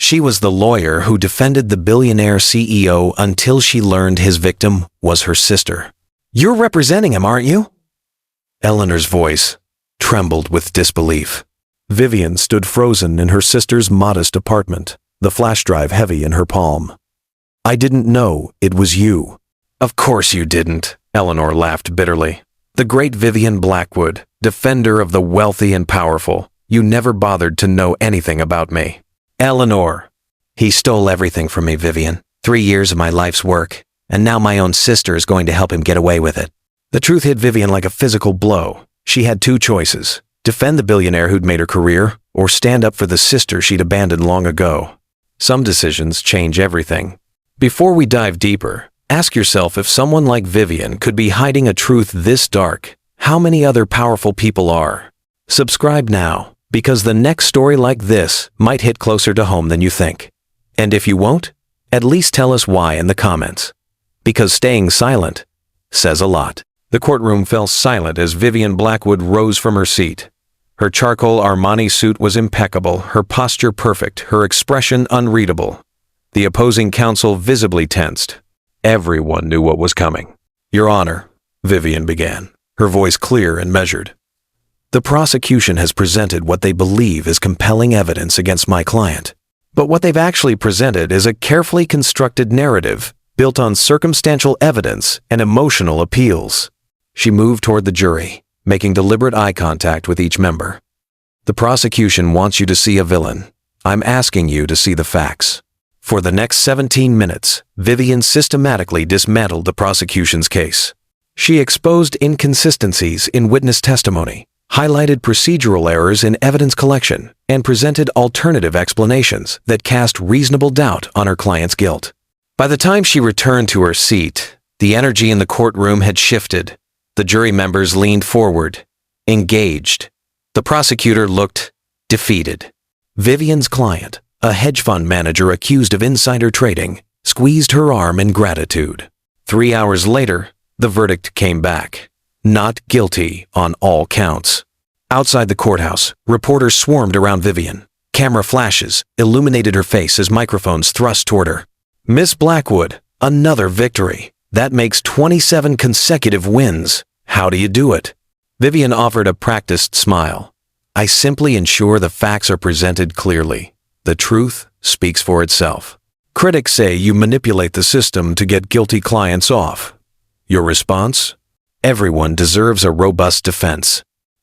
She was the lawyer who defended the billionaire CEO until she learned his victim was her sister. "You're representing him, aren't you?" Eleanor's voice trembled with disbelief. Vivian stood frozen in her sister's modest apartment, the flash drive heavy in her palm. "I didn't know it was you." "Of course you didn't," Eleanor laughed bitterly. "The great Vivian Blackwood, defender of the wealthy and powerful. You never bothered to know anything about me." "Eleanor, he stole everything from me, Vivian. 3 years of my life's work, and now my own sister is going to help him get away with it." The truth hit Vivian like a physical blow. She had two choices: defend the billionaire who'd made her career, or stand up for the sister she'd abandoned long ago. Some decisions change everything. Before we dive deeper, ask yourself, if someone like Vivian could be hiding a truth this dark, how many other powerful people are? Subscribe now, because the next story like this might hit closer to home than you think. And if you won't, at least tell us why in the comments. Because staying silent says a lot. The courtroom fell silent as Vivian Blackwood rose from her seat. Her charcoal Armani suit was impeccable, her posture perfect, her expression unreadable. The opposing counsel visibly tensed. Everyone knew what was coming. "Your Honor," Vivian began, her voice clear and measured. "The prosecution has presented what they believe is compelling evidence against my client. But what they've actually presented is a carefully constructed narrative built on circumstantial evidence and emotional appeals." She moved toward the jury, making deliberate eye contact with each member. "The prosecution wants you to see a villain. I'm asking you to see the facts." For the next 17 minutes, Vivian systematically dismantled the prosecution's case. She exposed inconsistencies in witness testimony, highlighted procedural errors in evidence collection, and presented alternative explanations that cast reasonable doubt on her client's guilt. By the time she returned to her seat, the energy in the courtroom had shifted. The jury members leaned forward, engaged. The prosecutor looked defeated. Vivian's client, a hedge fund manager accused of insider trading, squeezed her arm in gratitude. 3 hours later, the verdict came back. Not guilty on all counts. Outside the courthouse, reporters swarmed around Vivian. Camera flashes illuminated her face as microphones thrust toward her. "Miss Blackwood, another victory. That makes 27 consecutive wins. How do you do it?" Vivian offered a practiced smile. "I simply ensure the facts are presented clearly. The truth speaks for itself. Critics say you manipulate the system to get guilty clients off. Your response? Everyone deserves a robust defense.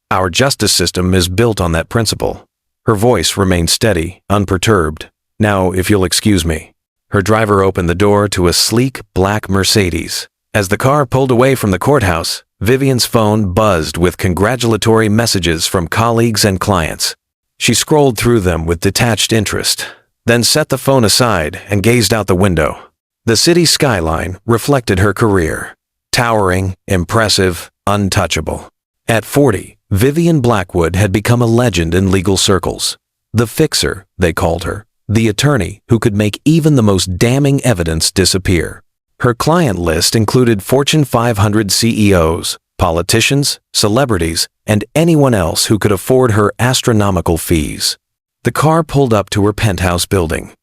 Our justice system is built on that principle." Her voice remained steady, unperturbed. "Now, if you'll excuse me." Her driver opened the door to a sleek black Mercedes. As the car pulled away from the courthouse, Vivian's phone buzzed with congratulatory messages from colleagues and clients. She scrolled through them with detached interest, then set the phone aside and gazed out the window. The city skyline reflected her career. Towering, impressive, untouchable. At 40, Vivian Blackwood had become a legend in legal circles. The fixer, they called her. The attorney who could make even the most damning evidence disappear. Her client list included Fortune 500 CEOs, politicians, celebrities, and anyone else who could afford her astronomical fees. The car pulled up to her penthouse building.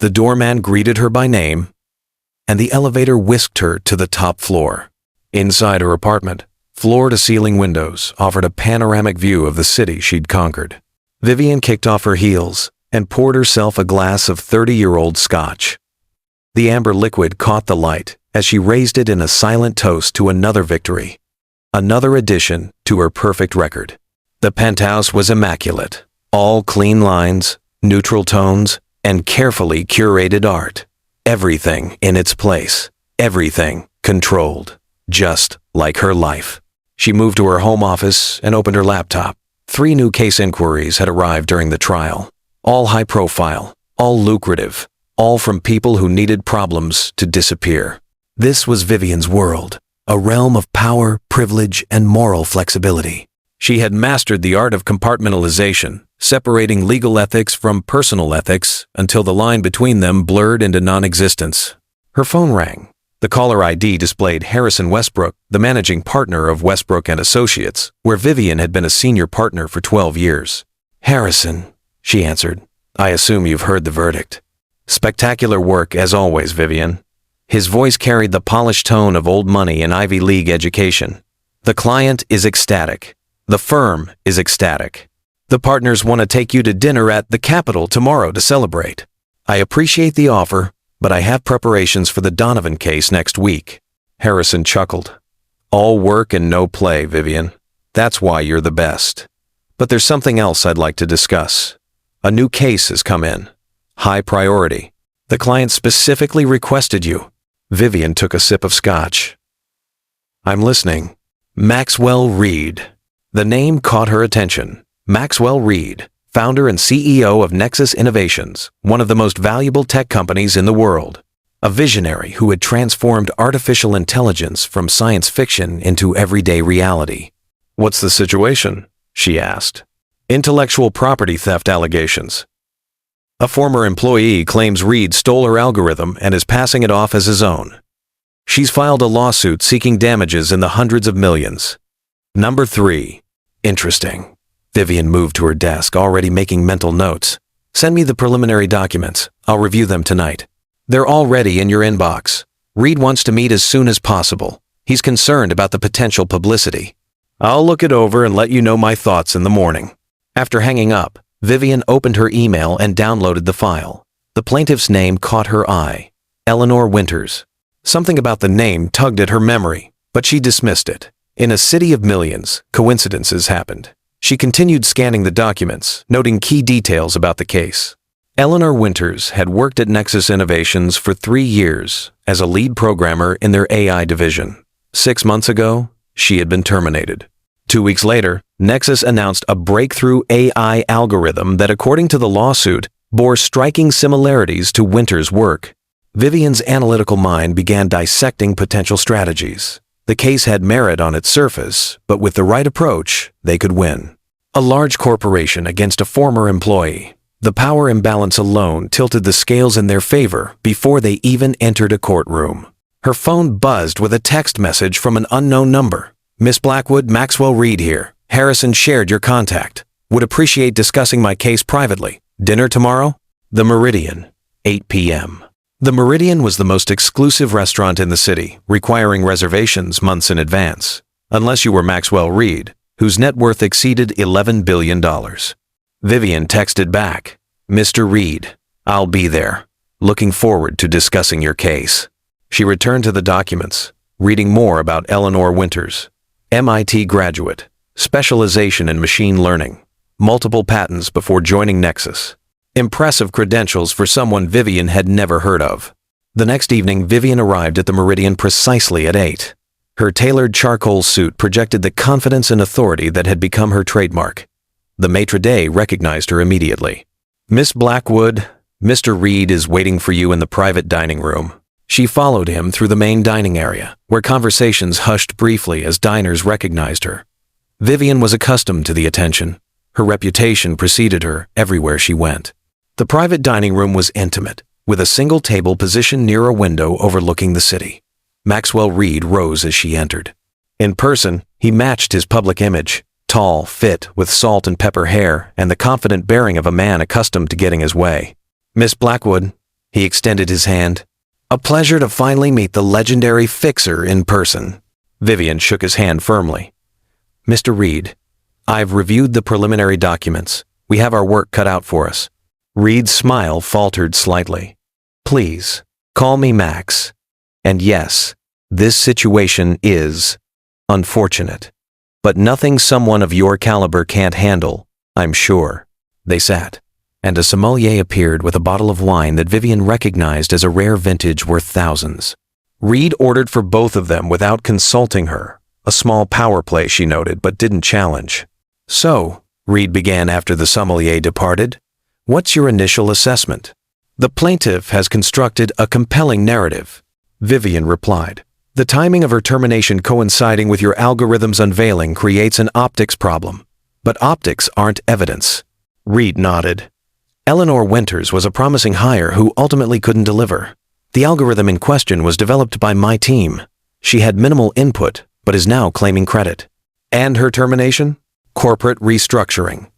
The doorman greeted her by name, and the elevator whisked her to the top floor. Inside her apartment, floor-to-ceiling windows offered a panoramic view of the city she'd conquered. Vivian kicked off her heels and poured herself a glass of 30-year-old scotch. The amber liquid caught the light as she raised it in a silent toast to another victory, another addition to her perfect record. The penthouse was immaculate, all clean lines, neutral tones, and carefully curated art. Everything in its place, everything controlled, just like her life. She moved to her home office and opened her laptop. 3 new case inquiries had arrived during the trial, all high profile, all lucrative, all from people who needed problems to disappear. This was Vivian's world, a realm of power, privilege, and moral flexibility. She had mastered the art of compartmentalization, separating legal ethics from personal ethics until the line between them blurred into non-existence. Her phone rang. The caller ID displayed Harrison Westbrook, the managing partner of Westbrook and Associates, where Vivian had been a senior partner for 12 years. "Harrison," she answered. I assume you've heard the verdict. Spectacular work as always, Vivian. His voice carried the polished tone of old money and Ivy League education. The client is ecstatic. The firm is ecstatic. The partners want to take you to dinner at the Capitol tomorrow to celebrate. I appreciate the offer, but I have preparations for the Donovan case next week. Harrison chuckled. All work and no play, Vivian. That's why you're the best. But there's something else I'd like to discuss. A new case has come in. High priority. The client specifically requested you. Vivian took a sip of scotch. I'm listening. Maxwell Reed. The name caught her attention. Maxwell Reed, founder and CEO of Nexus Innovations, one of the most valuable tech companies in the world. A visionary who had transformed artificial intelligence from science fiction into everyday reality. What's the situation? She asked. Intellectual property theft allegations. A former employee claims Reed stole her algorithm and is passing it off as his own. She's filed a lawsuit seeking damages in the hundreds of millions. Number 3. Interesting. Vivian moved to her desk, already making mental notes. Send me the preliminary documents. I'll review them tonight. They're already in your inbox. Reed wants to meet as soon as possible. He's concerned about the potential publicity. I'll look it over and let you know my thoughts in the morning. After hanging up, Vivian opened her email and downloaded the file. The plaintiff's name caught her eye. Eleanor Winters. Something about the name tugged at her memory, but she dismissed it. In a city of millions, coincidences happened. She continued scanning the documents, noting key details about the case. Eleanor Winters had worked at Nexus Innovations for 3 years as a lead programmer in their AI division. 6 months ago, she had been terminated. 2 weeks later, Nexus announced a breakthrough AI algorithm that, according to the lawsuit, bore striking similarities to Winters' work. Vivian's analytical mind began dissecting potential strategies. The case had merit on its surface, but with the right approach, they could win. A large corporation against a former employee. The power imbalance alone tilted the scales in their favor before they even entered a courtroom. Her phone buzzed with a text message from an unknown number. Miss Blackwood, Maxwell Reed here. Harrison shared your contact. Would appreciate discussing my case privately. Dinner tomorrow? The Meridian, 8 p.m. The Meridian was the most exclusive restaurant in the city, requiring reservations months in advance, unless you were Maxwell Reed, whose net worth exceeded $11 billion. Vivian texted back, Mr. Reed, I'll be there. Looking forward to discussing your case. She returned to the documents, reading more about Eleanor Winters, MIT graduate, specialization in machine learning, multiple patents before joining Nexus. Impressive credentials for someone Vivian had never heard of. The next evening, Vivian arrived at the Meridian precisely at 8. Her tailored charcoal suit projected the confidence and authority that had become her trademark. The maitre d' recognized her immediately. Miss Blackwood, Mr. Reed is waiting for you in the private dining room. She followed him through the main dining area, where conversations hushed briefly as diners recognized her. Vivian was accustomed to the attention. Her reputation preceded her everywhere she went. The private dining room was intimate, with a single table positioned near a window overlooking the city. Maxwell Reed rose as she entered. In person, he matched his public image, tall, fit, with salt and pepper hair and the confident bearing of a man accustomed to getting his way. Miss Blackwood, he extended his hand. A pleasure to finally meet the legendary fixer in person. Vivian shook his hand firmly. Mr. Reed, I've reviewed the preliminary documents. We have our work cut out for us. Reed's smile faltered slightly. Please, call me Max. And yes, this situation is unfortunate, but nothing someone of your caliber can't handle, I'm sure. They sat, and a sommelier appeared with a bottle of wine that Vivian recognized as a rare vintage worth thousands. Reed ordered for both of them without consulting her, a small power play she noted but didn't challenge. So, Reed began after the sommelier departed, what's your initial assessment? The plaintiff has constructed a compelling narrative. Vivian replied. The timing of her termination coinciding with your algorithm's unveiling creates an optics problem. But optics aren't evidence. Reed nodded. Eleanor Winters was a promising hire who ultimately couldn't deliver. The algorithm in question was developed by my team. She had minimal input, but is now claiming credit. And her termination? Corporate restructuring.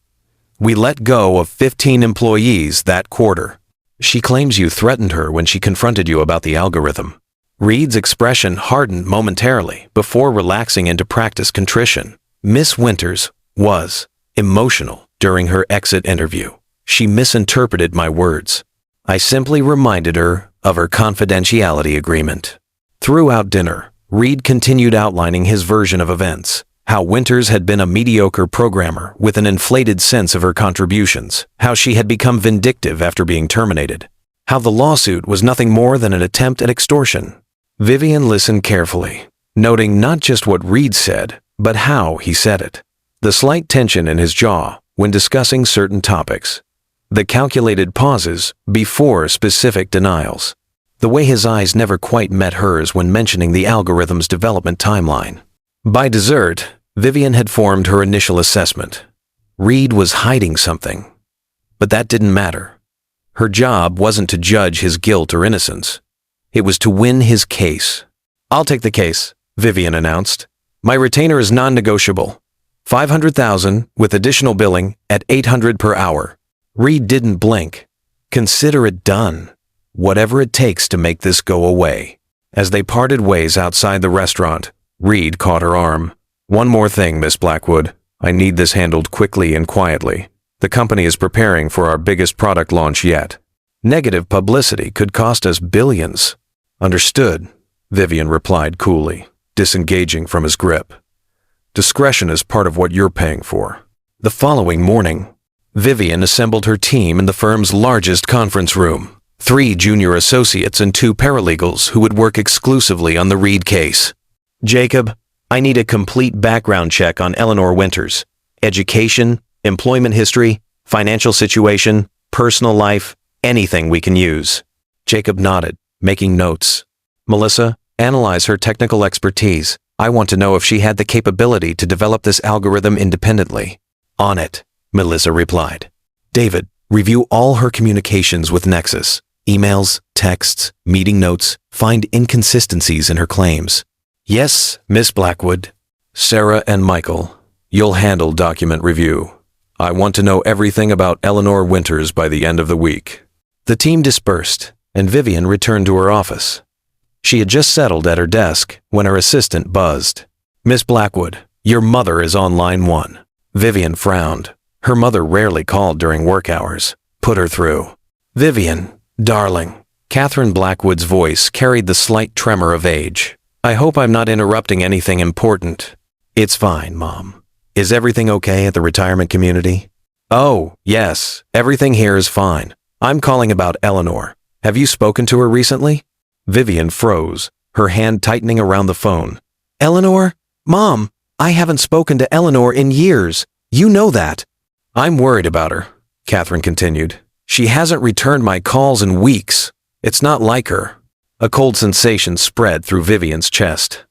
We let go of 15 employees that quarter. She claims you threatened her when she confronted you about the algorithm. Reed's expression hardened momentarily before relaxing into practiced contrition. Miss Winters was emotional during her exit interview. She misinterpreted my words. I simply reminded her of her confidentiality agreement. Throughout dinner, Reed continued outlining his version of events, how Winters had been a mediocre programmer with an inflated sense of her contributions, how she had become vindictive after being terminated, how the lawsuit was nothing more than an attempt at extortion. Vivian listened carefully, noting not just what Reed said, but how he said it. The slight tension in his jaw when discussing certain topics. The calculated pauses before specific denials. The way his eyes never quite met hers when mentioning the algorithm's development timeline. By dessert, Vivian had formed her initial assessment. Reed was hiding something. But that didn't matter. Her job wasn't to judge his guilt or innocence. It was to win his case. I'll take the case, Vivian announced. My retainer is non-negotiable. $500,000 with additional billing at $800 per hour. Reed didn't blink. Consider it done. Whatever it takes to make this go away. As they parted ways outside the restaurant, Reed caught her arm. One more thing, Miss Blackwood. I need this handled quickly and quietly. The company is preparing for our biggest product launch yet. Negative publicity could cost us billions. Understood, Vivian replied coolly, disengaging from his grip. Discretion is part of what you're paying for. The following morning, Vivian assembled her team in the firm's largest conference room. 3 junior associates and 2 paralegals who would work exclusively on the Reed case. Jacob, I need a complete background check on Eleanor Winters. Education, employment history, financial situation, personal life, anything we can use. Jacob nodded, making notes. Melissa, analyze her technical expertise. I want to know if she had the capability to develop this algorithm independently. On it, Melissa replied. David, review all her communications with Nexus. Emails, texts, meeting notes, find inconsistencies in her claims. Yes, Miss Blackwood. Sarah and Michael, you'll handle document review. I want to know everything about Eleanor Winters by the end of the week. The team dispersed, and Vivian returned to her office. She had just settled at her desk when her assistant buzzed. Miss Blackwood, your mother is on line 1. Vivian frowned. Her mother rarely called during work hours. Put her through. Vivian, darling. Catherine Blackwood's voice carried the slight tremor of age. I hope I'm not interrupting anything important. It's fine, Mom. Is everything okay at the retirement community? Oh, yes, everything here is fine. I'm calling about Eleanor. Have you spoken to her recently? Vivian froze, her hand tightening around the phone. Eleanor? Mom, I haven't spoken to Eleanor in years. You know that. I'm worried about her, Catherine continued. She hasn't returned my calls in weeks. It's not like her. A cold sensation spread through Vivian's chest.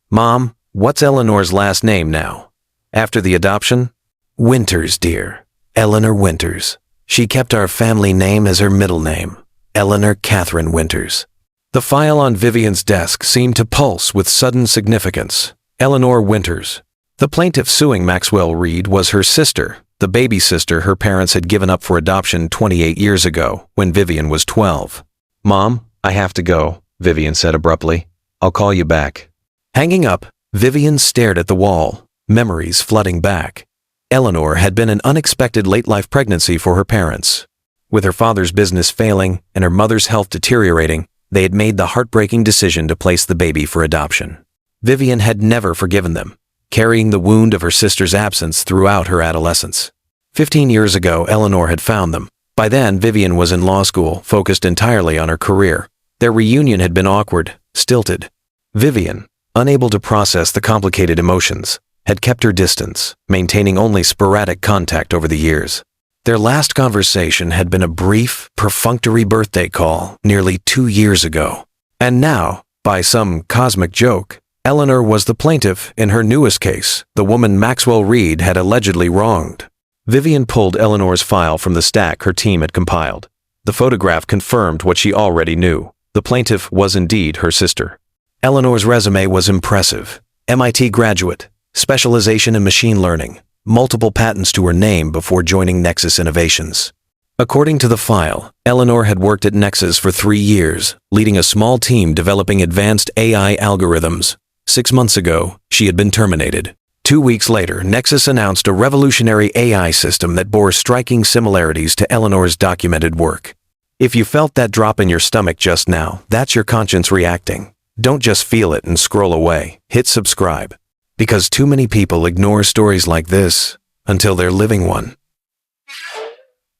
Mom, what's Eleanor's last name now? After the adoption? Winters, dear. Eleanor Winters. She kept our family name as her middle name, Eleanor Catherine Winters. The file on Vivian's desk seemed to pulse with sudden significance. Eleanor Winters. The plaintiff suing Maxwell Reed was her sister, the baby sister her parents had given up for adoption 28 years ago, when Vivian was 12. Mom, I have to go, Vivian said abruptly. I'll call you back. Hanging up, Vivian stared at the wall, memories flooding back. Eleanor had been an unexpected late-life pregnancy for her parents. With her father's business failing and her mother's health deteriorating, they had made the heartbreaking decision to place the baby for adoption. Vivian had never forgiven them, carrying the wound of her sister's absence throughout her adolescence. 15 years ago, Eleanor had found them. By then, Vivian was in law school, focused entirely on her career. Their reunion had been awkward, stilted. Vivian, unable to process the complicated emotions, had kept her distance, maintaining only sporadic contact over the years. Their last conversation had been a brief, perfunctory birthday call nearly 2 years ago. And now, by some cosmic joke, Eleanor was the plaintiff in her newest case, the woman Maxwell Reed had allegedly wronged. Vivian pulled Eleanor's file from the stack her team had compiled. The photograph confirmed what she already knew. The plaintiff was indeed her sister. Eleanor's resume was impressive. MIT graduate, specialization in machine learning, multiple patents to her name before joining Nexus Innovations. According to the file, Eleanor had worked at Nexus for 3 years, leading a small team developing advanced AI algorithms. 6 months ago, she had been terminated. 2 weeks later, Nexus announced a revolutionary AI system that bore striking similarities to Eleanor's documented work. If you felt that drop in your stomach just now, that's your conscience reacting. Don't just feel it and scroll away. Hit subscribe. Because too many people ignore stories like this until they're living one.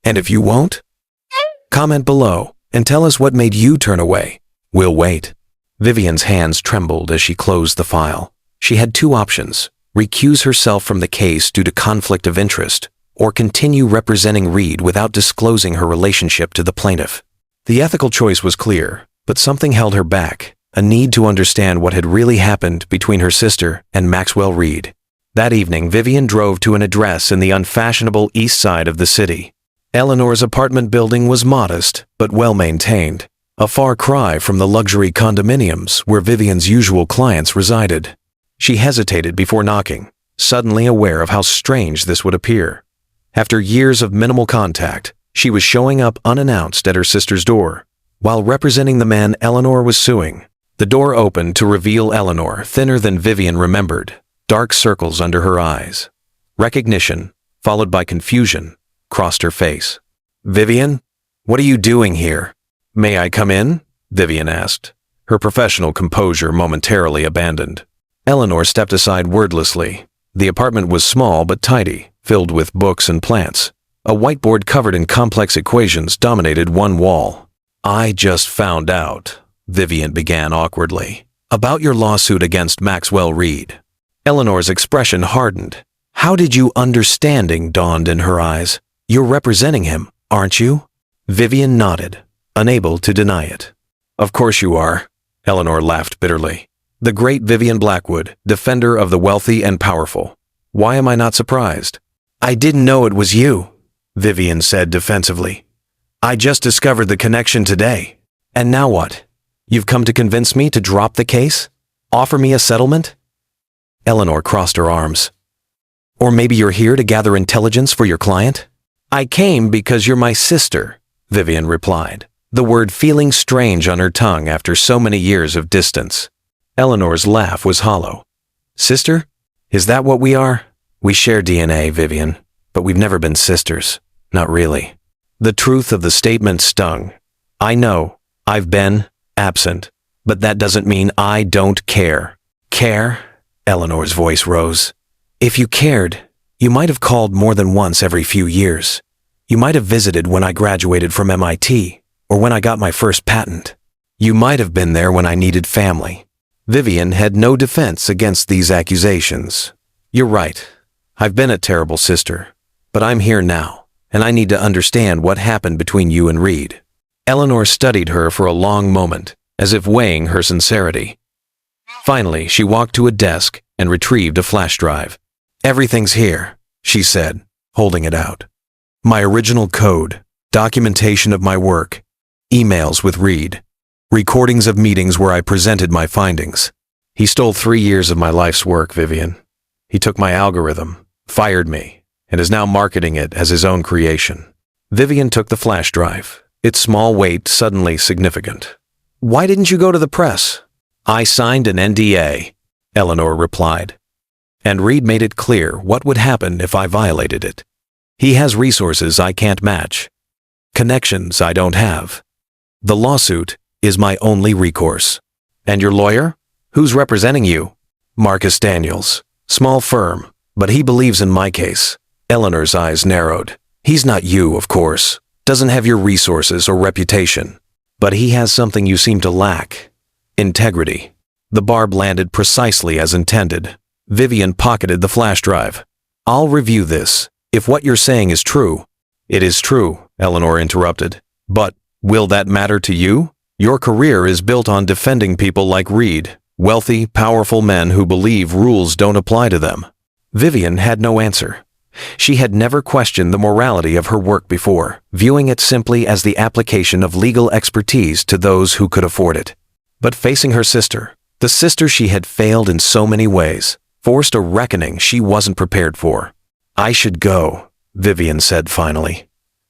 And if you won't, comment below and tell us what made you turn away. We'll wait. Vivian's hands trembled as she closed the file. She had 2 options: recuse herself from the case due to conflict of interest, or continue representing Reed without disclosing her relationship to the plaintiff. The ethical choice was clear, but something held her back, a need to understand what had really happened between her sister and Maxwell Reed. That evening, Vivian drove to an address in the unfashionable east side of the city. Eleanor's apartment building was modest, but well-maintained, a far cry from the luxury condominiums where Vivian's usual clients resided. She hesitated before knocking, suddenly aware of how strange this would appear. After years of minimal contact, she was showing up unannounced at her sister's door, while representing the man Eleanor was suing. The door opened to reveal Eleanor, thinner than Vivian remembered, dark circles under her eyes. Recognition, followed by confusion, crossed her face. "Vivian, what are you doing here?" "May I come in?" Vivian asked, her professional composure momentarily abandoned. Eleanor stepped aside wordlessly. The apartment was small but tidy, filled with books and plants. A whiteboard covered in complex equations dominated one wall. "I just found out," Vivian began awkwardly, "about your lawsuit against Maxwell Reed." Eleanor's expression hardened. "How did you understanding?" dawned in her eyes. "You're representing him, aren't you?" Vivian nodded, unable to deny it. "Of course you are," Eleanor laughed bitterly. "The great Vivian Blackwood, defender of the wealthy and powerful. Why am I not surprised?" "I didn't know it was you," Vivian said defensively. "I just discovered the connection today." "And now what? You've come to convince me to drop the case? Offer me a settlement?" Eleanor crossed her arms. "Or maybe you're here to gather intelligence for your client?" "I came because you're my sister," Vivian replied, the word feeling strange on her tongue after so many years of distance. Eleanor's laugh was hollow. "Sister? Is that what we are?" "We share DNA, Vivian, but we've never been sisters. Not really." The truth of the statement stung. "I know, I've been absent, but that doesn't mean I don't care." "Care?" Eleanor's voice rose. "If you cared, you might have called more than once every few years. You might have visited when I graduated from MIT, or when I got my first patent. You might have been there when I needed family." Vivian had no defense against these accusations. "You're right. I've been a terrible sister, but I'm here now, and I need to understand what happened between you and Reed." Eleanor studied her for a long moment, as if weighing her sincerity. Finally, she walked to a desk and retrieved a flash drive. "Everything's here," she said, holding it out. "My original code, documentation of my work, emails with Reed, recordings of meetings where I presented my findings. He stole 3 years of my life's work, Vivian. He took my algorithm, fired me, and is now marketing it as his own creation." Vivian took the flash drive, its small weight suddenly significant. "Why didn't you go to the press?" "I signed an NDA," Eleanor replied. "And Reed made it clear what would happen if I violated it. He has resources I can't match, connections I don't have. The lawsuit is my only recourse." "And your lawyer? Who's representing you?" "Marcus Daniels. Small firm, but he believes in my case." Eleanor's eyes narrowed. "He's not you, of course. Doesn't have your resources or reputation. But he has something you seem to lack. Integrity." The barb landed precisely as intended. Vivian pocketed the flash drive. "I'll review this. If what you're saying is true—" "It is true," Eleanor interrupted. "But will that matter to you? Your career is built on defending people like Reed, wealthy, powerful men who believe rules don't apply to them." Vivian had no answer. She had never questioned the morality of her work before, viewing it simply as the application of legal expertise to those who could afford it. But facing her sister, the sister she had failed in so many ways, forced a reckoning she wasn't prepared for. "I should go," Vivian said finally.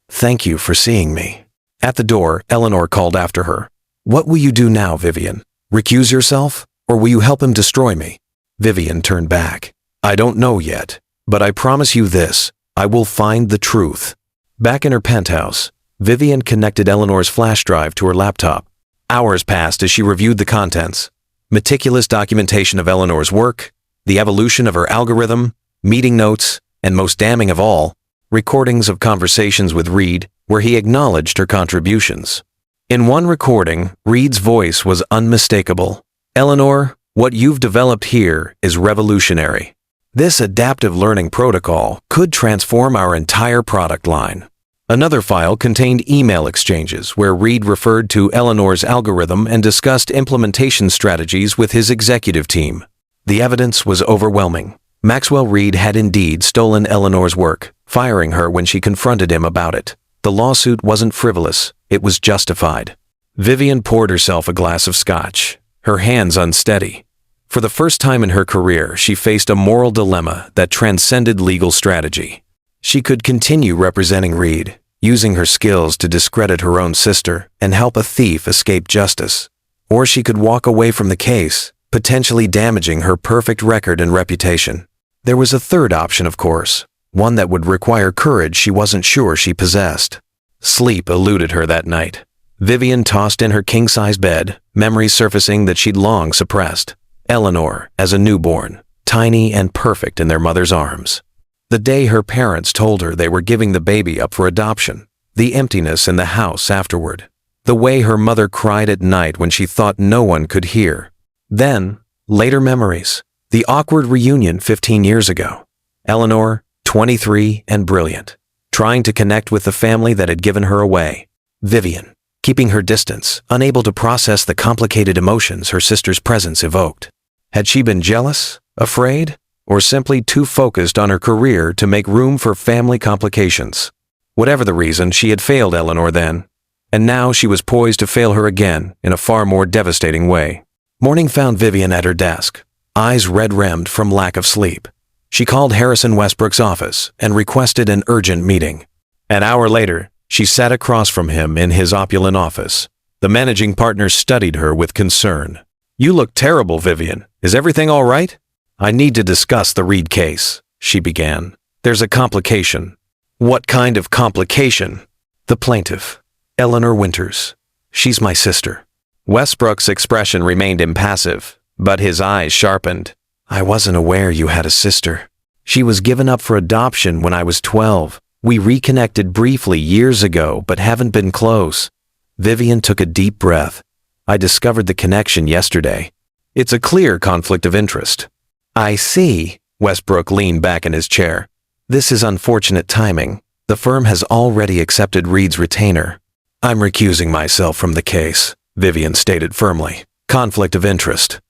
"Thank you for seeing me." At the door, Eleanor called after her. "What will you do now, Vivian? Recuse yourself? Or will you help him destroy me?" Vivian turned back. "I don't know yet, but I promise you this, I will find the truth." Back in her penthouse, Vivian connected Eleanor's flash drive to her laptop. Hours passed as she reviewed the contents. Meticulous documentation of Eleanor's work, the evolution of her algorithm, meeting notes, and most damning of all, recordings of conversations with Reed where he acknowledged her contributions. In one recording, Reed's voice was unmistakable. "Eleanor, what you've developed here is revolutionary. This adaptive learning protocol could transform our entire product line." Another file contained email exchanges where Reed referred to Eleanor's algorithm and discussed implementation strategies with his executive team. The evidence was overwhelming. Maxwell Reed had indeed stolen Eleanor's work, firing her when she confronted him about it. The lawsuit wasn't frivolous, it was justified. Vivian poured herself a glass of scotch, her hands unsteady. For the first time in her career, she faced a moral dilemma that transcended legal strategy. She could continue representing Reed, using her skills to discredit her own sister and help a thief escape justice. Or she could walk away from the case, potentially damaging her perfect record and reputation. There was a third option, of course, one that would require courage she wasn't sure she possessed. Sleep eluded her that night. Vivian tossed in her king-size bed, memories surfacing that she'd long suppressed. Eleanor, as a newborn, tiny and perfect in their mother's arms. The day her parents told her they were giving the baby up for adoption. The emptiness in the house afterward. The way her mother cried at night when she thought no one could hear. Then, later memories. The awkward reunion 15 years ago. Eleanor, 23 and brilliant, trying to connect with the family that had given her away. Vivian, keeping her distance, unable to process the complicated emotions her sister's presence evoked. Had she been jealous, afraid, or simply too focused on her career to make room for family complications? Whatever the reason, she had failed Eleanor then, and now she was poised to fail her again in a far more devastating way. Morning found Vivian at her desk, eyes red-rimmed from lack of sleep. She called Harrison Westbrook's office and requested an urgent meeting. An hour later, she sat across from him in his opulent office. The managing partner studied her with concern. "You look terrible, Vivian. Is everything all right?" "I need to discuss the Reed case," she began. "There's a complication." "What kind of complication?" "The plaintiff, Eleanor Winters. She's my sister." Westbrook's expression remained impassive, but his eyes sharpened. "I wasn't aware you had a sister. She was given up for adoption when I was 12. We reconnected briefly years ago, but haven't been close." Vivian took a deep breath. "I discovered the connection yesterday. It's a clear conflict of interest." "I see." Westbrook leaned back in his chair. "This is unfortunate timing. The firm has already accepted Reed's retainer." "I'm recusing myself from the case," Vivian stated firmly. "Conflict of interest."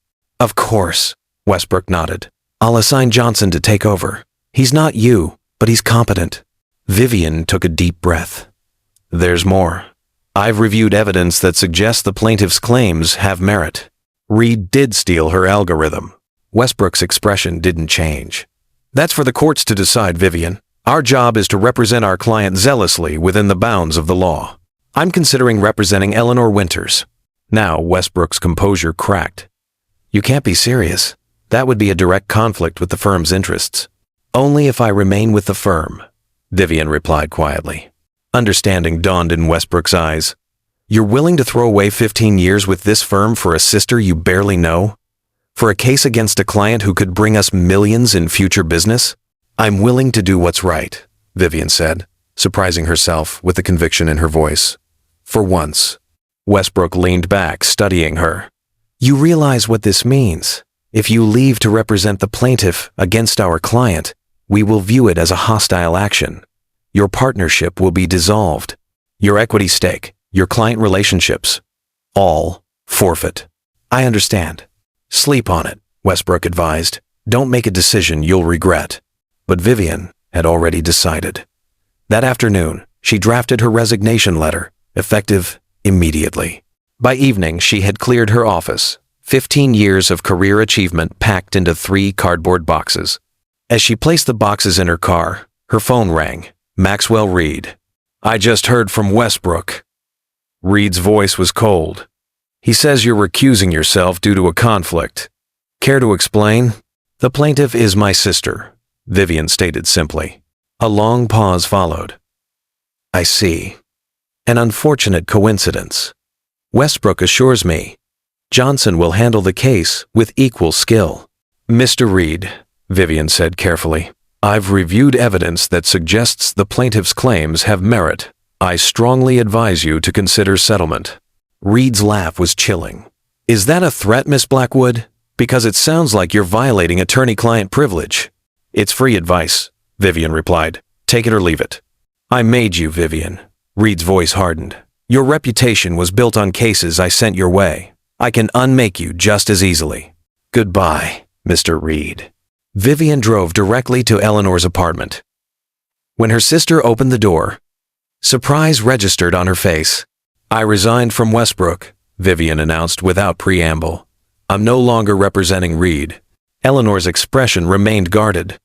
"Of course," Westbrook nodded. "I'll assign Johnson to take over. He's not you, but he's competent." Vivian took a deep breath. "There's more. I've reviewed evidence that suggests the plaintiff's claims have merit. Reed did steal her algorithm." Westbrook's expression didn't change. "That's for the courts to decide, Vivian. Our job is to represent our client zealously within the bounds of the law. I'm considering representing Eleanor Winters." Now Westbrook's composure cracked. "You can't be serious. That would be a direct conflict with the firm's interests." "Only if I remain with the firm," Vivian replied quietly. Understanding dawned in Westbrook's eyes. "You're willing to throw away 15 years with this firm for a sister you barely know? For a case against a client who could bring us millions in future business?" "I'm willing to do what's right," Vivian said, surprising herself with the conviction in her voice. "For once." Westbrook leaned back, studying her. "You realize what this means? If you leave to represent the plaintiff against our client, we will view it as a hostile action. Your partnership will be dissolved. Your equity stake, your client relationships, all forfeit." "I understand. Sleep on it," Westbrook advised. "Don't make a decision you'll regret." But Vivian had already decided. That afternoon, she drafted her resignation letter, effective immediately. By evening, she had cleared her office, 15 years of career achievement packed into 3 cardboard boxes. As she placed the boxes in her car, her phone rang. Maxwell Reed. "I just heard from Westbrook." Reed's voice was cold. "He says you're recusing yourself due to a conflict. Care to explain?" "The plaintiff is my sister," Vivian stated simply. A long pause followed. "I see. An unfortunate coincidence. Westbrook assures me Johnson will handle the case with equal skill." "Mr. Reed," Vivian said carefully, "I've reviewed evidence that suggests the plaintiff's claims have merit. I strongly advise you to consider settlement." Reed's laugh was chilling. "Is that a threat, Miss Blackwood? Because it sounds like you're violating attorney-client privilege." "It's free advice," Vivian replied. "Take it or leave it." "I made you, Vivian." Reed's voice hardened. "Your reputation was built on cases I sent your way. I can unmake you just as easily." "Goodbye, Mr. Reed." Vivian drove directly to Eleanor's apartment. When her sister opened the door, surprise registered on her face. "I resigned from Westbrook," Vivian announced without preamble. "I'm no longer representing Reed." Eleanor's expression remained guarded.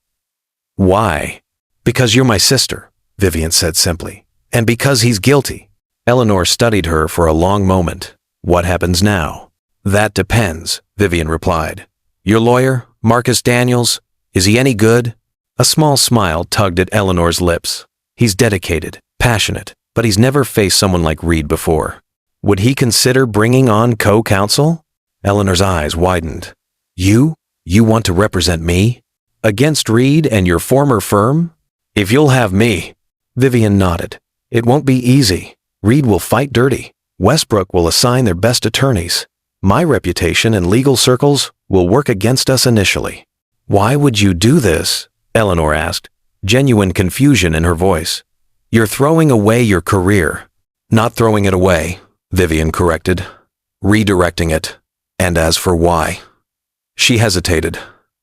"Why?" "Because you're my sister," Vivian said simply. "And because he's guilty." Eleanor studied her for a long moment. "What happens now?" "That depends," Vivian replied. "Your lawyer, Marcus Daniels, is he any good?" A small smile tugged at Eleanor's lips. "He's dedicated, passionate, but he's never faced someone like Reed before." "Would he consider bringing on co-counsel?" Eleanor's eyes widened. You want to represent me? Against Reed and your former firm?" "If you'll have me." Vivian nodded. "It won't be easy. Reed will fight dirty. Westbrook will assign their best attorneys. My reputation in legal circles will work against us initially." "Why would you do this?" Eleanor asked, genuine confusion in her voice. "You're throwing away your career." "Not throwing it away," Vivian corrected. "Redirecting it. And as for why..." She hesitated.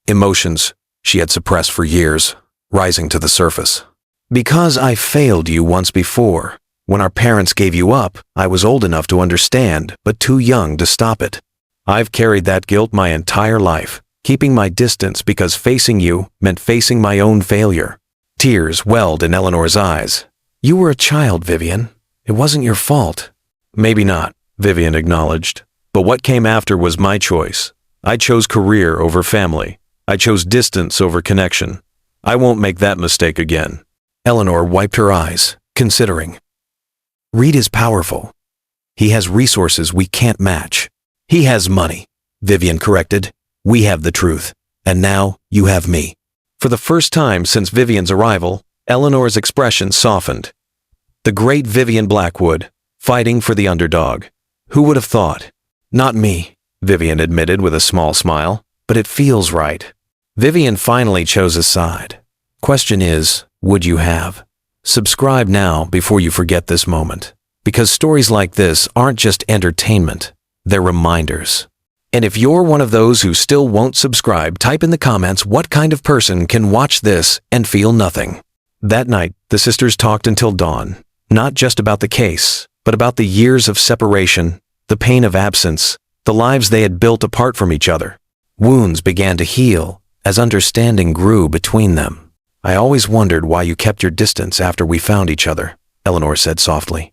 Emotions she had suppressed for years, rising to the surface. "Because I failed you once before. When our parents gave you up, I was old enough to understand, but too young to stop it. I've carried that guilt my entire life, keeping my distance because facing you meant facing my own failure." Tears welled in Eleanor's eyes. "You were a child, Vivian. It wasn't your fault." "Maybe not," Vivian acknowledged. "But what came after was my choice. I chose career over family. I chose distance over connection. I won't make that mistake again." Eleanor wiped her eyes, considering. "Reed is powerful. He has resources we can't match." "He has money," Vivian corrected. "We have the truth. And now you have me." For the first time since Vivian's arrival, Eleanor's expression softened. The great Vivian Blackwood, fighting for the underdog. Who would have thought? "Not me," Vivian admitted with a small smile, "but it feels right." Vivian finally chose a side. Question is, would you have? Subscribe now before you forget this moment. Because stories like this aren't just entertainment, they're reminders. And if you're one of those who still won't subscribe, type in the comments what kind of person can watch this and feel nothing. That night, the sisters talked until dawn, not just about the case, but about the years of separation, the pain of absence, the lives they had built apart from each other. Wounds began to heal as understanding grew between them. "I always wondered why you kept your distance after we found each other," Eleanor said softly.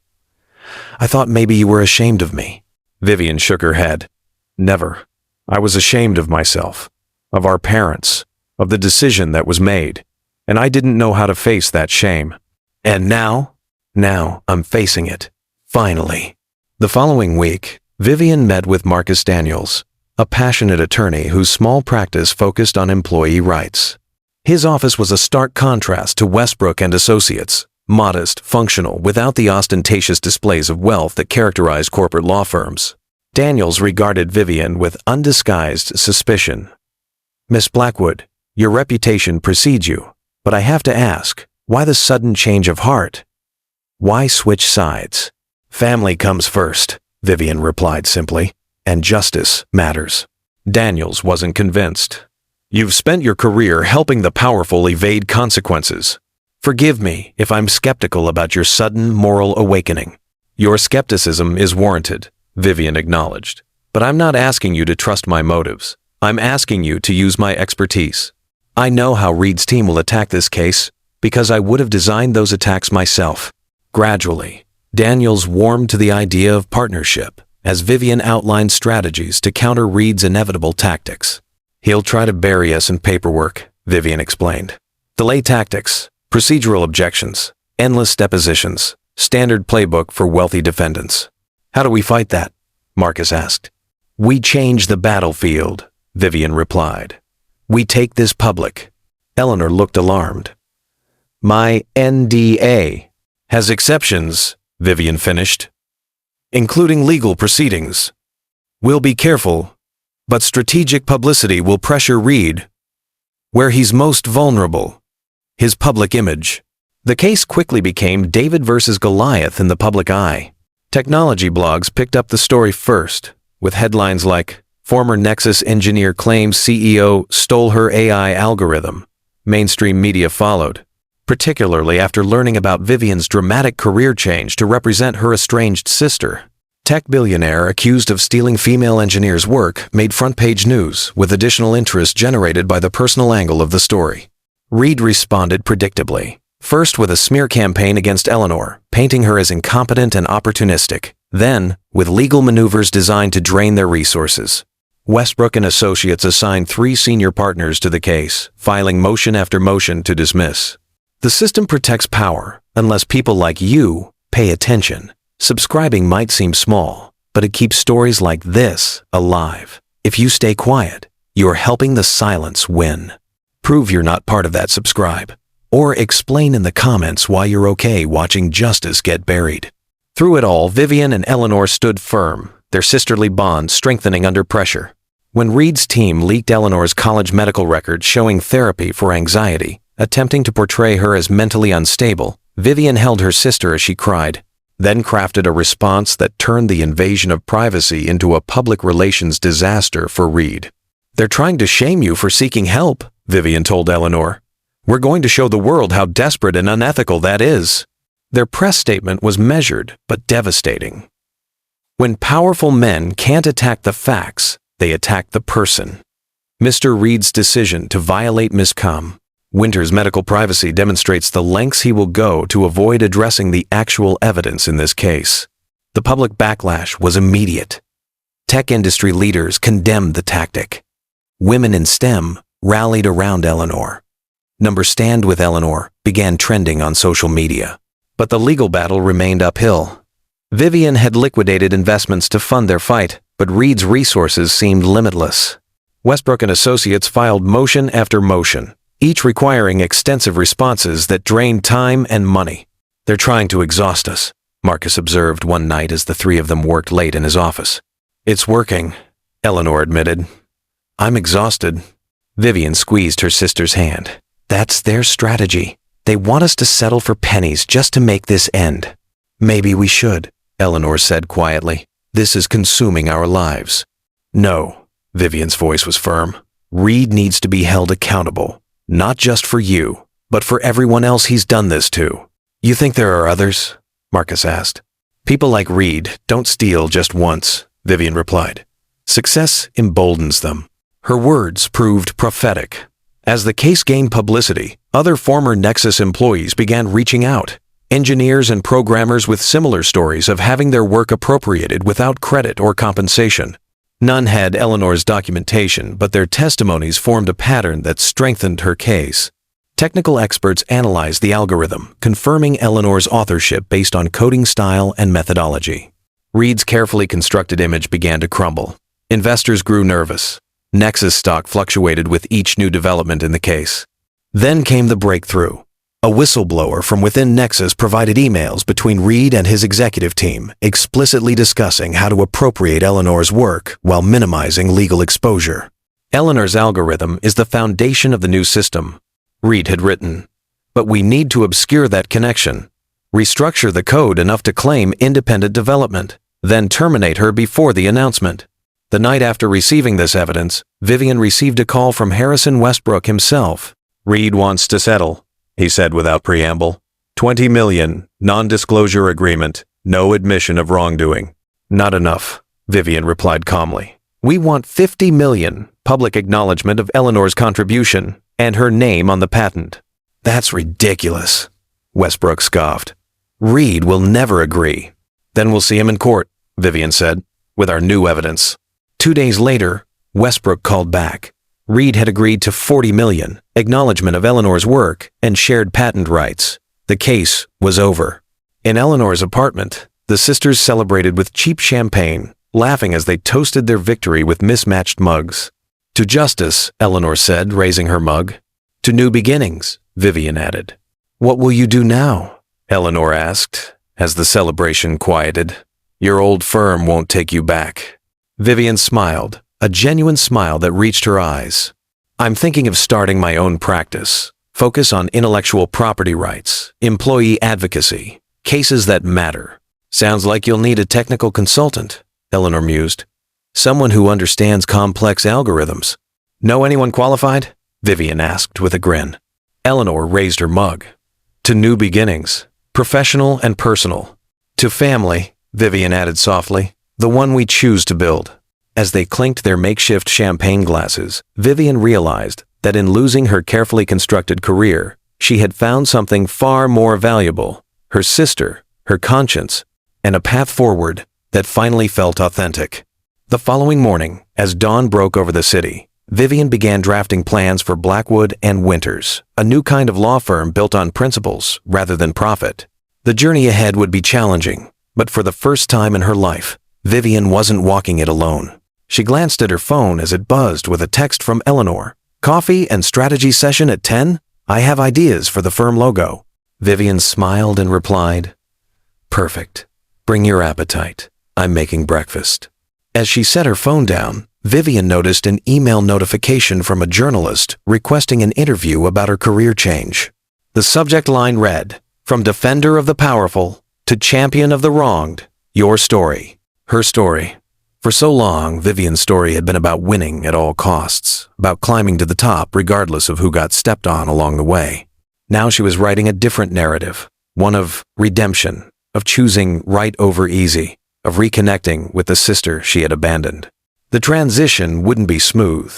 "I thought maybe you were ashamed of me." Vivian shook her head. "Never. I was ashamed of myself, of our parents, of the decision that was made, and I didn't know how to face that shame. And now I'm facing it. Finally." The following week, Vivian met with Marcus Daniels, a passionate attorney whose small practice focused on employee rights. His office was a stark contrast to Westbrook and Associates, modest, functional, without the ostentatious displays of wealth that characterize corporate law firms. Daniels regarded Vivian with undisguised suspicion. "Miss Blackwood, your reputation precedes you, but I have to ask, why the sudden change of heart? Why switch sides?" "Family comes first," Vivian replied simply, "and justice matters." Daniels wasn't convinced. "You've spent your career helping the powerful evade consequences. Forgive me if I'm skeptical about your sudden moral awakening." "Your skepticism is warranted," Vivian acknowledged. "But I'm not asking you to trust my motives. I'm asking you to use my expertise. I know how Reed's team will attack this case, because I would have designed those attacks myself. Gradually, Daniels warmed to the idea of partnership as Vivian outlined strategies to counter Reed's inevitable tactics. He'll try to bury us in paperwork, Vivian explained. Delay tactics, procedural objections, endless depositions, standard playbook for wealthy defendants. How do we fight that? Marcus asked. We change the battlefield, Vivian replied. We take this public. Eleanor looked alarmed. My NDA has exceptions, Vivian finished, including legal proceedings. We'll be careful, but strategic publicity will pressure Reed where he's most vulnerable, his public image. The case quickly became David versus Goliath in the public eye. Technology blogs picked up the story first, with headlines like, Former Nexus engineer claims CEO stole her AI algorithm. Mainstream media followed, particularly after learning about Vivian's dramatic career change to represent her estranged sister. Tech billionaire accused of stealing female engineers' work made front-page news, with additional interest generated by the personal angle of the story. Reed responded predictably, first with a smear campaign against Eleanor, painting her as incompetent and opportunistic, then with legal maneuvers designed to drain their resources. Westbrook and Associates assigned 3 senior partners to the case, filing motion after motion to dismiss. The system protects power unless people like you pay attention. Subscribing might seem small, but it keeps stories like this alive. If you stay quiet, you're helping the silence win. Prove you're not part of that subscribe, or explain in the comments why you're okay watching justice get buried. Through it all, Vivian and Eleanor stood firm, their sisterly bond strengthening under pressure. When Reed's team leaked Eleanor's college medical records showing therapy for anxiety, attempting to portray her as mentally unstable, Vivian held her sister as she cried, then crafted a response that turned the invasion of privacy into a public relations disaster for Reed. They're trying to shame you for seeking help, Vivian told Eleanor. We're going to show the world how desperate and unethical that is. Their press statement was measured but devastating. When powerful men can't attack the facts, they attack the person. Mr. Reed's decision to violate Miss Winter's medical privacy demonstrates the lengths he will go to avoid addressing the actual evidence in this case. The public backlash was immediate. Tech industry leaders condemned the tactic. Women in STEM rallied around Eleanor. Stand with Eleanor began trending on social media. But the legal battle remained uphill. Vivian had liquidated investments to fund their fight, but Reed's resources seemed limitless. Westbrook and Associates filed motion after motion, each requiring extensive responses that drained time and money. They're trying to exhaust us, Marcus observed one night as the 3 of them worked late in his office. It's working, Eleanor admitted. I'm exhausted. Vivian squeezed her sister's hand. That's their strategy. They want us to settle for pennies just to make this end. Maybe we should, Eleanor said quietly. This is consuming our lives. No, Vivian's voice was firm. Reed needs to be held accountable. Not just for you, but for everyone else he's done this to. You think there are others? Marcus asked. People like Reed don't steal just once, Vivian replied. Success emboldens them. Her words proved prophetic. As the case gained publicity, other former Nexus employees began reaching out. Engineers and programmers with similar stories of having their work appropriated without credit or compensation. None had Eleanor's documentation, but their testimonies formed a pattern that strengthened her case. Technical experts analyzed the algorithm, confirming Eleanor's authorship based on coding style and methodology. Reed's carefully constructed image began to crumble. Investors grew nervous. Nexus stock fluctuated with each new development in the case. Then came the breakthrough. A whistleblower from within Nexus provided emails between Reed and his executive team, explicitly discussing how to appropriate Eleanor's work while minimizing legal exposure. Eleanor's algorithm is the foundation of the new system, Reed had written. But we need to obscure that connection, restructure the code enough to claim independent development, then terminate her before the announcement. The night after receiving this evidence, Vivian received a call from Harrison Westbrook himself. Reed wants to settle, he said without preamble. $20 million, non-disclosure agreement, no admission of wrongdoing. Not enough, Vivian replied calmly. We want $50 million, public acknowledgement of Eleanor's contribution, and her name on the patent. That's ridiculous, Westbrook scoffed. Reed will never agree. Then we'll see him in court, Vivian said, with our new evidence. 2 days later, Westbrook called back. Reed had agreed to $40 million, acknowledgement of Eleanor's work, and shared patent rights. The case was over. In Eleanor's apartment, the sisters celebrated with cheap champagne, laughing as they toasted their victory with mismatched mugs. To justice, Eleanor said, raising her mug. To new beginnings, Vivian added. What will you do now? Eleanor asked, as the celebration quieted. Your old firm won't take you back. Vivian smiled, a genuine smile that reached her eyes. I'm thinking of starting my own practice. Focus on intellectual property rights, employee advocacy, cases that matter. Sounds like you'll need a technical consultant, Eleanor mused. Someone who understands complex algorithms. Know anyone qualified? Vivian asked with a grin. Eleanor raised her mug. To new beginnings, professional and personal. To family, Vivian added softly, the one we choose to build. As they clinked their makeshift champagne glasses, Vivian realized that in losing her carefully constructed career, she had found something far more valuable, her sister, her conscience, and a path forward that finally felt authentic. The following morning, as dawn broke over the city, Vivian began drafting plans for Blackwood and Winters, a new kind of law firm built on principles rather than profit. The journey ahead would be challenging, but for the first time in her life, Vivian wasn't walking it alone. She glanced at her phone as it buzzed with a text from Eleanor. Coffee and strategy session at 10? I have ideas for the firm logo. Vivian smiled and replied, Perfect. Bring your appetite. I'm making breakfast. As she set her phone down, Vivian noticed an email notification from a journalist requesting an interview about her career change. The subject line read, From defender of the powerful to champion of the wronged, your story. Her story. For so long, Vivian's story had been about winning at all costs, about climbing to the top regardless of who got stepped on along the way. Now she was writing a different narrative, one of redemption, of choosing right over easy, of reconnecting with the sister she had abandoned. The transition wouldn't be smooth.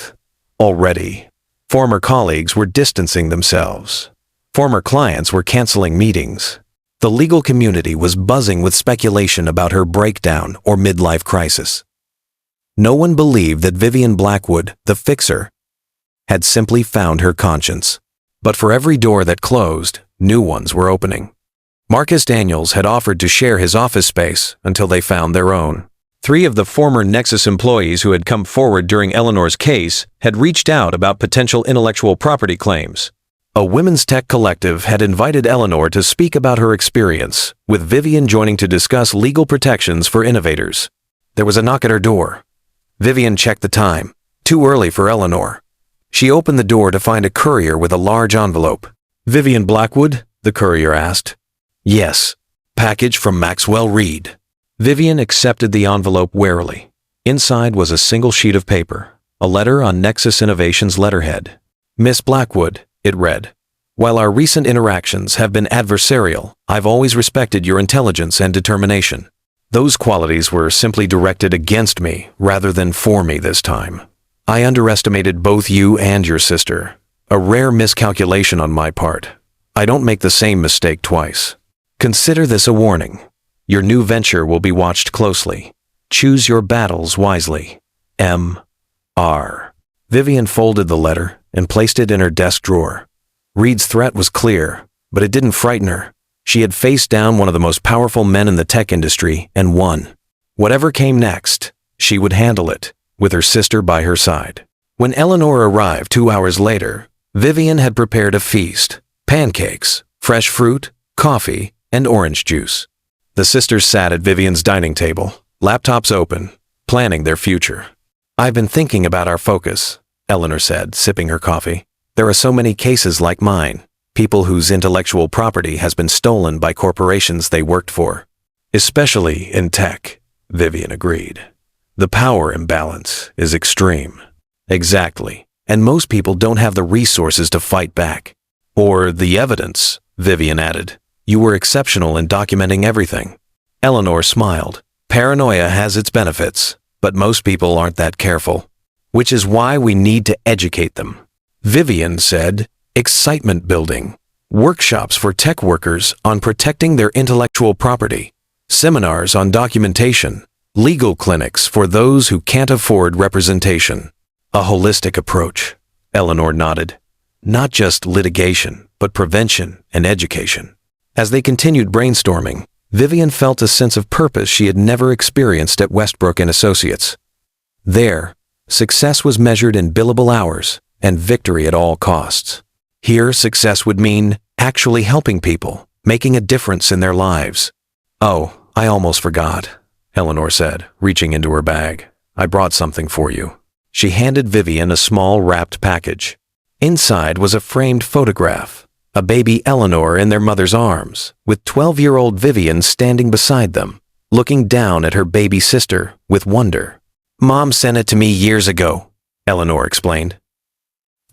Already, former colleagues were distancing themselves. Former clients were canceling meetings. The legal community was buzzing with speculation about her breakdown or midlife crisis. No one believed that Vivian Blackwood, the fixer, had simply found her conscience. But for every door that closed, new ones were opening. Marcus Daniels had offered to share his office space until they found their own. 3 of the former Nexus employees who had come forward during Eleanor's case had reached out about potential intellectual property claims. A women's tech collective had invited Eleanor to speak about her experience, with Vivian joining to discuss legal protections for innovators. There was a knock at her door. Vivian checked the time. Too early for Eleanor. She opened the door to find a courier with a large envelope. Vivian Blackwood? The courier asked. Yes. Package from Maxwell Reed. Vivian accepted the envelope warily. Inside was a single sheet of paper, a letter on Nexus Innovations letterhead. Miss Blackwood, it read, While our recent interactions have been adversarial, I've always respected your intelligence and determination. Those qualities were simply directed against me rather than for me this time. I underestimated both you and your sister. A rare miscalculation on my part. I don't make the same mistake twice. Consider this a warning. Your new venture will be watched closely. Choose your battles wisely. M.R. Vivian folded the letter and placed it in her desk drawer. Reed's threat was clear, but it didn't frighten her. She had faced down one of the most powerful men in the tech industry and won. Whatever came next, she would handle it, with her sister by her side. When Eleanor arrived 2 hours later, Vivian had prepared a feast. Pancakes, fresh fruit, coffee, and orange juice. The sisters sat at Vivian's dining table, laptops open, planning their future. I've been thinking about our focus, Eleanor said, sipping her coffee. There are so many cases like mine. People whose intellectual property has been stolen by corporations they worked for. Especially in tech, Vivian agreed. The power imbalance is extreme. Exactly. And most people don't have the resources to fight back. Or the evidence, Vivian added. You were exceptional in documenting everything. Eleanor smiled. Paranoia has its benefits, but most people aren't that careful. Which is why we need to educate them. Vivian said, excitement building, workshops for tech workers on protecting their intellectual property, seminars on documentation, legal clinics for those who can't afford representation. A holistic approach, Eleanor nodded. Not just litigation, but prevention and education. As they continued brainstorming, Vivian felt a sense of purpose she had never experienced at Westbrook and Associates. There, success was measured in billable hours and victory at all costs. Here, success would mean actually helping people, making a difference in their lives. "Oh, I almost forgot," Eleanor said, reaching into her bag. "I brought something for you." She handed Vivian a small wrapped package. Inside was a framed photograph, a baby Eleanor in their mother's arms, with 12-year-old Vivian standing beside them, looking down at her baby sister with wonder. "Mom sent it to me years ago," Eleanor explained.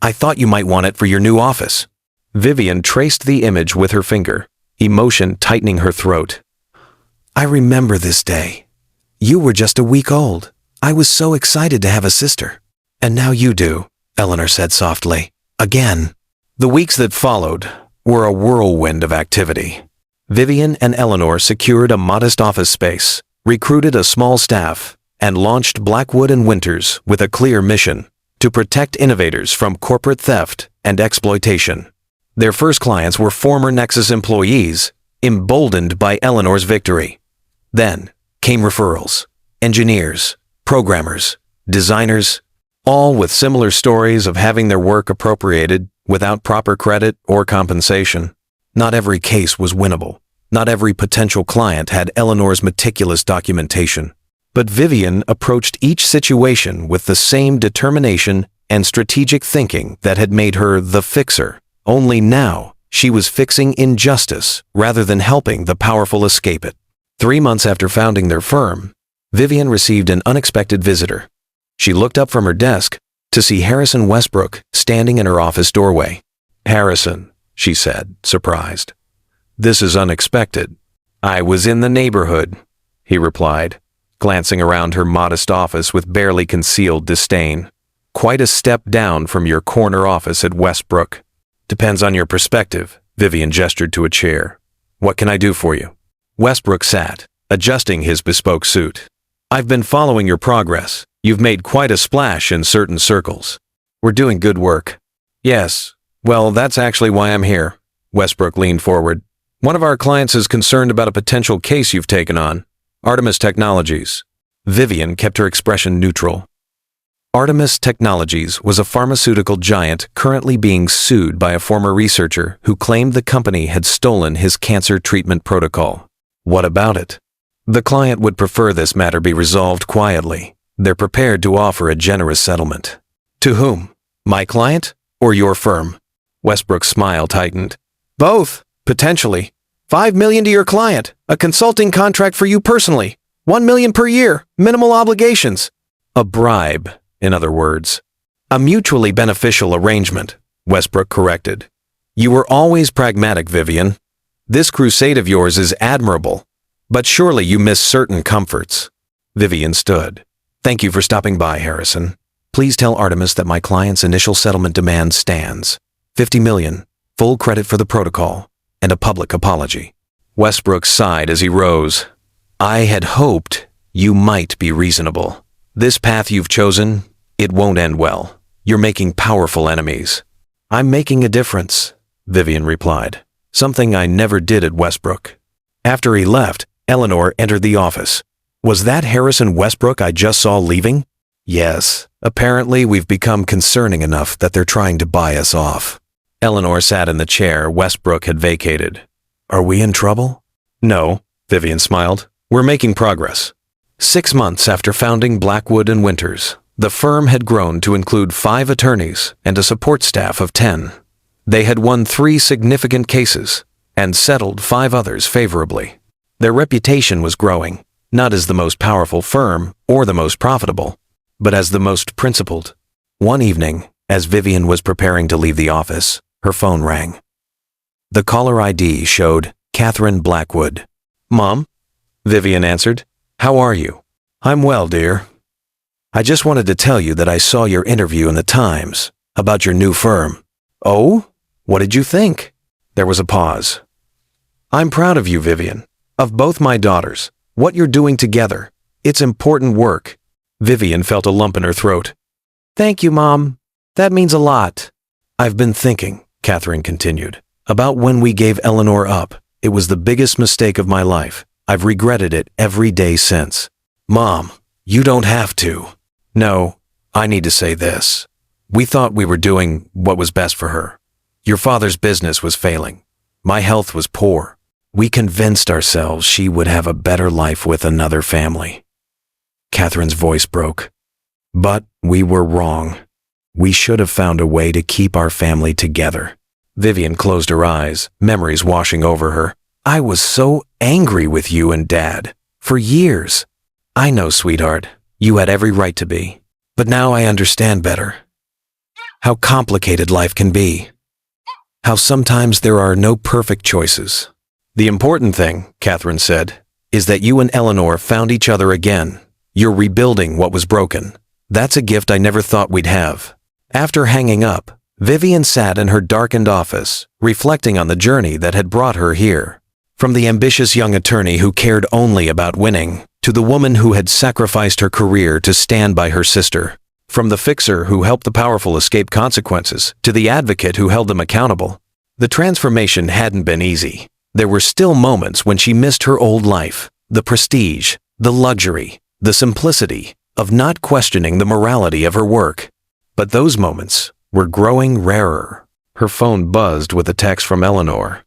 "I thought you might want it for your new office." Vivian traced the image with her finger, emotion tightening her throat. "I remember this day. You were just a week old. I was so excited to have a sister. And now you do," Eleanor said softly. "Again." The weeks that followed were a whirlwind of activity. Vivian and Eleanor secured a modest office space, recruited a small staff, and launched Blackwood and Winters with a clear mission: to protect innovators from corporate theft and exploitation. Their first clients were former Nexus employees, emboldened by Eleanor's victory. Then came referrals, engineers, programmers, designers, all with similar stories of having their work appropriated without proper credit or compensation. Not every case was winnable. Not every potential client had Eleanor's meticulous documentation. But Vivian approached each situation with the same determination and strategic thinking that had made her the fixer. Only now, she was fixing injustice rather than helping the powerful escape it. 3 months after founding their firm, Vivian received an unexpected visitor. She looked up from her desk to see Harrison Westbrook standing in her office doorway. "Harrison," she said, surprised. "This is unexpected." "I was in the neighborhood," he replied, glancing around her modest office with barely concealed disdain. "Quite a step down from your corner office at Westbrook." "Depends on your perspective," Vivian gestured to a chair. "What can I do for you?" Westbrook sat, adjusting his bespoke suit. "I've been following your progress. You've made quite a splash in certain circles. We're doing good work." "Yes, well, that's actually why I'm here." Westbrook leaned forward. "One of our clients is concerned about a potential case you've taken on. Artemis Technologies." Vivian kept her expression neutral. Artemis Technologies was a pharmaceutical giant currently being sued by a former researcher who claimed the company had stolen his cancer treatment protocol. "What about it?" "The client would prefer this matter be resolved quietly. They're prepared to offer a generous settlement." "To whom? My client or your firm?" Westbrook's smile tightened. "Both, potentially. $5 million to your client, a consulting contract for you personally, $1 million per year, minimal obligations." "A bribe, in other words." "A mutually beneficial arrangement," Westbrook corrected. "You were always pragmatic, Vivian. This crusade of yours is admirable, but surely you miss certain comforts." Vivian stood. "Thank you for stopping by, Harrison. Please tell Artemis that my client's initial settlement demand stands. $50 million, full credit for the protocol, and a public apology." Westbrook sighed as he rose. "I had hoped you might be reasonable. This path you've chosen, it won't end well. You're making powerful enemies." "I'm making a difference," Vivian replied. "Something I never did at Westbrook." After he left, Eleanor entered the office. "Was that Harrison Westbrook I just saw leaving?" "Yes. Apparently we've become concerning enough that they're trying to buy us off." Eleanor sat in the chair Westbrook had vacated. "Are we in trouble?" "No," Vivian smiled. "We're making progress." 6 months after founding Blackwood and Winters, the firm had grown to include 5 attorneys and a support staff of 10. They had won 3 significant cases and settled 5 others favorably. Their reputation was growing, not as the most powerful firm or the most profitable, but as the most principled. One evening, as Vivian was preparing to leave the office, her phone rang. The caller ID showed Catherine Blackwood. "Mom?" Vivian answered. "How are you?" "I'm well, dear. I just wanted to tell you that I saw your interview in the Times. about your new firm. Oh? What did you think? There was a pause. I'm proud of you, Vivian. Of both my daughters. What you're doing together. It's important work. Vivian felt a lump in her throat. Thank you, Mom. That means a lot. I've been thinking, Catherine continued, about when we gave Eleanor up. It was the biggest mistake of my life. I've regretted it every day since. Mom, you don't have to. No, I need to say this. We thought we were doing what was best for her. Your father's business was failing. My health was poor. We convinced ourselves she would have a better life with another family. Catherine's voice broke. But we were wrong. We should have found a way to keep our family together. Vivian closed her eyes, memories washing over her. I was so angry with you and Dad. For years. I know, sweetheart. You had every right to be. But now I understand better. How complicated life can be. How sometimes there are no perfect choices. The important thing, Catherine said, is that you and Eleanor found each other again. You're rebuilding what was broken. That's a gift I never thought we'd have. After hanging up, Vivian sat in her darkened office, reflecting on the journey that had brought her here. From the ambitious young attorney who cared only about winning, to the woman who had sacrificed her career to stand by her sister. From the fixer who helped the powerful escape consequences, to the advocate who held them accountable. The transformation hadn't been easy. There were still moments when she missed her old life, the prestige, the luxury, the simplicity of not questioning the morality of her work. But those moments were growing rarer. Her phone buzzed with a text from Eleanor.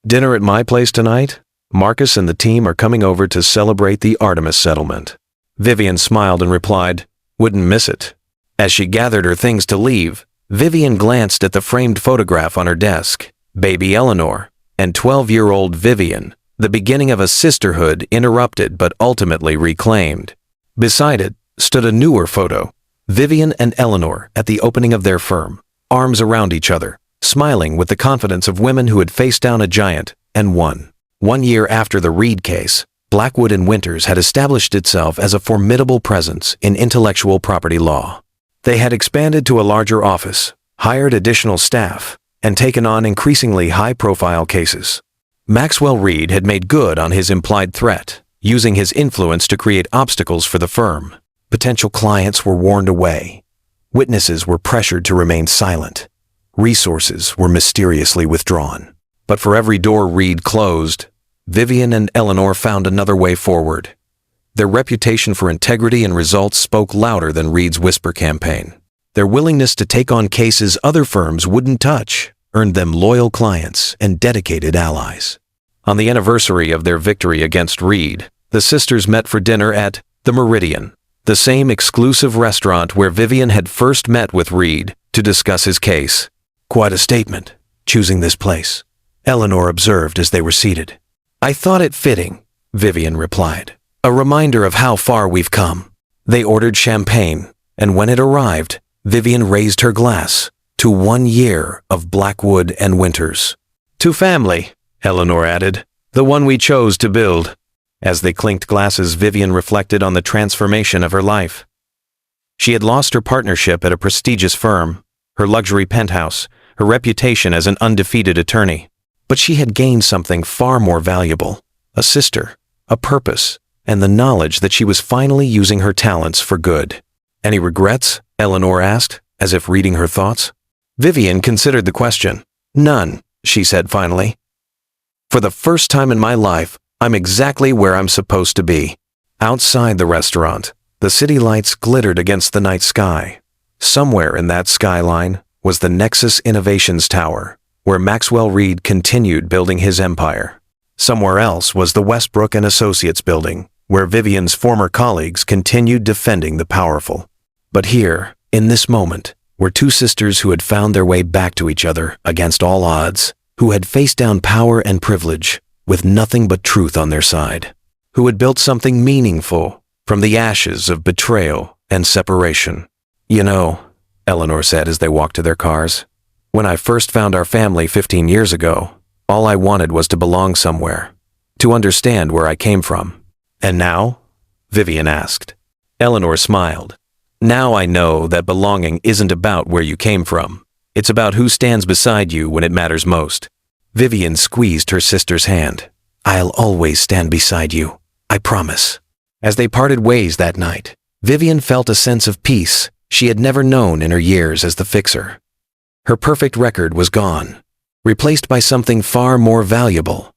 Dinner at my place tonight? Marcus and the team are coming over to celebrate the Artemis settlement. Vivian smiled and replied, wouldn't miss it. As she gathered her things to leave, Vivian glanced at the framed photograph on her desk. Baby Eleanor and 12-year-old Vivian, the beginning of a sisterhood interrupted but ultimately reclaimed. Beside it stood a newer photo, Vivian and Eleanor at the opening of their firm, arms around each other, smiling with the confidence of women who had faced down a giant and won. 1 year after the Reed case, Blackwood and Winters had established itself as a formidable presence in intellectual property law. They had expanded to a larger office, hired additional staff, and taken on increasingly high-profile cases. Maxwell Reed had made good on his implied threat, using his influence to create obstacles for the firm. Potential clients were warned away. Witnesses were pressured to remain silent. Resources were mysteriously withdrawn. But for every door Reed closed, Vivian and Eleanor found another way forward. Their reputation for integrity and results spoke louder than Reed's whisper campaign. Their willingness to take on cases other firms wouldn't touch earned them loyal clients and dedicated allies. On the anniversary of their victory against Reed, the sisters met for dinner at the Meridian, the same exclusive restaurant where Vivian had first met with Reed to discuss his case. Quite a statement, choosing this place, Eleanor observed as they were seated. I thought it fitting, Vivian replied. A reminder of how far we've come. They ordered champagne, and when it arrived, Vivian raised her glass to 1 year of Blackwood and Winters. To family, Eleanor added, the one we chose to build. As they clinked glasses, Vivian reflected on the transformation of her life. She had lost her partnership at a prestigious firm, her luxury penthouse, her reputation as an undefeated attorney. But she had gained something far more valuable, a sister, a purpose, and the knowledge that she was finally using her talents for good. Any regrets? Eleanor asked, as if reading her thoughts. Vivian considered the question. None, she said finally. For the first time in my life, I'm exactly where I'm supposed to be. Outside the restaurant, the city lights glittered against the night sky. Somewhere in that skyline was the Nexus Innovations Tower, where Maxwell Reed continued building his empire. Somewhere else was the Westbrook and Associates building, where Vivian's former colleagues continued defending the powerful. But here, in this moment, were two sisters who had found their way back to each other against all odds, who had faced down power and privilege with nothing but truth on their side, who had built something meaningful from the ashes of betrayal and separation. You know, Eleanor said as they walked to their cars, when I first found our family 15 years ago, all I wanted was to belong somewhere, to understand where I came from. And now? Vivian asked. Eleanor smiled. Now I know that belonging isn't about where you came from. It's about who stands beside you when it matters most. Vivian squeezed her sister's hand. I'll always stand beside you, I promise. As they parted ways that night, Vivian felt a sense of peace she had never known in her years as the fixer. Her perfect record was gone, replaced by something far more valuable.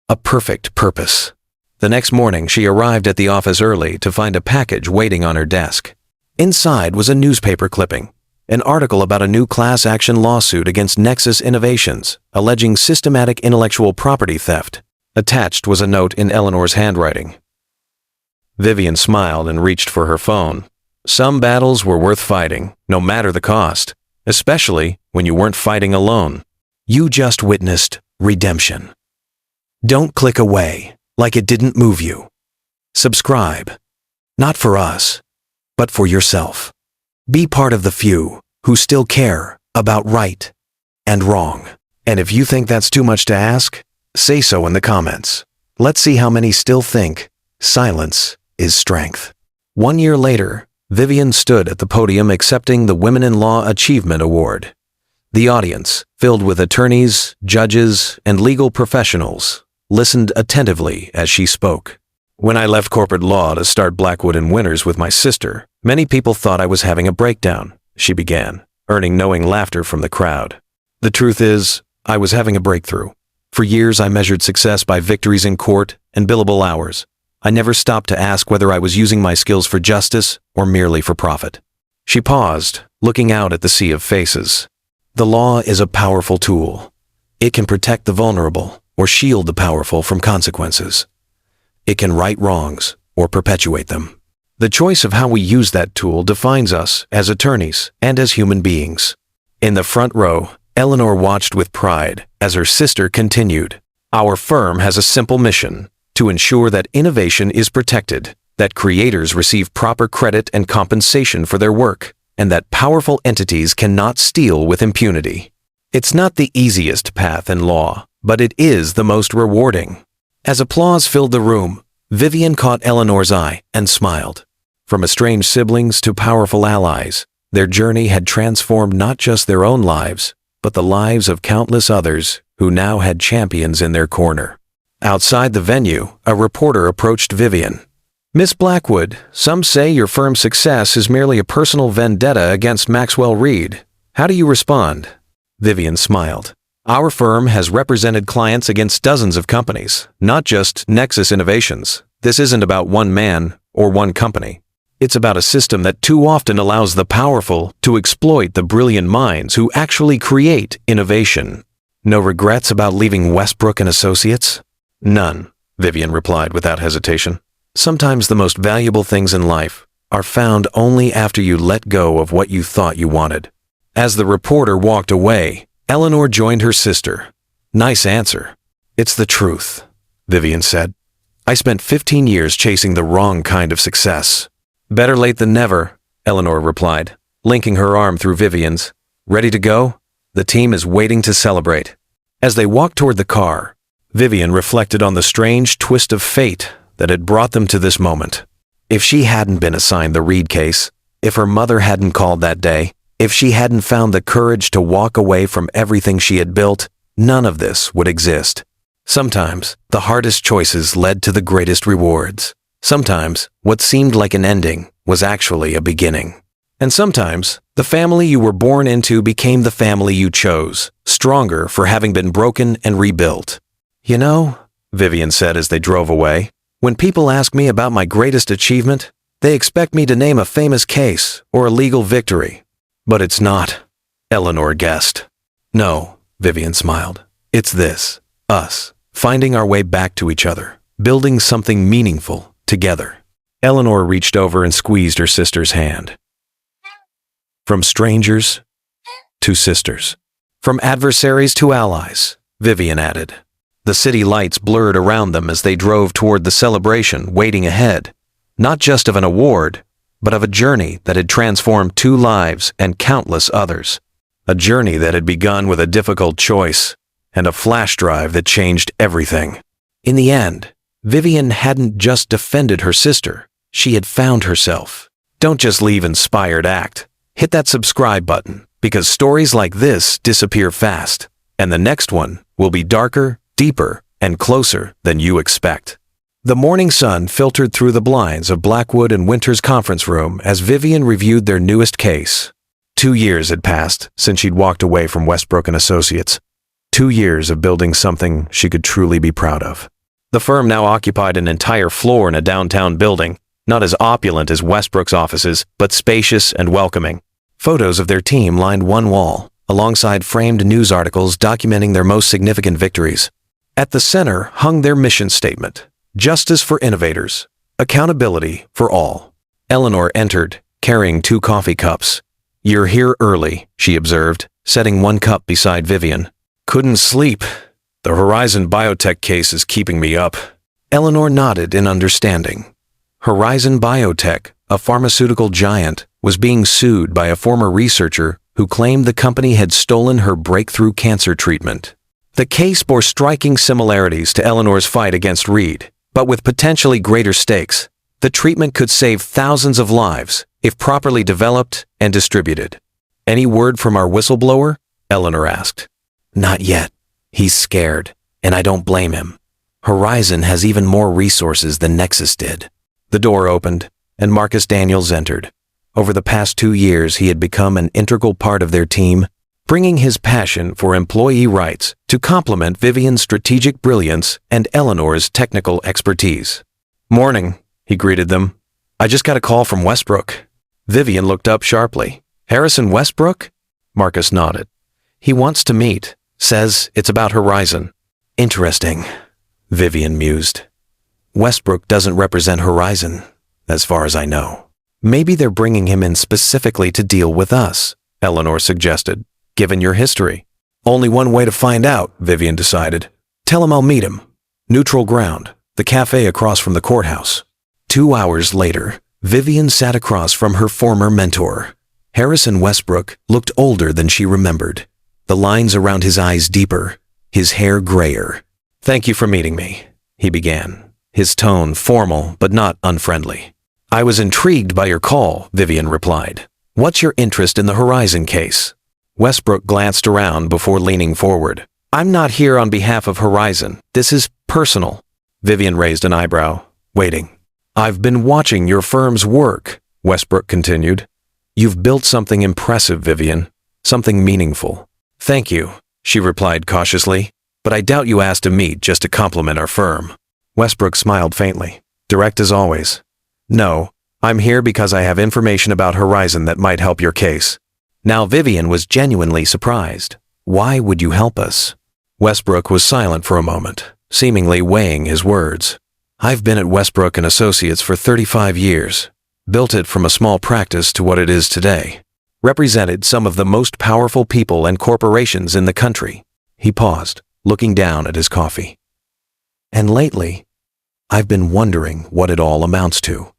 A perfect purpose. The next morning, she arrived at the office early to find a package waiting on her desk. Inside was a newspaper clipping, an article about a new class action lawsuit against Nexus Innovations, alleging systematic intellectual property theft. Attached was a note in Eleanor's handwriting. Vivian smiled and reached for her phone. Some battles were worth fighting, no matter the cost, especially when you weren't fighting alone. You just witnessed redemption. Don't click away like it didn't move you. Subscribe. Not for us, but for yourself. Be part of the few who still care about right and wrong. And if you think that's too much to ask, say so in the comments. Let's see how many still think silence is strength. 1 year later, Vivian stood at the podium accepting the Women in Law Achievement Award. The audience, filled with attorneys, judges, and legal professionals, listened attentively as she spoke. When I left corporate law to start Blackwood and Winters with my sister, many people thought I was having a breakdown, she began, earning knowing laughter from the crowd. The truth is, I was having a breakthrough. For years, I measured success by victories in court and billable hours. I never stopped to ask whether I was using my skills for justice or merely for profit. She paused, looking out at the sea of faces. The law is a powerful tool. It can protect the vulnerable or shield the powerful from consequences. It can right wrongs or perpetuate them. The choice of how we use that tool defines us as attorneys and as human beings. In the front row, Eleanor watched with pride as her sister continued. Our firm has a simple mission: to ensure that innovation is protected, that creators receive proper credit and compensation for their work, and that powerful entities cannot steal with impunity. It's not the easiest path in law, but it is the most rewarding. As applause filled the room, Vivian caught Eleanor's eye and smiled. From estranged siblings to powerful allies, their journey had transformed not just their own lives, but the lives of countless others who now had champions in their corner. Outside the venue, a reporter approached Vivian. Miss Blackwood, some say your firm's success is merely a personal vendetta against Maxwell Reed. How do you respond? Vivian smiled. Our firm has represented clients against dozens of companies, not just Nexus Innovations. This isn't about one man or one company. It's about a system that too often allows the powerful to exploit the brilliant minds who actually create innovation. No regrets about leaving Westbrook and Associates? None, Vivian replied without hesitation. Sometimes the most valuable things in life are found only after you let go of what you thought you wanted. As the reporter walked away, Eleanor joined her sister. Nice answer. It's the truth, Vivian said. I spent 15 years chasing the wrong kind of success. Better late than never, Eleanor replied, linking her arm through Vivian's. Ready to go? The team is waiting to celebrate. As they walked toward the car, Vivian reflected on the strange twist of fate that had brought them to this moment. If she hadn't been assigned the Reed case, if her mother hadn't called that day, if she hadn't found the courage to walk away from everything she had built, none of this would exist. Sometimes, the hardest choices led to the greatest rewards. Sometimes, what seemed like an ending was actually a beginning. And sometimes, the family you were born into became the family you chose, stronger for having been broken and rebuilt. You know, Vivian said as they drove away, when people ask me about my greatest achievement, they expect me to name a famous case or a legal victory. But it's not, Eleanor guessed. No, Vivian smiled. It's this, us, finding our way back to each other, building something meaningful together. Eleanor reached over and squeezed her sister's hand. From strangers to sisters. From adversaries to allies, Vivian added. The city lights blurred around them as they drove toward the celebration waiting ahead, not just of an award, but of a journey that had transformed 2 lives and countless others. A journey that had begun with a difficult choice and a flash drive that changed everything. In the end, Vivian hadn't just defended her sister, she had found herself. Don't just leave inspired, act. Hit that subscribe button, because stories like this disappear fast, and the next one will be darker, deeper, and closer than you expect. The morning sun filtered through the blinds of Blackwood and Winter's conference room as Vivian reviewed their newest case. 2 years had passed since she'd walked away from Westbrook and Associates. 2 years of building something she could truly be proud of. The firm now occupied an entire floor in a downtown building, not as opulent as Westbrook's offices, but spacious and welcoming. Photos of their team lined one wall, alongside framed news articles documenting their most significant victories. At the center hung their mission statement: justice for innovators, accountability for all. Eleanor entered, carrying 2 coffee cups. "You're here early," she observed, setting one cup beside Vivian. "Couldn't sleep. The Horizon Biotech case is keeping me up." Eleanor nodded in understanding. Horizon Biotech, a pharmaceutical giant, was being sued by a former researcher who claimed the company had stolen her breakthrough cancer treatment. The case bore striking similarities to Eleanor's fight against Reed, but with potentially greater stakes. The treatment could save thousands of lives if properly developed and distributed. "Any word from our whistleblower?" Eleanor asked. "Not yet. He's scared, and I don't blame him. Horizon has even more resources than Nexus did." The door opened, and Marcus Daniels entered. Over the past 2 years, he had become an integral part of their team, bringing his passion for employee rights to complement Vivian's strategic brilliance and Eleanor's technical expertise. "Morning," he greeted them. "I just got a call from Westbrook." Vivian looked up sharply. "Harrison Westbrook?" Marcus nodded. "He wants to meet. Says it's about Horizon." "Interesting," Vivian mused. "Westbrook doesn't represent Horizon, as far as I know." "Maybe they're bringing him in specifically to deal with us," Eleanor suggested, "given your history." "Only one way to find out," Vivian decided. "Tell him I'll meet him. Neutral ground, the cafe across from the courthouse." 2 hours later, Vivian sat across from her former mentor. Harrison Westbrook looked older than she remembered, the lines around his eyes deeper, his hair grayer. "Thank you for meeting me," he began, his tone formal but not unfriendly. "I was intrigued by your call," Vivian replied. "What's your interest in the Horizon case?" Westbrook glanced around before leaning forward. "I'm not here on behalf of Horizon. This is personal." Vivian raised an eyebrow, waiting. "I've been watching your firm's work," Westbrook continued. "You've built something impressive, Vivian. Something meaningful." "Thank you," she replied cautiously, "but I doubt you asked to meet just to compliment our firm." Westbrook smiled faintly, direct as always. "No, I'm here because I have information about Horizon that might help your case." Now Vivian was genuinely surprised. "Why would you help us?" Westbrook was silent for a moment, seemingly weighing his words. "I've been at Westbrook and Associates for 35 years, built it from a small practice to what it is today, represented some of the most powerful people and corporations in the country." He paused, looking down at his coffee. "And lately, I've been wondering what it all amounts to.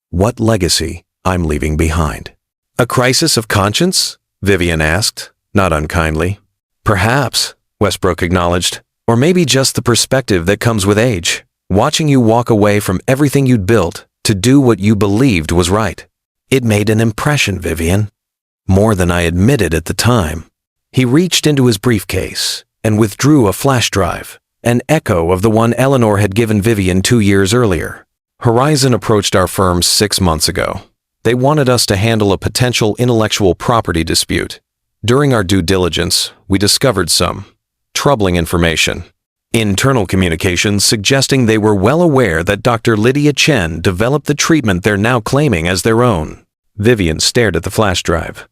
What legacy I'm leaving behind." "A crisis of conscience?" Vivian asked, not unkindly. "Perhaps," Westbrook acknowledged, "or maybe just the perspective that comes with age, watching you walk away from everything you'd built to do what you believed was right. It made an impression, Vivian. More than I admitted at the time." He reached into his briefcase and withdrew a flash drive, an echo of the one Eleanor had given Vivian 2 years earlier. "Horizon approached our firm 6 months ago. They wanted us to handle a potential intellectual property dispute. During our due diligence, we discovered some troubling information. Internal communications suggesting they were well aware that Dr. Lydia Chen developed the treatment they're now claiming as their own." Vivian stared at the flash drive.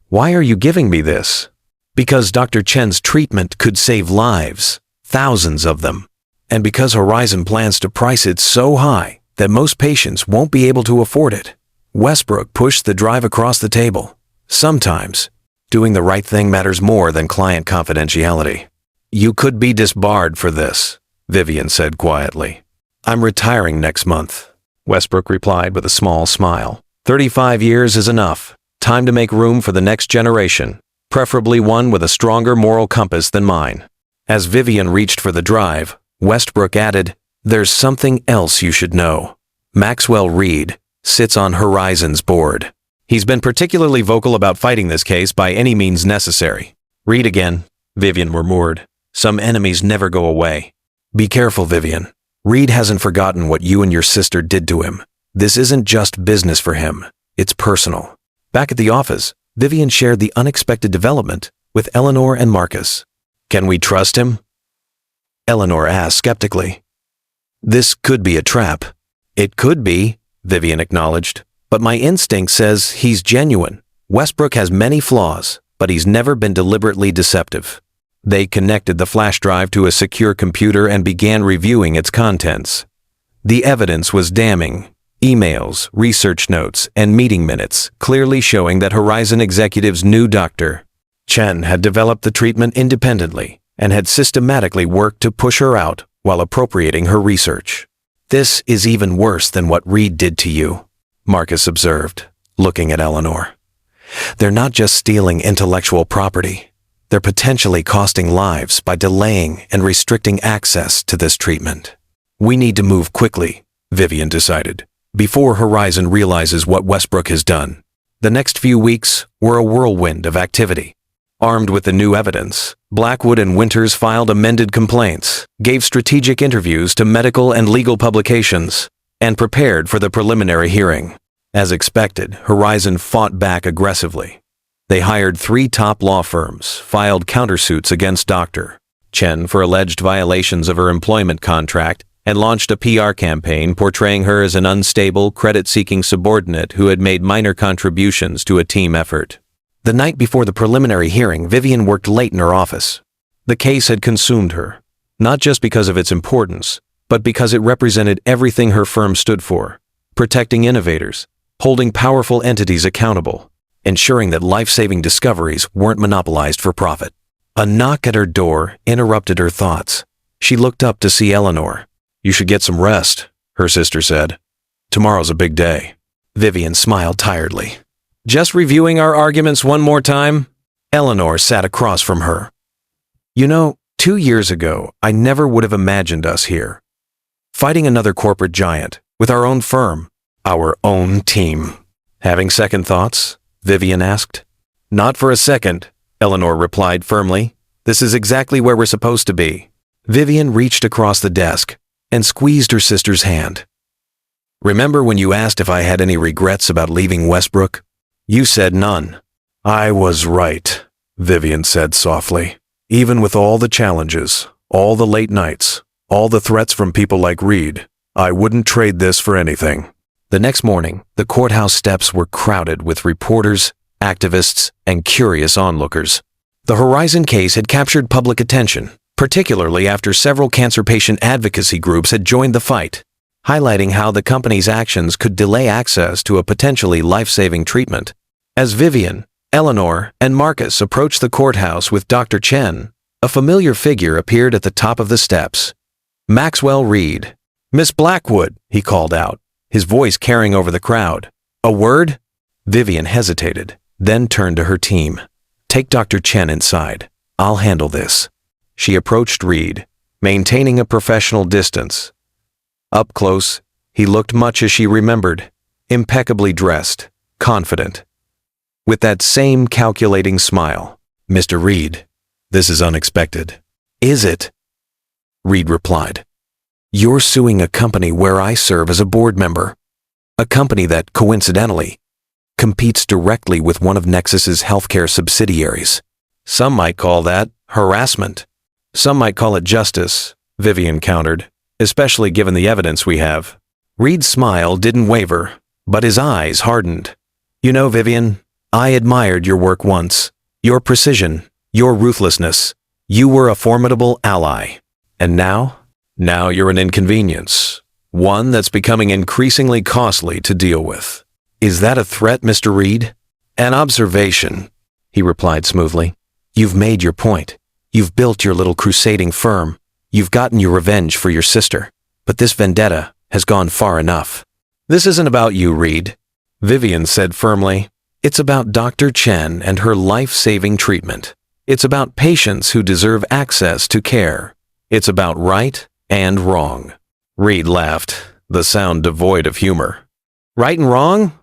"Why are you giving me this?" "Because Dr. Chen's treatment could save lives, thousands of them. And because Horizon plans to price it so high that most patients won't be able to afford it." Westbrook pushed the drive across the table. "Sometimes, doing the right thing matters more than client confidentiality." "You could be disbarred for this," Vivian said quietly. "I'm retiring next month," Westbrook replied with a small smile. 35 years is enough. Time to make room for the next generation, preferably one with a stronger moral compass than mine." As Vivian reached for the drive, Westbrook added, "There's something else you should know. Maxwell Reed, sits on Horizon's board. He's been particularly vocal about fighting this case by any means necessary. Read again, Vivian murmured. Some enemies never go away. Be careful, Vivian. Reed hasn't forgotten what you and your sister did to him. This isn't just business for him. It's personal. Back at the office, Vivian shared the unexpected development with Eleanor and Marcus. Can we trust him? Eleanor asked skeptically. This could be a trap. It could be, Vivian acknowledged. But my instinct says he's genuine. Westbrook has many flaws, but he's never been deliberately deceptive. They connected the flash drive to a secure computer and began reviewing its contents. The evidence was damning. Emails, research notes, and meeting minutes clearly showing that Horizon executives knew Dr. Chen had developed the treatment independently and had systematically worked to push her out while appropriating her research. This is even worse than what Reed did to you, Marcus observed, looking at Eleanor. They're not just stealing intellectual property. They're potentially costing lives by delaying and restricting access to this treatment. We need to move quickly, Vivian decided, before Horizon realizes what Westbrook has done. The next few weeks were a whirlwind of activity. Armed with the new evidence, Blackwood and Winters filed amended complaints, gave strategic interviews to medical and legal publications, and prepared for the preliminary hearing. As expected, Horizon fought back aggressively. They hired 3 top law firms, filed countersuits against Dr. Chen for alleged violations of her employment contract, and launched a PR campaign portraying her as an unstable, credit-seeking subordinate who had made minor contributions to a team effort. The night before the preliminary hearing, Vivian worked late in her office. The case had consumed her, not just because of its importance, but because it represented everything her firm stood for: protecting innovators, holding powerful entities accountable, ensuring that life-saving discoveries weren't monopolized for profit. A knock at her door interrupted her thoughts. She looked up to see Eleanor. You should get some rest, her sister said. Tomorrow's a big day. Vivian smiled tiredly. Just reviewing our arguments one more time? Eleanor sat across from her. 2 years ago, I never would have imagined us here. Fighting another corporate giant, with our own firm, our own team. Having second thoughts? Vivian asked. Not for a second, Eleanor replied firmly. This is exactly where we're supposed to be. Vivian reached across the desk and squeezed her sister's hand. Remember when you asked if I had any regrets about leaving Westbrook? You said none. I was right, Vivian said softly. Even with all the challenges, all the late nights, all the threats from people like Reed, I wouldn't trade this for anything. The next morning, the courthouse steps were crowded with reporters, activists, and curious onlookers. The Horizon case had captured public attention, particularly after several cancer patient advocacy groups had joined the fight, highlighting how the company's actions could delay access to a potentially life-saving treatment. As Vivian, Eleanor, and Marcus approached the courthouse with Dr. Chen, a familiar figure appeared at the top of the steps. Maxwell Reed. Miss Blackwood, he called out, his voice carrying over the crowd. A word? Vivian hesitated, then turned to her team. Take Dr. Chen inside. I'll handle this. She approached Reed, maintaining a professional distance. Up close, he looked much as she remembered, impeccably dressed, confident. With that same calculating smile. Mr. Reed, this is unexpected. Is it? Reed replied. You're suing a company where I serve as a board member. A company that, coincidentally, competes directly with one of Nexus's healthcare subsidiaries. Some might call that harassment. Some might call it justice, Vivian countered, especially given the evidence we have. Reed's smile didn't waver, but his eyes hardened. Vivian, I admired your work once, your precision, your ruthlessness. You were a formidable ally. And now you're an inconvenience, one that's becoming increasingly costly to deal with. Is that a threat, Mr. Reed? An observation, he replied smoothly. You've made your point. You've built your little crusading firm. You've gotten your revenge for your sister. But this vendetta has gone far enough. This isn't about you, Reed, Vivian said firmly. It's about Dr. Chen and her life-saving treatment. It's about patients who deserve access to care. It's about right and wrong. Reed laughed, the sound devoid of humor. Right and wrong?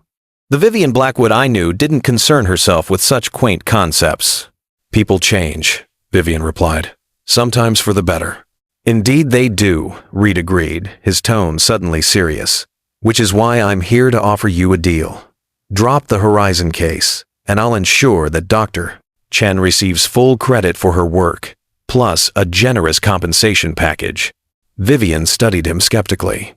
The Vivian Blackwood I knew didn't concern herself with such quaint concepts. People change, Vivian replied. Sometimes for the better. Indeed they do, Reed agreed, his tone suddenly serious. Which is why I'm here to offer you a deal. Drop the Horizon case, and I'll ensure that Dr. Chen receives full credit for her work, plus a generous compensation package. Vivian studied him skeptically.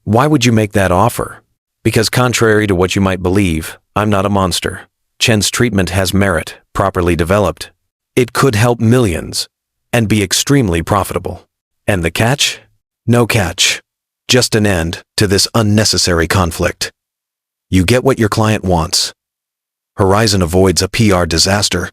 Why would you make that offer? Because contrary to what you might believe, I'm not a monster. Chen's treatment has merit, properly developed. It could help millions, and be extremely profitable. And the catch? No catch. Just an end to this unnecessary conflict. You get what your client wants. Horizon avoids a PR disaster,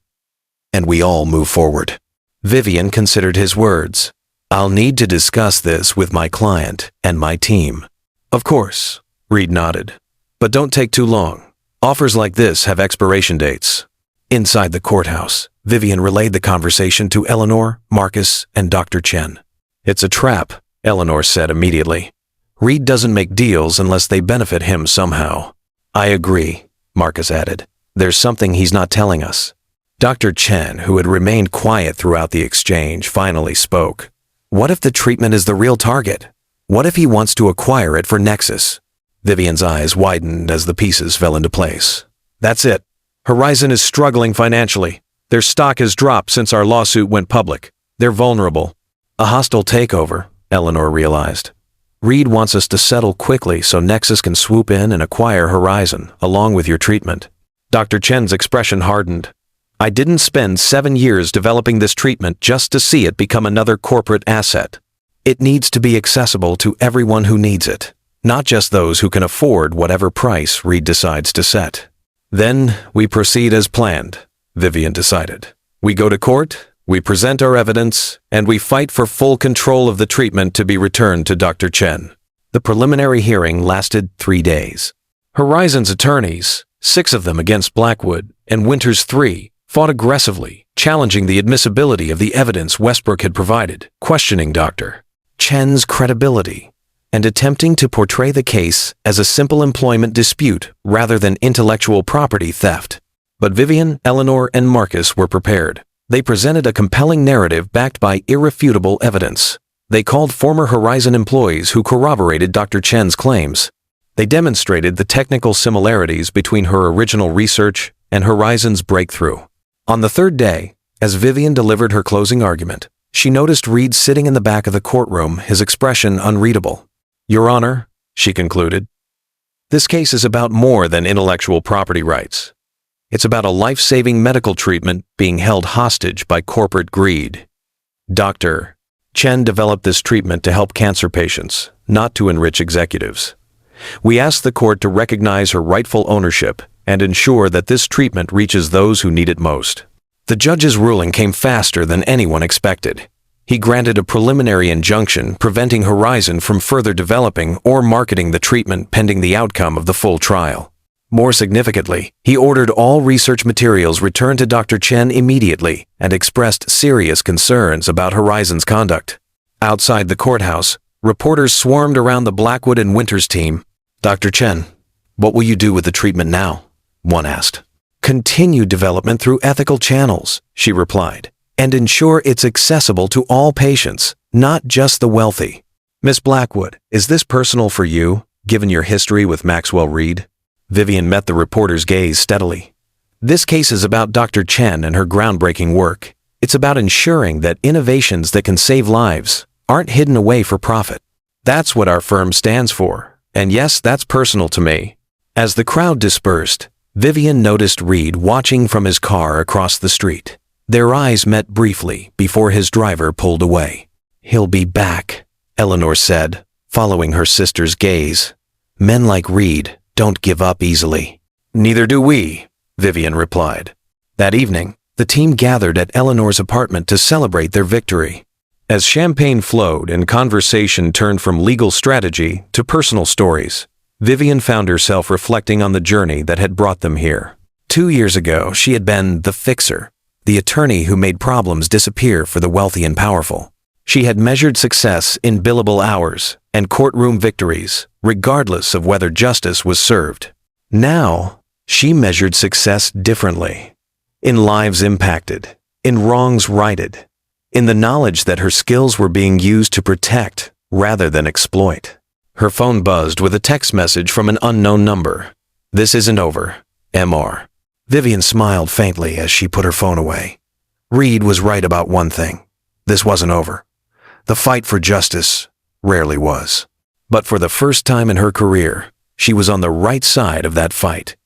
and we all move forward. Vivian considered his words. I'll need to discuss this with my client and my team. Of course, Reed nodded. But don't take too long. Offers like this have expiration dates. Inside the courthouse, Vivian relayed the conversation to Eleanor, Marcus, and Dr. Chen. It's a trap, Eleanor said immediately. Reed doesn't make deals unless they benefit him somehow. I agree, Marcus added. There's something he's not telling us. Dr. Chen, who had remained quiet throughout the exchange, finally spoke. What if the treatment is the real target? What if he wants to acquire it for Nexus? Vivian's eyes widened as the pieces fell into place. That's it. Horizon is struggling financially. Their stock has dropped since our lawsuit went public. They're vulnerable. A hostile takeover, Eleanor realized. Reed wants us to settle quickly so Nexus can swoop in and acquire Horizon, along with your treatment. Dr. Chen's expression hardened. I didn't spend 7 years developing this treatment just to see it become another corporate asset. It needs to be accessible to everyone who needs it, not just those who can afford whatever price Reed decides to set. Then we proceed as planned, Vivian decided. We go to court, we present our evidence, and we fight for full control of the treatment to be returned to Dr. Chen. The preliminary hearing lasted 3 days. Horizon's attorneys, 6 of them against Blackwood, and Winter's 3, fought aggressively, challenging the admissibility of the evidence Westbrook had provided, questioning Dr. Chen's credibility, and attempting to portray the case as a simple employment dispute rather than intellectual property theft. But Vivian, Eleanor, and Marcus were prepared. They presented a compelling narrative backed by irrefutable evidence. They called former Horizon employees who corroborated Dr. Chen's claims. They demonstrated the technical similarities between her original research and Horizon's breakthrough. On the 3rd day, as Vivian delivered her closing argument, she noticed Reed sitting in the back of the courtroom, his expression unreadable. Your Honor, she concluded, this case is about more than intellectual property rights. It's about a life-saving medical treatment being held hostage by corporate greed. Dr. Chen developed this treatment to help cancer patients, not to enrich executives. We ask the court to recognize her rightful ownership and ensure that this treatment reaches those who need it most. The judge's ruling came faster than anyone expected. He granted a preliminary injunction preventing Horizon from further developing or marketing the treatment pending the outcome of the full trial. More significantly, he ordered all research materials returned to Dr. Chen immediately and expressed serious concerns about Horizon's conduct. Outside the courthouse, reporters swarmed around the Blackwood and Winters team. Dr. Chen, what will you do with the treatment now? One asked. Continue development through ethical channels, she replied, and ensure it's accessible to all patients, not just the wealthy. Miss Blackwood, is this personal for you, given your history with Maxwell Reed? Vivian met the reporter's gaze steadily. This case is about Dr. Chen and her groundbreaking work. It's about ensuring that innovations that can save lives aren't hidden away for profit. That's what our firm stands for, and yes, that's personal to me. As the crowd dispersed, Vivian noticed Reed watching from his car across the street. Their eyes met briefly before his driver pulled away. He'll be back, Eleanor said, following her sister's gaze. Men like Reed don't give up easily. Neither do we, Vivian replied. That evening, the team gathered at Eleanor's apartment to celebrate their victory. As champagne flowed and conversation turned from legal strategy to personal stories, Vivian found herself reflecting on the journey that had brought them here. 2 years ago, she had been the fixer, the attorney who made problems disappear for the wealthy and powerful. She had measured success in billable hours and courtroom victories, regardless of whether justice was served. Now, she measured success differently. In lives impacted, in wrongs righted, in the knowledge that her skills were being used to protect rather than exploit. Her phone buzzed with a text message from an unknown number. "This isn't over. MR." Vivian smiled faintly as she put her phone away. Reed was right about one thing. This wasn't over. The fight for justice rarely was. But for the first time in her career, she was on the right side of that fight,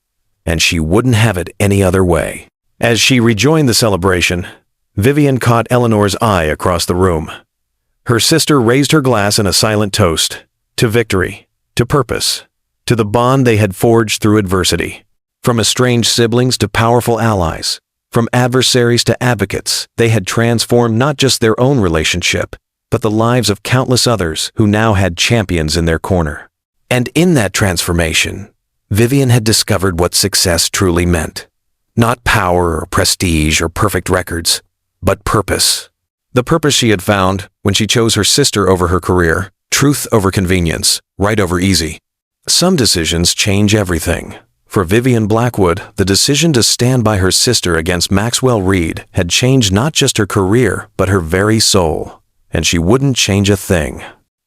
and she wouldn't have it any other way. As she rejoined the celebration, Vivian caught Eleanor's eye across the room. Her sister raised her glass in a silent toast, to victory, to purpose, to the bond they had forged through adversity. From estranged siblings to powerful allies, from adversaries to advocates, they had transformed not just their own relationship, but the lives of countless others who now had champions in their corner. And in that transformation, Vivian had discovered what success truly meant. Not power or prestige or perfect records, but purpose. The purpose she had found when she chose her sister over her career, truth over convenience, right over easy. Some decisions change everything. For Vivian Blackwood, the decision to stand by her sister against Maxwell Reed had changed not just her career, but her very soul. And she wouldn't change a thing.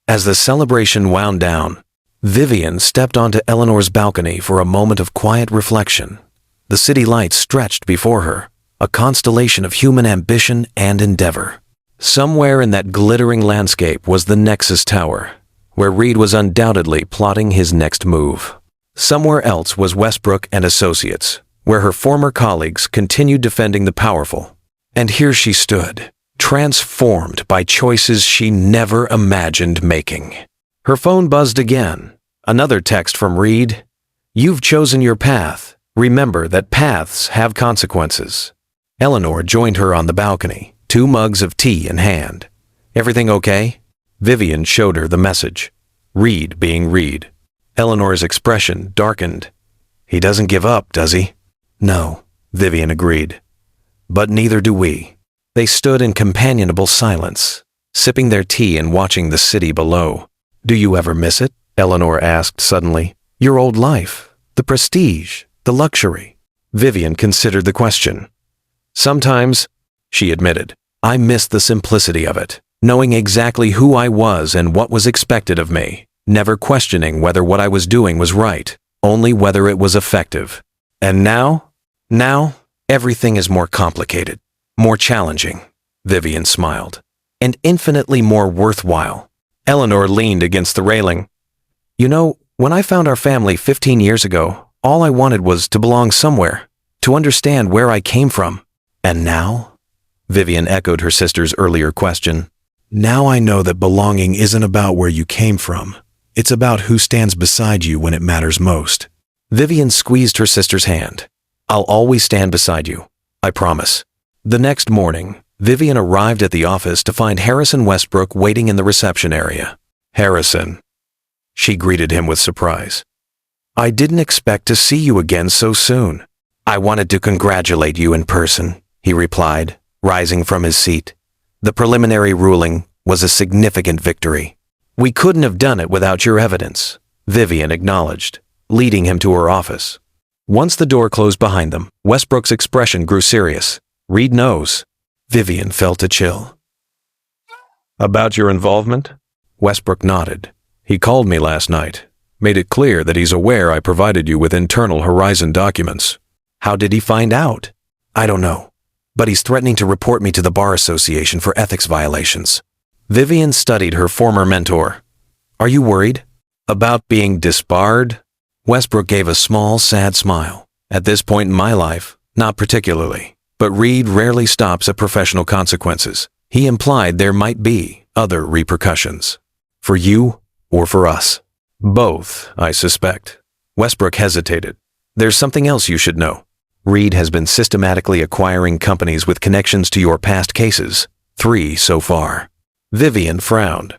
As the celebration wound down, Vivian stepped onto Eleanor's balcony for a moment of quiet reflection. The city lights stretched before her, a constellation of human ambition and endeavor. Somewhere in that glittering landscape was the Nexus Tower, where Reed was undoubtedly plotting his next move. Somewhere else was Westbrook and Associates, where her former colleagues continued defending the powerful. And here she stood, transformed by choices she never imagined making. Her phone buzzed again. Another text from Reed. "You've chosen your path. Remember that paths have consequences." Eleanor joined her on the balcony, 2 mugs of tea in hand. "Everything okay?" Vivian showed her the message. Reed being Reed. Eleanor's expression darkened. "He doesn't give up, does he?" "No," Vivian agreed. "But neither do we." They stood in companionable silence, sipping their tea and watching the city below. "Do you ever miss it?" Eleanor asked suddenly. "Your old life, the prestige, the luxury." Vivian considered the question. "Sometimes," she admitted, "I miss the simplicity of it, knowing exactly who I was and what was expected of me. Never questioning whether what I was doing was right, only whether it was effective. And now, everything is more complicated, more challenging," Vivian smiled, "and infinitely more worthwhile." Eleanor leaned against the railing. "You know, when I found our family 15 years ago, all I wanted was to belong somewhere, to understand where I came from. And now?" Vivian echoed her sister's earlier question. "Now I know that belonging isn't about where you came from. It's about who stands beside you when it matters most." Vivian squeezed her sister's hand. "I'll always stand beside you. I promise." The next morning, Vivian arrived at the office to find Harrison Westbrook waiting in the reception area. "Harrison," she greeted him with surprise. "I didn't expect to see you again so soon." "I wanted to congratulate you in person," he replied, rising from his seat. "The preliminary ruling was a significant victory." "We couldn't have done it without your evidence," Vivian acknowledged, leading him to her office. Once the door closed behind them, Westbrook's expression grew serious. "Reed knows." Vivian felt a chill. "About your involvement?" Westbrook nodded. "He called me last night, made it clear that he's aware I provided you with internal Horizon documents." "How did he find out?" "I don't know, but he's threatening to report me to the Bar Association for ethics violations." Vivian studied her former mentor. "Are you worried?" "About being disbarred?" Westbrook gave a small, sad smile. "At this point in my life, not particularly. But Reed rarely stops at professional consequences. He implied there might be other repercussions. For you or for us?" "Both, I suspect." Westbrook hesitated. "There's something else you should know. Reed has been systematically acquiring companies with connections to your past cases. 3 so far." Vivian frowned.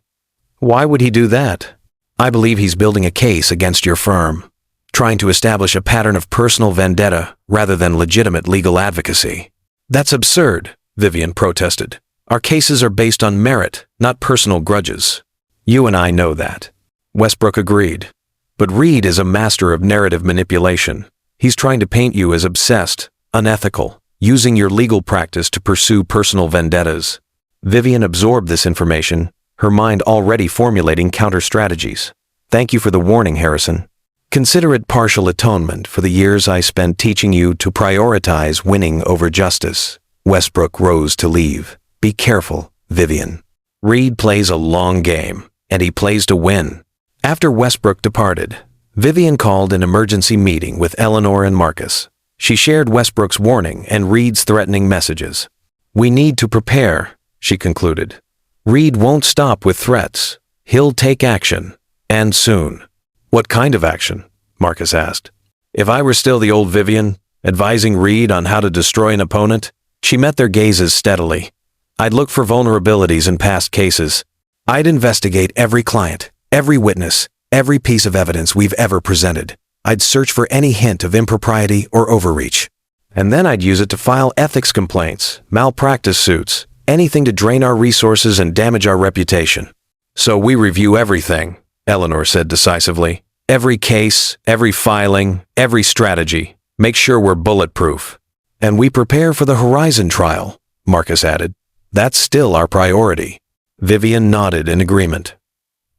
"Why would he do that?" "I believe he's building a case against your firm, trying to establish a pattern of personal vendetta rather than legitimate legal advocacy." "That's absurd," Vivian protested. "Our cases are based on merit, not personal grudges." "You and I know that. Westbrook agreed. But Reed is a master of narrative manipulation. He's trying to paint you as obsessed, unethical, using your legal practice to pursue personal vendettas. Vivian absorbed this information, her mind already formulating counter-strategies. Thank you for the warning, Harrison. Consider it partial atonement for the years I spent teaching you to prioritize winning over justice. Westbrook rose to leave. Be careful, Vivian. Reed plays a long game, and he plays to win. After Westbrook departed, Vivian called an emergency meeting with Eleanor and Marcus. She shared Westbrook's warning and Reed's threatening messages. We need to prepare, she concluded. Reed won't stop with threats. He'll take action, and soon. What kind of action? Marcus asked. If I were still the old Vivian, advising Reed on how to destroy an opponent, she met their gazes steadily. I'd look for vulnerabilities in past cases. I'd investigate every client, every witness, every piece of evidence we've ever presented. I'd search for any hint of impropriety or overreach. And then I'd use it to file ethics complaints, malpractice suits, anything to drain our resources and damage our reputation. So we review everything, Eleanor said decisively. Every case, every filing, every strategy. Make sure we're bulletproof. And we prepare for the Horizon trial, Marcus added. That's still our priority. Vivian nodded in agreement.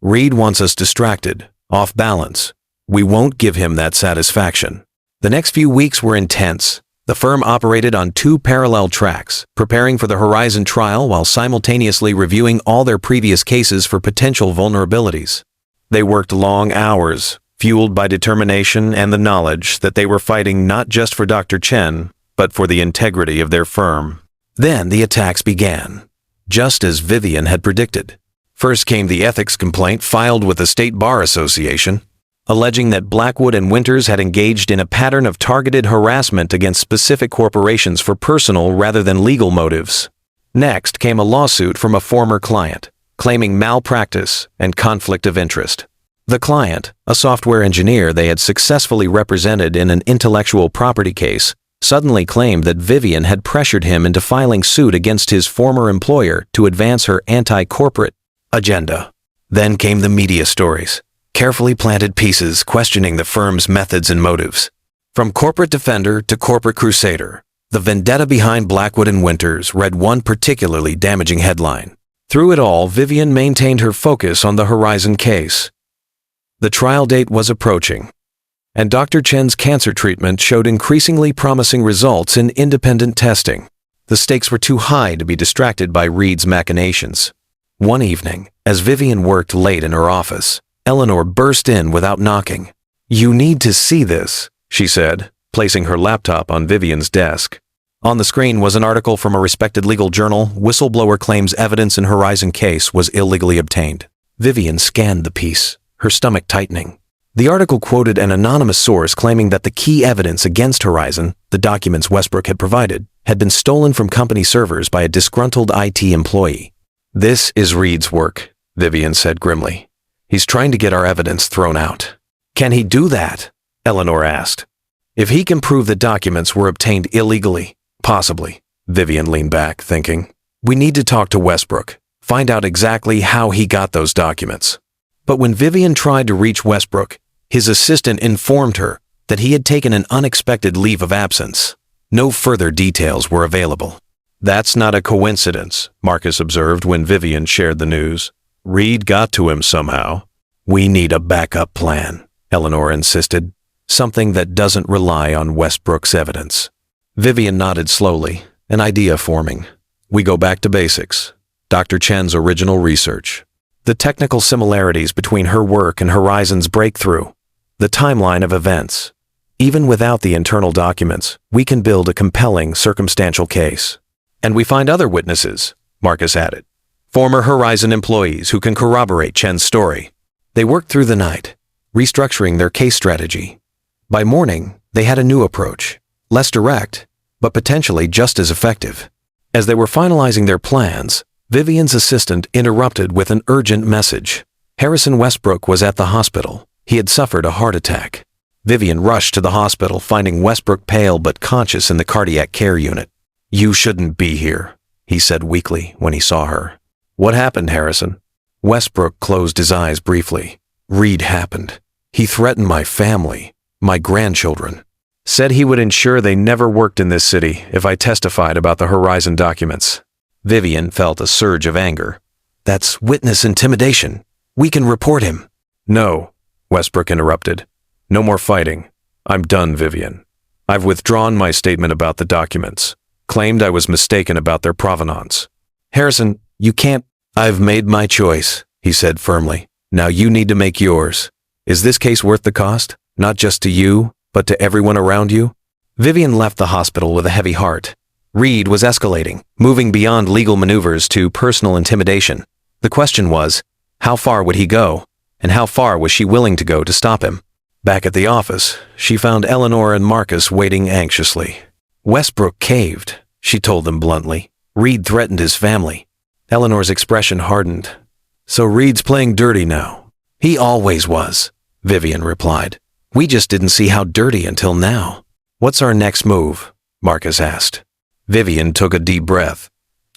Reed wants us distracted, off balance. We won't give him that satisfaction. The next few weeks were intense. The firm operated on 2 parallel tracks, preparing for the Horizon trial while simultaneously reviewing all their previous cases for potential vulnerabilities. They worked long hours, fueled by determination and the knowledge that they were fighting not just for Dr. Chen, but for the integrity of their firm. Then the attacks began, just as Vivian had predicted. First came the ethics complaint filed with the State Bar Association, alleging that Blackwood and Winters had engaged in a pattern of targeted harassment against specific corporations for personal rather than legal motives. Next came a lawsuit from a former client, claiming malpractice and conflict of interest. The client, a software engineer they had successfully represented in an intellectual property case, suddenly claimed that Vivian had pressured him into filing suit against his former employer to advance her anti-corporate agenda. Then came the media stories, carefully planted pieces questioning the firm's methods and motives. From corporate defender to corporate crusader, the vendetta behind Blackwood and Winters read one particularly damaging headline. Through it all, Vivian maintained her focus on the Horizon case. The trial date was approaching, and Dr. Chen's cancer treatment showed increasingly promising results in independent testing. The stakes were too high to be distracted by Reed's machinations. One evening, as Vivian worked late in her office, Eleanor burst in without knocking. You need to see this, she said, placing her laptop on Vivian's desk. On the screen was an article from a respected legal journal. Whistleblower claims evidence in Horizon case was illegally obtained. Vivian scanned the piece, her stomach tightening. The article quoted an anonymous source claiming that the key evidence against Horizon, the documents Westbrook had provided, had been stolen from company servers by a disgruntled IT employee. This is Reed's work, Vivian said grimly. He's trying to get our evidence thrown out. Can he do that? Eleanor asked. If he can prove the documents were obtained illegally, possibly. Vivian leaned back, thinking. We need to talk to Westbrook, find out exactly how he got those documents. But when Vivian tried to reach Westbrook, his assistant informed her that he had taken an unexpected leave of absence. No further details were available. That's not a coincidence, Marcus observed when Vivian shared the news. Reed got to him somehow. We need a backup plan, Eleanor insisted. Something that doesn't rely on Westbrook's evidence. Vivian nodded slowly, an idea forming. We go back to basics. Dr. Chen's original research. The technical similarities between her work and Horizon's breakthrough. The timeline of events. Even without the internal documents, we can build a compelling circumstantial case. And we find other witnesses, Marcus added. Former Horizon employees who can corroborate Chen's story. They worked through the night, restructuring their case strategy. By morning, they had a new approach, less direct, but potentially just as effective. As they were finalizing their plans, Vivian's assistant interrupted with an urgent message. Harrison Westbrook was at the hospital. He had suffered a heart attack. Vivian rushed to the hospital, finding Westbrook pale but conscious in the cardiac care unit. You shouldn't be here, he said weakly when he saw her. What happened, Harrison? Westbrook closed his eyes briefly. Reed happened. He threatened my family, my grandchildren. Said he would ensure they never worked in this city if I testified about the Horizon documents. Vivian felt a surge of anger. That's witness intimidation. We can report him. No, Westbrook interrupted. No more fighting. I'm done, Vivian. I've withdrawn my statement about the documents. Claimed I was mistaken about their provenance. Harrison, you can't. I've made my choice, he said firmly. Now you need to make yours. Is this case worth the cost? Not just to you, but to everyone around you? Vivian left the hospital with a heavy heart. Reed was escalating, moving beyond legal maneuvers to personal intimidation. The question was, how far would he go? And how far was she willing to go to stop him? Back at the office, she found Eleanor and Marcus waiting anxiously. Westbrook caved, she told them bluntly. Reed threatened his family. Eleanor's expression hardened. So Reed's playing dirty now. He always was, Vivian replied. We just didn't see how dirty until now. What's our next move? Marcus asked. Vivian took a deep breath.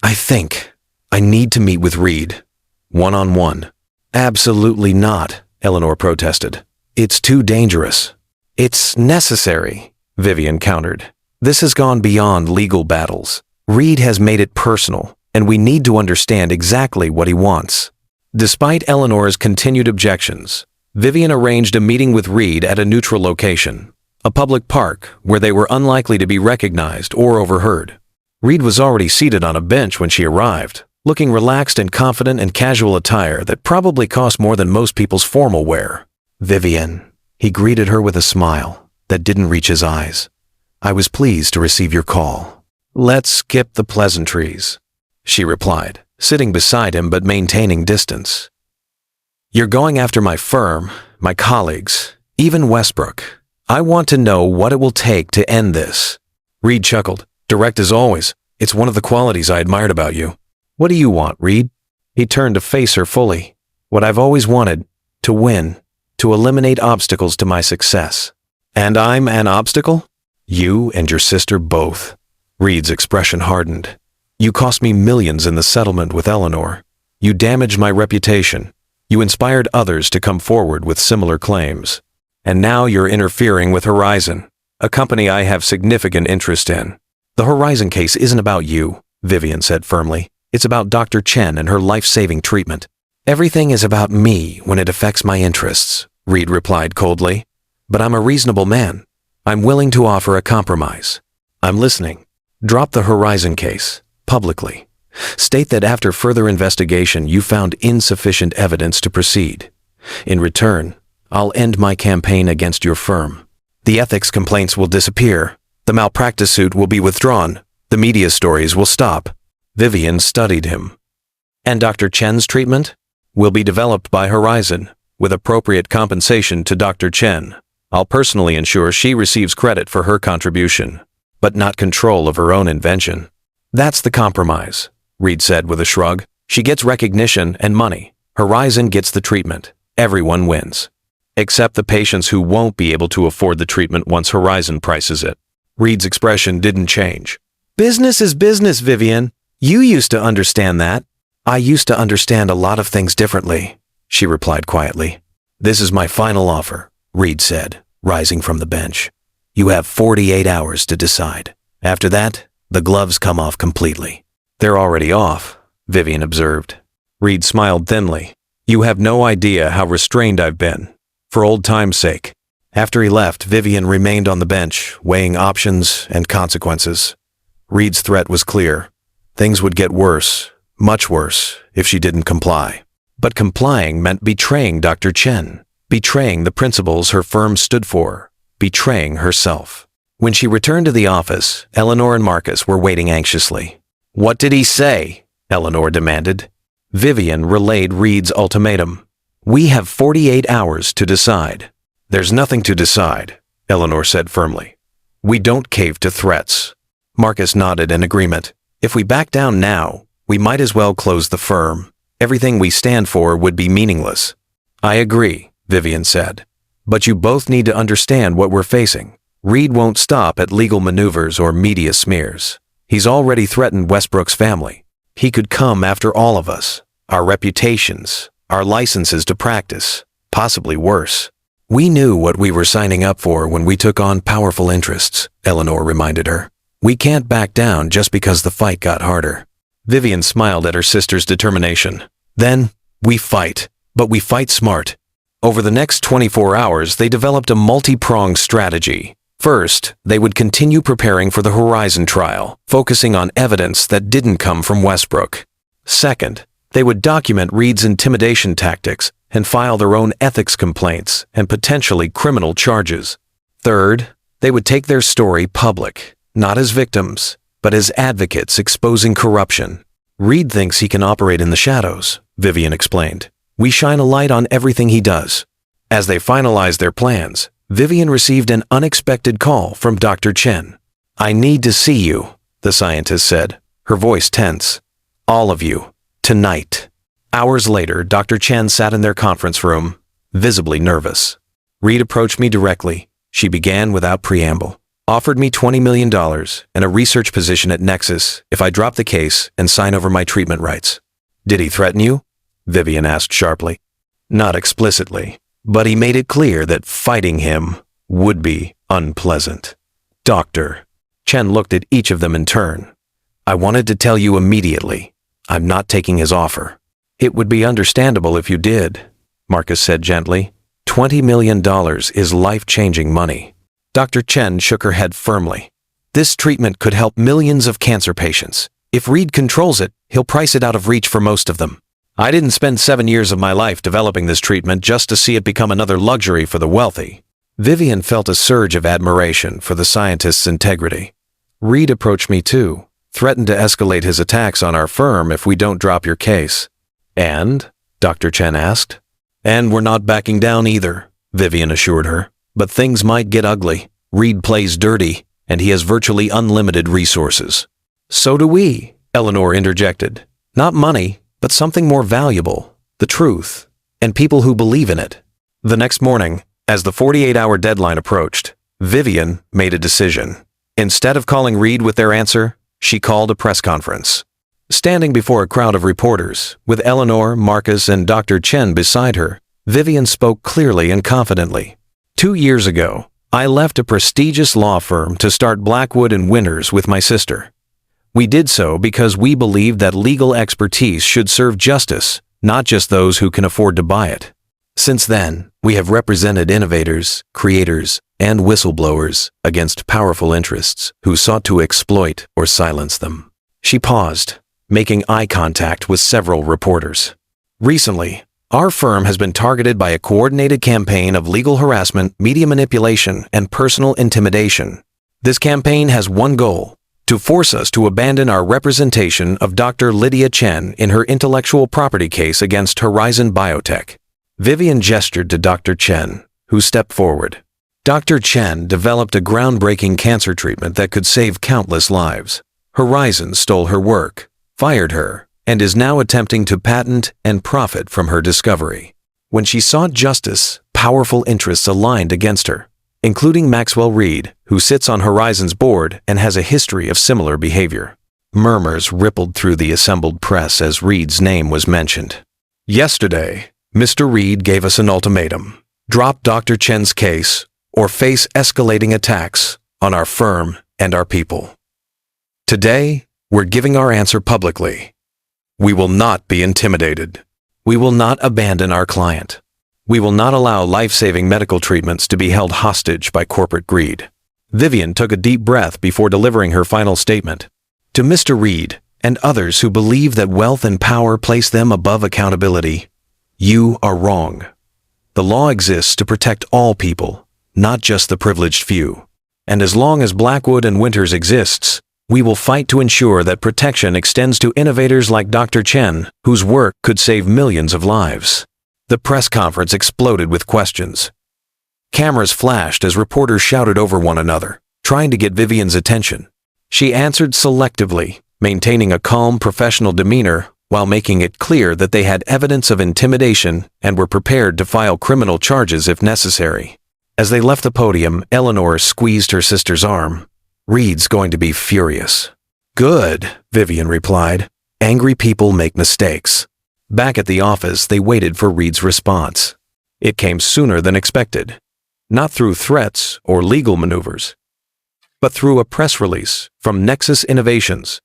I think I need to meet with Reed. One-on-one. Absolutely not, Eleanor protested. It's too dangerous. It's necessary, Vivian countered. This has gone beyond legal battles. Reed has made it personal, and we need to understand exactly what he wants. Despite Eleanor's continued objections, Vivian arranged a meeting with Reed at a neutral location, a public park where they were unlikely to be recognized or overheard. Reed was already seated on a bench when she arrived, looking relaxed and confident in casual attire that probably cost more than most people's formal wear. Vivian, he greeted her with a smile that didn't reach his eyes. I was pleased to receive your call. Let's skip the pleasantries, she replied, sitting beside him but maintaining distance. You're going after my firm, my colleagues, even Westbrook. I want to know what it will take to end this. Reed chuckled. Direct as always. It's one of the qualities I admired about you. What do you want, Reed? He turned to face her fully. What I've always wanted. To win. To eliminate obstacles to my success. And I'm an obstacle? You and your sister both. Reed's expression hardened. You cost me millions in the settlement with Eleanor. You damaged my reputation. You inspired others to come forward with similar claims. And now you're interfering with Horizon, a company I have significant interest in. The Horizon case isn't about you, Vivian said firmly. It's about Dr. Chen and her life-saving treatment. Everything is about me when it affects my interests, Reed replied coldly. But I'm a reasonable man. I'm willing to offer a compromise. I'm listening. Drop the Horizon case, publicly. State that after further investigation you found insufficient evidence to proceed. In return, I'll end my campaign against your firm. The ethics complaints will disappear. The malpractice suit will be withdrawn. The media stories will stop. Vivian studied him. And Dr. Chen's treatment? Will be developed by Horizon, with appropriate compensation to Dr. Chen. I'll personally ensure she receives credit for her contribution, but not control of her own invention. That's the compromise, Reed said with a shrug. She gets recognition and money. Horizon gets the treatment. Everyone wins. Except the patients who won't be able to afford the treatment once Horizon prices it. Reed's expression didn't change. Business is business, Vivian. You used to understand that. I used to understand a lot of things differently, she replied quietly. This is my final offer, Reed said, rising from the bench. You have 48 hours to decide. After that, the gloves come off completely. They're already off, Vivian observed. Reed smiled thinly. You have no idea how restrained I've been. For old time's sake. After he left, Vivian remained on the bench, weighing options and consequences. Reed's threat was clear. Things would get worse, much worse, if she didn't comply. But complying meant betraying Dr. Chen, betraying the principles her firm stood for, betraying herself. When she returned to the office, Eleanor and Marcus were waiting anxiously. What did he say? Eleanor demanded. Vivian relayed Reed's ultimatum. We have 48 hours to decide. There's nothing to decide, Eleanor said firmly. We don't cave to threats. Marcus nodded in agreement. If we back down now, we might as well close the firm. Everything we stand for would be meaningless. I agree, Vivian said. But you both need to understand what we're facing. Reed won't stop at legal maneuvers or media smears. He's already threatened Westbrook's family. He could come after all of us, our reputations, our licenses to practice. possibly worse. We knew what we were signing up for when we took on powerful interests, Eleanor reminded her. We can't back down just because the fight got harder. Vivian smiled at her sister's determination. Then, we fight, but we fight smart. Over the next 24 hours, they developed a multi-pronged strategy. First, they would continue preparing for the Horizon trial, focusing on evidence that didn't come from Westbrook. Second, they would document Reed's intimidation tactics and file their own ethics complaints and potentially criminal charges. Third, they would take their story public, not as victims, but as advocates exposing corruption. Reed thinks he can operate in the shadows, Vivian explained. We shine a light on everything he does. As they finalized their plans, Vivian received an unexpected call from Dr. Chen. I need to see you, the scientist said, her voice tense. All of you, tonight. Hours later, Dr. Chen sat in their conference room, visibly nervous. Reed approached me directly. She began without preamble. Offered me $20 million and a research position at Nexus if I drop the case and sign over my treatment rights. Did he threaten you? Vivian asked sharply. Not explicitly, but he made it clear that fighting him would be unpleasant. Doctor. Chen looked at each of them in turn. I wanted to tell you immediately. I'm not taking his offer. It would be understandable if you did, Marcus said gently. $20 million is life-changing money. Dr. Chen shook her head firmly. This treatment could help millions of cancer patients. If Reed controls it, he'll price it out of reach for most of them. I didn't spend 7 years of my life developing this treatment just to see it become another luxury for the wealthy. Vivian felt a surge of admiration for the scientist's integrity. Reed approached me too, threatened to escalate his attacks on our firm if we don't drop your case. And? Dr. Chen asked. And we're not backing down either, Vivian assured her. But things might get ugly. Reed plays dirty, and he has virtually unlimited resources. So do we, Eleanor interjected. Not money, but something more valuable, the truth, and people who believe in it. The next morning, as the 48-hour deadline approached, Vivian made a decision. Instead of calling Reed with their answer, she called a press conference. Standing before a crowd of reporters, with Eleanor, Marcus, and Dr. Chen beside her, Vivian spoke clearly and confidently. 2 years ago, I left a prestigious law firm to start Blackwood and Winters with my sister. We did so because we believed that legal expertise should serve justice, not just those who can afford to buy it. Since then, we have represented innovators, creators, and whistleblowers against powerful interests who sought to exploit or silence them. She paused, making eye contact with several reporters. Recently, our firm has been targeted by a coordinated campaign of legal harassment, media manipulation, and personal intimidation. This campaign has one goal: to force us to abandon our representation of Dr. Lydia Chen in her intellectual property case against Horizon Biotech. Vivian gestured to Dr. Chen, who stepped forward. Dr. Chen developed a groundbreaking cancer treatment that could save countless lives. Horizon stole her work, fired her, and is now attempting to patent and profit from her discovery. When she sought justice, powerful interests aligned against her, including Maxwell Reed, who sits on Horizon's board and has a history of similar behavior. Murmurs rippled through the assembled press as Reed's name was mentioned. Yesterday, Mr. Reed gave us an ultimatum: drop Dr. Chen's case or face escalating attacks on our firm and our people. Today, we're giving our answer publicly. We will not be intimidated. We will not abandon our client. We will not allow life-saving medical treatments to be held hostage by corporate greed. Vivian took a deep breath before delivering her final statement. To Mr. Reed and others who believe that wealth and power place them above accountability, you are wrong. The law exists to protect all people, not just the privileged few. And as long as Blackwood and Winters exists, we will fight to ensure that protection extends to innovators like Dr. Chen, whose work could save millions of lives. The press conference exploded with questions. Cameras flashed as reporters shouted over one another, trying to get Vivian's attention. She answered selectively, maintaining a calm, professional demeanor while making it clear that they had evidence of intimidation and were prepared to file criminal charges if necessary. As they left the podium, Eleanor squeezed her sister's arm. Reed's going to be furious. Good, Vivian replied. Angry people make mistakes. Back at the office, they waited for Reed's response. It came sooner than expected, not through threats or legal maneuvers, but through a press release from Nexus Innovations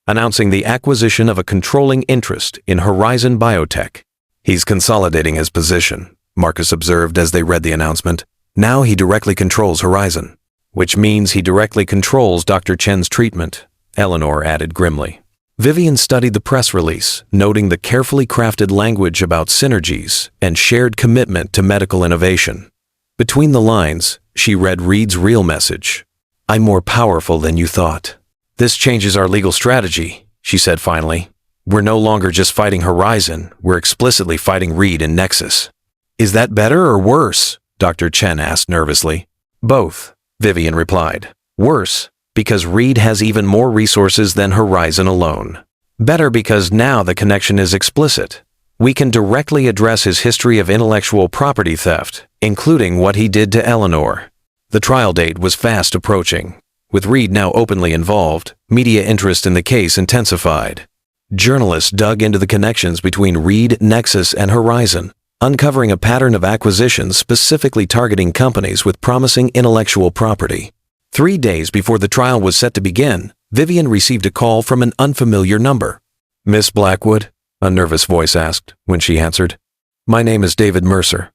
announcing the acquisition of a controlling interest in Horizon Biotech. "He's consolidating his position," Marcus observed as they read the announcement. "Now he directly controls Horizon, which means he directly controls Dr. Chen's treatment," Eleanor added grimly. Vivian studied the press release, noting the carefully crafted language about synergies and shared commitment to medical innovation. Between the lines, she read Reed's real message. "I'm more powerful than you thought." "This changes our legal strategy," she said finally. "We're no longer just fighting Horizon, we're explicitly fighting Reed and Nexus." "Is that better or worse?" Dr. Chen asked nervously. "Both," Vivian replied. "Worse, because Reed has even more resources than Horizon alone. Better because now the connection is explicit. We can directly address his history of intellectual property theft, including what he did to Eleanor." The trial date was fast approaching. With Reed now openly involved, media interest in the case intensified. Journalists dug into the connections between Reed, Nexus, and Horizon, uncovering a pattern of acquisitions specifically targeting companies with promising intellectual property. 3 days before the trial was set to begin, Vivian received a call from an unfamiliar number. "Miss Blackwood?" a nervous voice asked when she answered. "My name is David Mercer.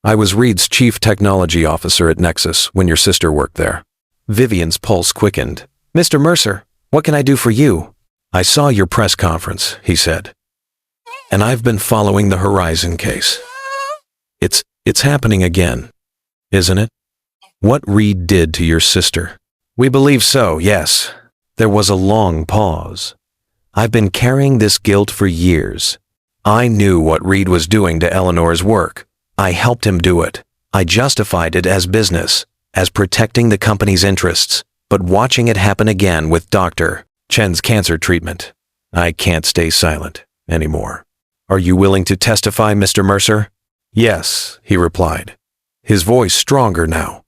I was Reed's chief technology officer at Nexus when your sister worked there." Vivian's pulse quickened. "Mr. Mercer, what can I do for you?" "I saw your press conference," he said. "And I've been following the Horizon case. It's happening again, isn't it? What Reed did to your sister." "We believe so, yes." There was a long pause. "I've been carrying this guilt for years. I knew what Reed was doing to Eleanor's work. I helped him do it. I justified it as business, as protecting the company's interests, but watching it happen again with Dr. Chen's cancer treatment, I can't stay silent anymore." "Are you willing to testify, Mr. Mercer?" "Yes," he replied, his voice stronger now.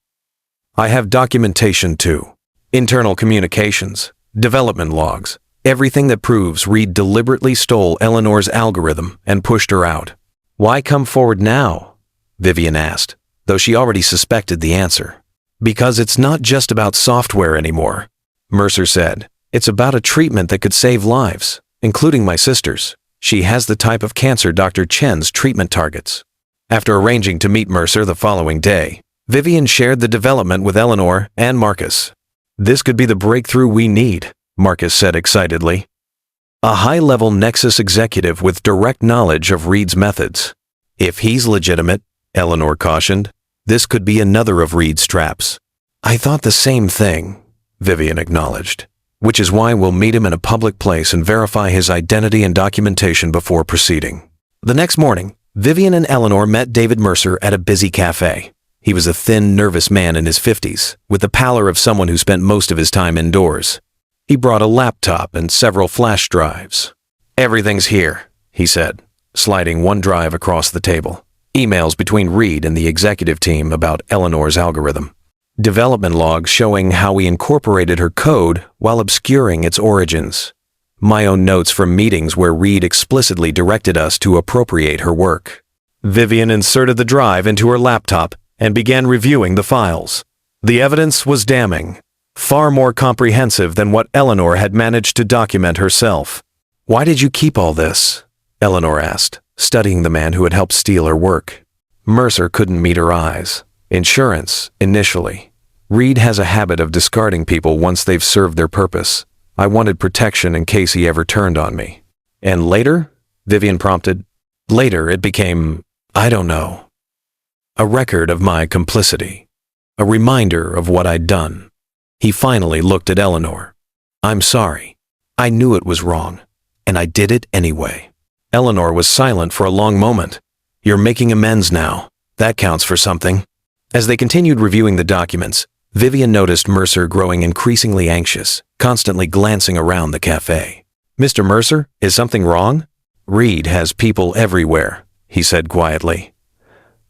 "I have documentation too. Internal communications, development logs, everything that proves Reed deliberately stole Eleanor's algorithm and pushed her out." "Why come forward now?" Vivian asked, though she already suspected the answer. "Because it's not just about software anymore," Mercer said. "It's about a treatment that could save lives, including my sister's. She has the type of cancer Dr. Chen's treatment targets." After arranging to meet Mercer the following day, Vivian shared the development with Eleanor and Marcus. "This could be the breakthrough we need," Marcus said excitedly. "A high-level Nexus executive with direct knowledge of Reed's methods. If he's legitimate," Eleanor cautioned, "this could be another of Reed's traps." "I thought the same thing," Vivian acknowledged, "which is why we'll meet him in a public place and verify his identity and documentation before proceeding." The next morning, Vivian and Eleanor met David Mercer at a busy cafe. He was a thin, nervous man in his 50s, with the pallor of someone who spent most of his time indoors. He brought a laptop and several flash drives. "Everything's here," he said, sliding one drive across the table. Emails between Reed and the executive team about Eleanor's algorithm. Development logs showing how we incorporated her code while obscuring its origins. My own notes from meetings where Reed explicitly directed us to appropriate her work. Vivian inserted the drive into her laptop and began reviewing the files. The evidence was damning, far more comprehensive than what Eleanor had managed to document herself. "Why did you keep all this?" Eleanor asked, studying the man who had helped steal her work. Mercer couldn't meet her eyes. "Insurance, initially. Reed has a habit of discarding people once they've served their purpose. I wanted protection in case he ever turned on me." "And later?" Vivian prompted. "Later it became, I don't know. A record of my complicity. A reminder of what I'd done." He finally looked at Eleanor. "I'm sorry. I knew it was wrong, and I did it anyway." Eleanor was silent for a long moment. "You're making amends now. That counts for something." As they continued reviewing the documents, Vivian noticed Mercer growing increasingly anxious, constantly glancing around the cafe. "Mr. Mercer, is something wrong?" "Reed has people everywhere," he said quietly.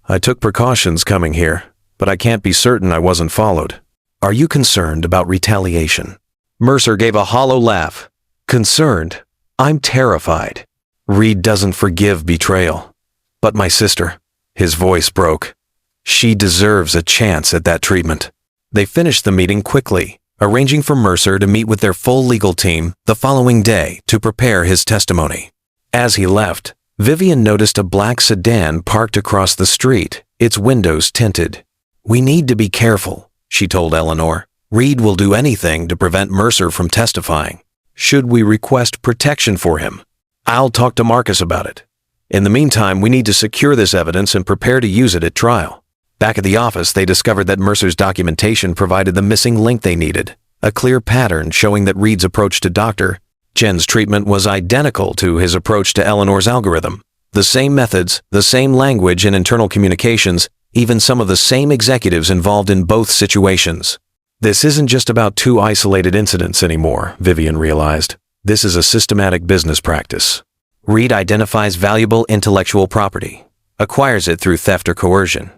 "I took precautions coming here, but I can't be certain I wasn't followed." "Are you concerned about retaliation?" Mercer gave a hollow laugh. "Concerned? I'm terrified. Reed doesn't forgive betrayal. But my sister," His voice broke. She deserves a chance at that treatment. They finished the meeting quickly, arranging for Mercer to meet with their full legal team the following day to prepare his testimony. As he left, Vivian noticed a black sedan parked across the street, its windows tinted. "We need to be careful," she told Eleanor. "Reed will do anything to prevent Mercer from testifying. Should we request protection for him? I'll talk to Marcus about it. In the meantime, we need to secure this evidence and prepare to use it at trial." Back at the office, they discovered that Mercer's documentation provided the missing link they needed, a clear pattern showing that Reed's approach to Dr. Chen's treatment was identical to his approach to Eleanor's algorithm. The same methods, the same language and internal communications, even some of the same executives involved in both situations. This isn't just about two isolated incidents anymore, Vivian realized. This is a systematic business practice. Reed identifies valuable intellectual property, acquires it through theft or coercion,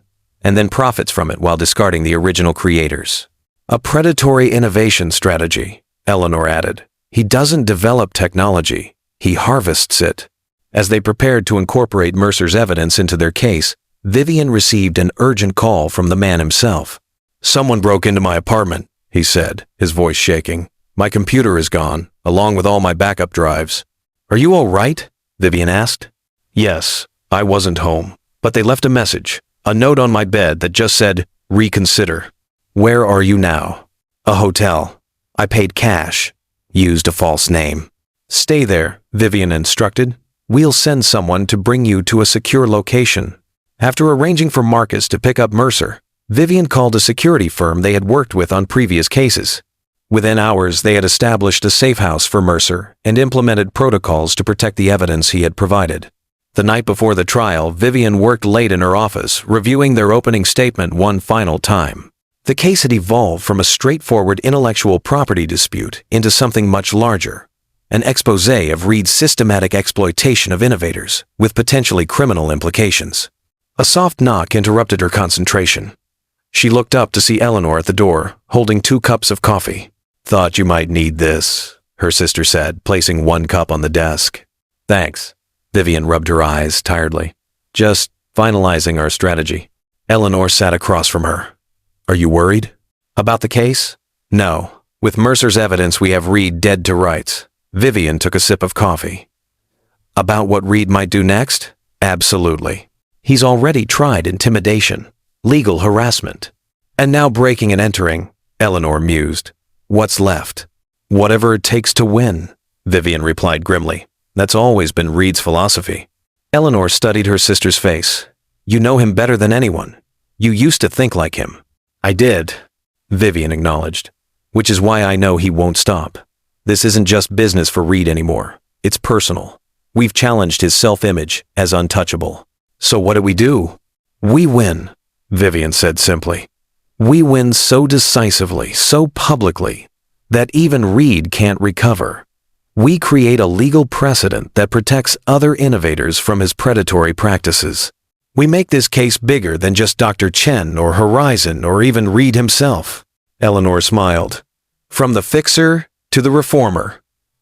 and then profits from it while discarding the original creators. A predatory innovation strategy, Eleanor added. He doesn't develop technology, he harvests it. As they prepared to incorporate Mercer's evidence into their case, Vivian received an urgent call from the man himself. "Someone broke into my apartment," he said, his voice shaking. "My computer is gone, along with all my backup drives." "Are you all right?" Vivian asked. "Yes, I wasn't home, but they left a message, a note on my bed that just said, 'Reconsider.'" "Where are you now?" "A hotel. I paid cash. Used a false name." "Stay there," Vivian instructed. "We'll send someone to bring you to a secure location." After arranging for Marcus to pick up Mercer, Vivian called a security firm they had worked with on previous cases. Within hours, they had established a safe house for Mercer and implemented protocols to protect the evidence he had provided. The night before the trial, Vivian worked late in her office, reviewing their opening statement one final time. The case had evolved from a straightforward intellectual property dispute into something much larger, an exposé of Reed's systematic exploitation of innovators, with potentially criminal implications. A soft knock interrupted her concentration. She looked up to see Eleanor at the door, holding 2 cups of coffee. "Thought you might need this," her sister said, placing 1 cup on the desk. "Thanks." Vivian rubbed her eyes tiredly. "Just finalizing our strategy." Eleanor sat across from her. "Are you worried?" "About the case?" "No. With Mercer's evidence, we have Reed dead to rights." Vivian took a sip of coffee. "About what Reed might do next?" "Absolutely. He's already tried intimidation, legal harassment, and now breaking and entering," Eleanor mused. "What's left?" "Whatever it takes to win," Vivian replied grimly. "That's always been Reed's philosophy." Eleanor studied her sister's face. "You know him better than anyone. You used to think like him." "I did," Vivian acknowledged, "which is why I know he won't stop. This isn't just business for Reed anymore. It's personal. We've challenged his self-image as untouchable." "So what do we do?" "We win," Vivian said simply. "We win so decisively, so publicly, that even Reed can't recover. We create a legal precedent that protects other innovators from his predatory practices. We make this case bigger than just Dr. Chen or Horizon or even Reed himself." Eleanor smiled. "From the fixer to the reformer.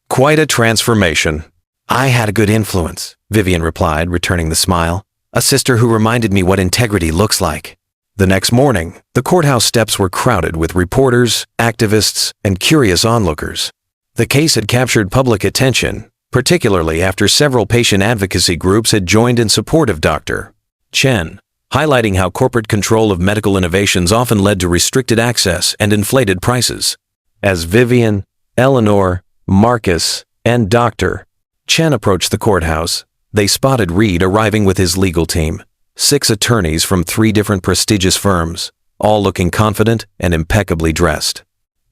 Quite a transformation." "I had a good influence," Vivian replied, returning the smile. "A sister who reminded me what integrity looks like." The next morning, the courthouse steps were crowded with reporters, activists, and curious onlookers. The case had captured public attention, particularly after several patient advocacy groups had joined in support of Dr. Chen, highlighting how corporate control of medical innovations often led to restricted access and inflated prices. As Vivian, Eleanor, Marcus, and Dr. Chen approached the courthouse, they spotted Reed arriving with his legal team, 6 attorneys from 3 different prestigious firms, all looking confident and impeccably dressed.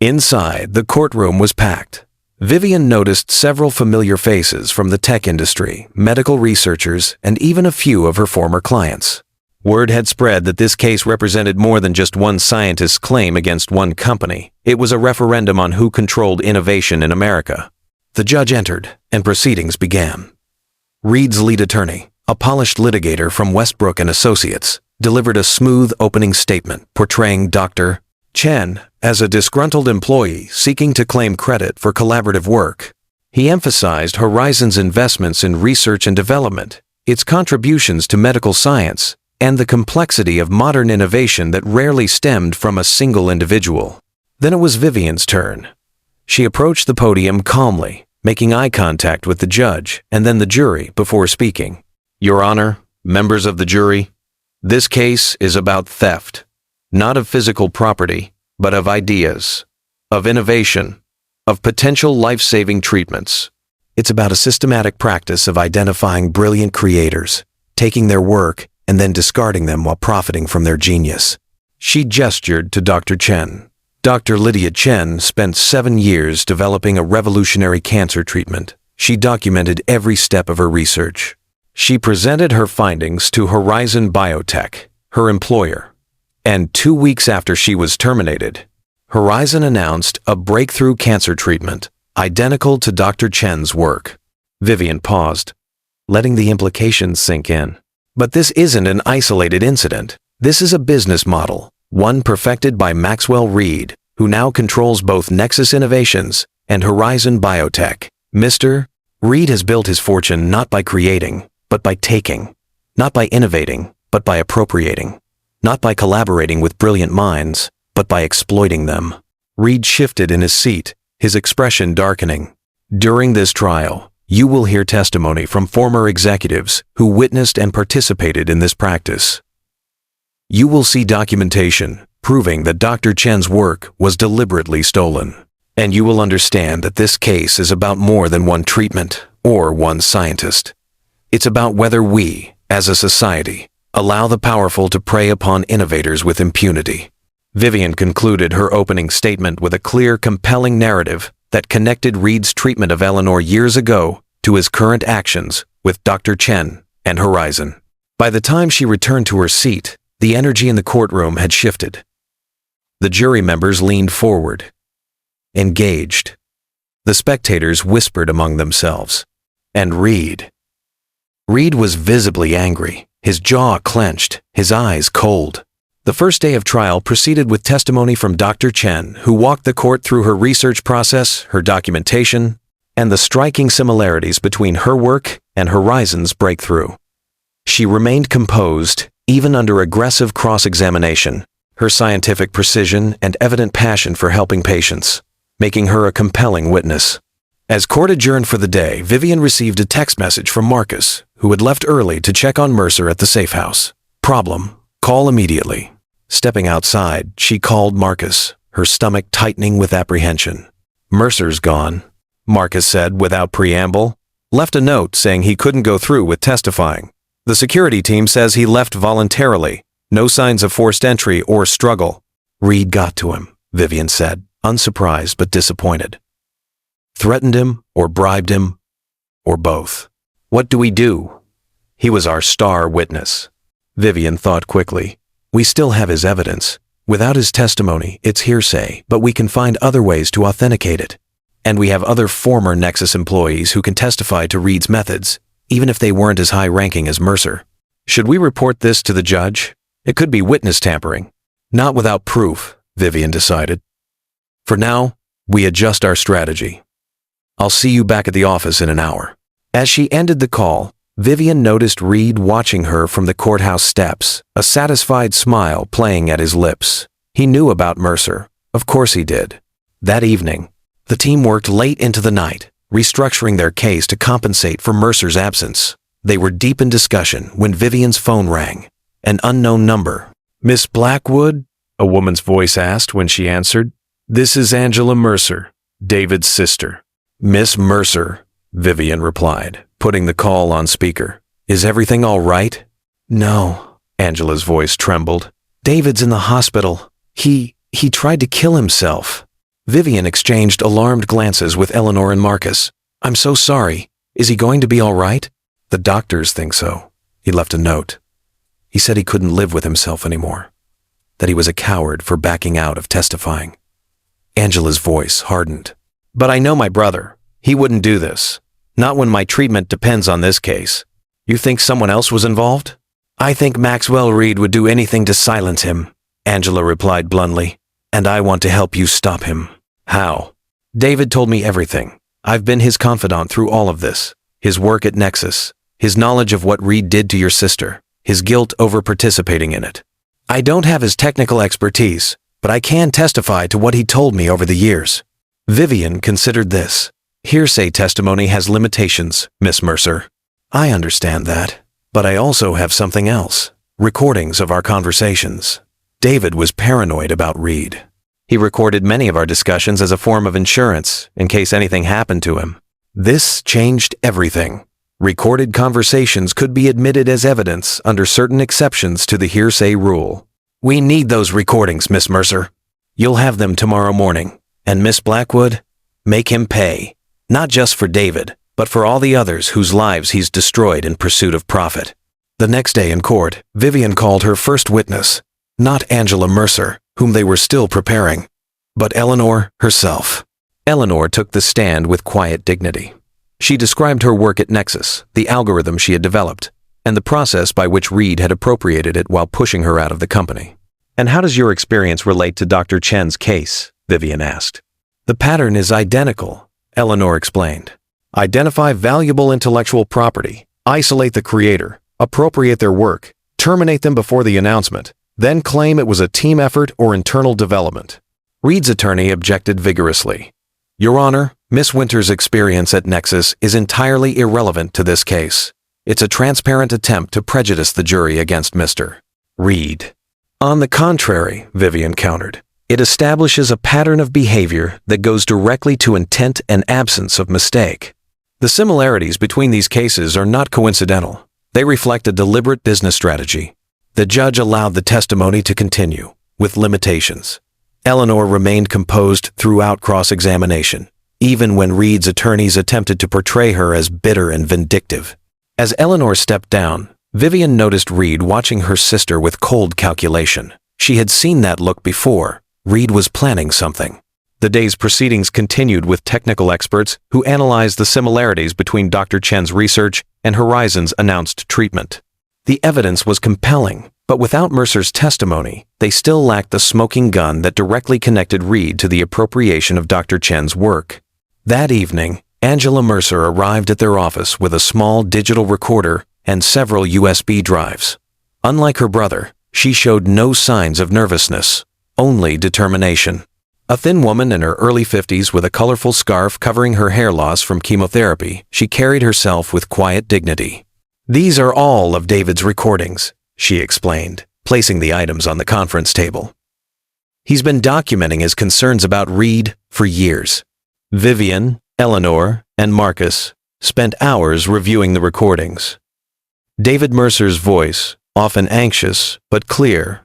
Inside, the courtroom was packed. Vivian noticed several familiar faces from the tech industry, medical researchers, and even a few of her former clients. Word had spread that this case represented more than just one scientist's claim against one company. It was a referendum on who controlled innovation in America. The judge entered, and proceedings began. Reed's lead attorney, a polished litigator from Westbrook and Associates, delivered a smooth opening statement portraying Dr. Chen as a disgruntled employee seeking to claim credit for collaborative work. He emphasized Horizon's investments in research and development, its contributions to medical science, and the complexity of modern innovation that rarely stemmed from a single individual. Then it was Vivian's turn. She approached the podium calmly, making eye contact with the judge and then the jury before speaking. Your Honor, members of the jury, this case is about theft, not of physical property, but of ideas, of innovation, of potential life-saving treatments. It's about a systematic practice of identifying brilliant creators, taking their work, and then discarding them while profiting from their genius. She gestured to Dr. Chen. Dr. Lydia Chen spent 7 years developing a revolutionary cancer treatment. She documented every step of her research. She presented her findings to Horizon Biotech, her employer. And 2 weeks after she was terminated, Horizon announced a breakthrough cancer treatment, identical to Dr. Chen's work. Vivian paused, letting the implications sink in. But this isn't an isolated incident. This is a business model, one perfected by Maxwell Reed, who now controls both Nexus Innovations and Horizon Biotech. Mr. Reed has built his fortune not by creating, but by taking. Not by innovating, but by appropriating. Not by collaborating with brilliant minds, but by exploiting them. Reed shifted in his seat, his expression darkening. During this trial, you will hear testimony from former executives who witnessed and participated in this practice. You will see documentation proving that Dr. Chen's work was deliberately stolen. And you will understand that this case is about more than one treatment or one scientist. It's about whether we, as a society, allow the powerful to prey upon innovators with impunity. Vivian concluded her opening statement with a clear, compelling narrative that connected Reed's treatment of Eleanor years ago to his current actions with Dr. Chen and Horizon. By the time she returned to her seat, the energy in the courtroom had shifted. The jury members leaned forward, engaged. The spectators whispered among themselves. And Reed was visibly angry, his jaw clenched, his eyes cold. The first day of trial proceeded with testimony from Dr. Chen, who walked the court through her research process, her documentation, and the striking similarities between her work and Horizon's breakthrough. She remained composed, even under aggressive cross-examination, her scientific precision and evident passion for helping patients, making her a compelling witness. As court adjourned for the day, Vivian received a text message from Marcus, who had left early to check on Mercer at the safe house. Problem: call immediately. Stepping outside, she called Marcus, her stomach tightening with apprehension. Mercer's gone, Marcus said without preamble. Left a note saying he couldn't go through with testifying. The security team says he left voluntarily. No signs of forced entry or struggle. Reed got to him, Vivian said, unsurprised but disappointed. Threatened him or bribed him, or both. What do we do? He was our star witness. Vivian thought quickly. We still have his evidence. Without his testimony, it's hearsay, but we can find other ways to authenticate it. And we have other former Nexus employees who can testify to Reed's methods, even if they weren't as high-ranking as Mercer. Should we report this to the judge? It could be witness tampering. Not without proof, Vivian decided. For now, we adjust our strategy. I'll see you back at the office in an hour. As she ended the call, Vivian noticed Reed watching her from the courthouse steps, a satisfied smile playing at his lips. He knew about Mercer. Of course he did. That evening, the team worked late into the night, restructuring their case to compensate for Mercer's absence. They were deep in discussion when Vivian's phone rang. An unknown number. Miss Blackwood? A woman's voice asked when she answered. This is Angela Mercer, David's sister. Miss Mercer, Vivian replied, putting the call on speaker. Is everything all right? No, Angela's voice trembled. David's in the hospital. He tried to kill himself. Vivian exchanged alarmed glances with Eleanor and Marcus. I'm so sorry. Is he going to be all right? The doctors think so. He left a note. He said he couldn't live with himself anymore. That he was a coward for backing out of testifying. Angela's voice hardened. But I know my brother. He wouldn't do this. Not when my treatment depends on this case. You think someone else was involved? I think Maxwell Reed would do anything to silence him, Angela replied bluntly. And I want to help you stop him. How? David told me everything. I've been his confidant through all of this. His work at Nexus. His knowledge of what Reed did to your sister. his guilt over participating in it. I don't have his technical expertise, but I can testify to what he told me over the years. Vivian considered this. Hearsay testimony has limitations, Miss Mercer. I understand that, but I also have something else. Recordings of our conversations. David was paranoid about Reed. He recorded many of our discussions as a form of insurance in case anything happened to him. This changed everything. Recorded conversations could be admitted as evidence under certain exceptions to the hearsay rule. We need those recordings, Miss Mercer. You'll have them tomorrow morning. And Miss Blackwood, make him pay. Not just for David, but for all the others whose lives he's destroyed in pursuit of profit. The next day in court, Vivian called her first witness, not Angela Mercer, whom they were still preparing, but Eleanor herself. Eleanor took the stand with quiet dignity. She described her work at Nexus, the algorithm she had developed, and the process by which Reed had appropriated it while pushing her out of the company. And how does your experience relate to Dr. Chen's case? Vivian asked. The pattern is identical, Eleanor explained. Identify valuable intellectual property, isolate the creator, appropriate their work, terminate them before the announcement, then claim it was a team effort or internal development. Reed's attorney objected vigorously. Your Honor, Miss Winter's experience at Nexus is entirely irrelevant to this case. It's a transparent attempt to prejudice the jury against Mr. Reed. On the contrary, Vivian countered, it establishes a pattern of behavior that goes directly to intent and absence of mistake. The similarities between these cases are not coincidental. They reflect a deliberate business strategy. The judge allowed the testimony to continue, with limitations. Eleanor remained composed throughout cross-examination, even when Reed's attorneys attempted to portray her as bitter and vindictive. As Eleanor stepped down, Vivian noticed Reed watching her sister with cold calculation. She had seen that look before. Reed was planning something. The day's proceedings continued with technical experts who analyzed the similarities between Dr. Chen's research and Horizon's announced treatment. The evidence was compelling, but without Mercer's testimony, they still lacked the smoking gun that directly connected Reed to the appropriation of Dr. Chen's work. That evening, Angela Mercer arrived at their office with a small digital recorder and several USB drives. Unlike her brother, she showed no signs of nervousness, only determination. A thin woman in her early 50s with a colorful scarf covering her hair loss from chemotherapy, she carried herself with quiet dignity. These are all of David's recordings, she explained, placing the items on the conference table. He's been documenting his concerns about Reed for years. Vivian, Eleanor, and Marcus spent hours reviewing the recordings. David Mercer's voice, often anxious but clear,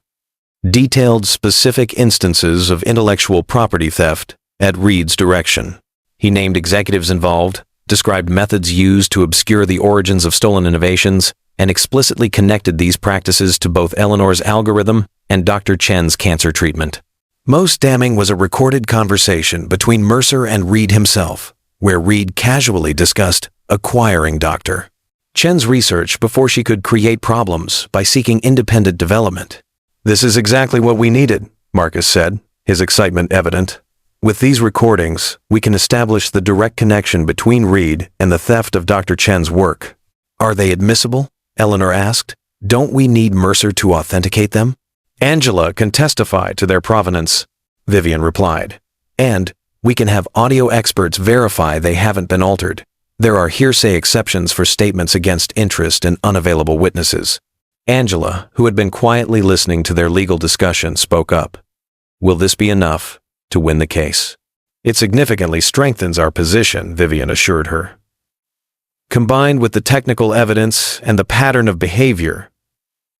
detailed specific instances of intellectual property theft at Reed's direction. He named executives involved, described methods used to obscure the origins of stolen innovations, and explicitly connected these practices to both Eleanor's algorithm and Dr. Chen's cancer treatment. Most damning was a recorded conversation between Mercer and Reed himself, where Reed casually discussed acquiring Dr. Chen's research before she could create problems by seeking independent development. This is exactly what we needed, Marcus said, his excitement evident. With these recordings, we can establish the direct connection between Reed and the theft of Dr. Chen's work. Are they admissible? Eleanor asked. Don't we need Mercer to authenticate them? Angela can testify to their provenance, Vivian replied. And we can have audio experts verify they haven't been altered. There are hearsay exceptions for statements against interest and unavailable witnesses. Angela, who had been quietly listening to their legal discussion, spoke up. Will this be enough to win the case? It significantly strengthens our position, Vivian assured her. Combined with the technical evidence and the pattern of behavior,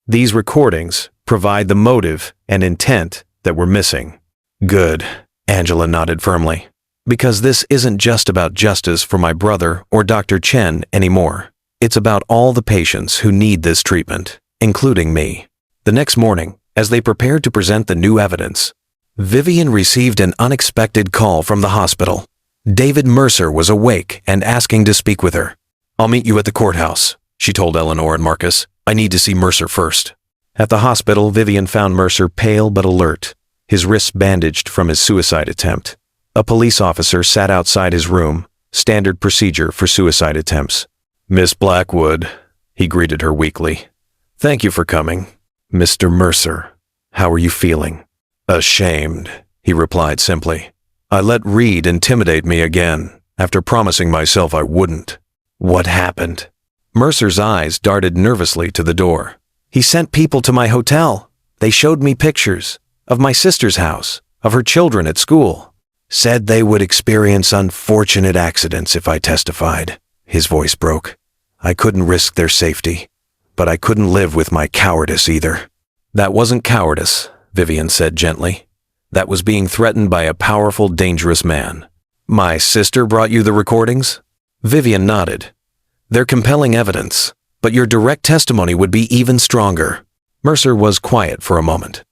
these recordings provide the motive and intent that were missing. Good, Angela nodded firmly. Because this isn't just about justice for my brother or Dr. Chen anymore. It's about all the patients who need this treatment, including me. The next morning, as they prepared to present the new evidence, Vivian received an unexpected call from the hospital. David Mercer was awake and asking to speak with her. I'll meet you at the courthouse, she told Eleanor and Marcus. I need to see Mercer first. At the hospital, Vivian found Mercer pale but alert, his wrists bandaged from his suicide attempt. A police officer sat outside his room, standard procedure for suicide attempts. Miss Blackwood, he greeted her weakly. Thank you for coming. Mr. Mercer, how are you feeling? Ashamed, he replied simply. I let Reed intimidate me again, after promising myself I wouldn't. What happened? Mercer's eyes darted nervously to the door. He sent people to my hotel. They showed me pictures of my sister's house, of her children at school. Said they would experience unfortunate accidents if I testified. His voice broke. I couldn't risk their safety, but I couldn't live with my cowardice either. That wasn't cowardice, Vivian said gently. That was being threatened by a powerful, dangerous man. My sister brought you the recordings? Vivian nodded. They're compelling evidence, but your direct testimony would be even stronger. Mercer was quiet for a moment.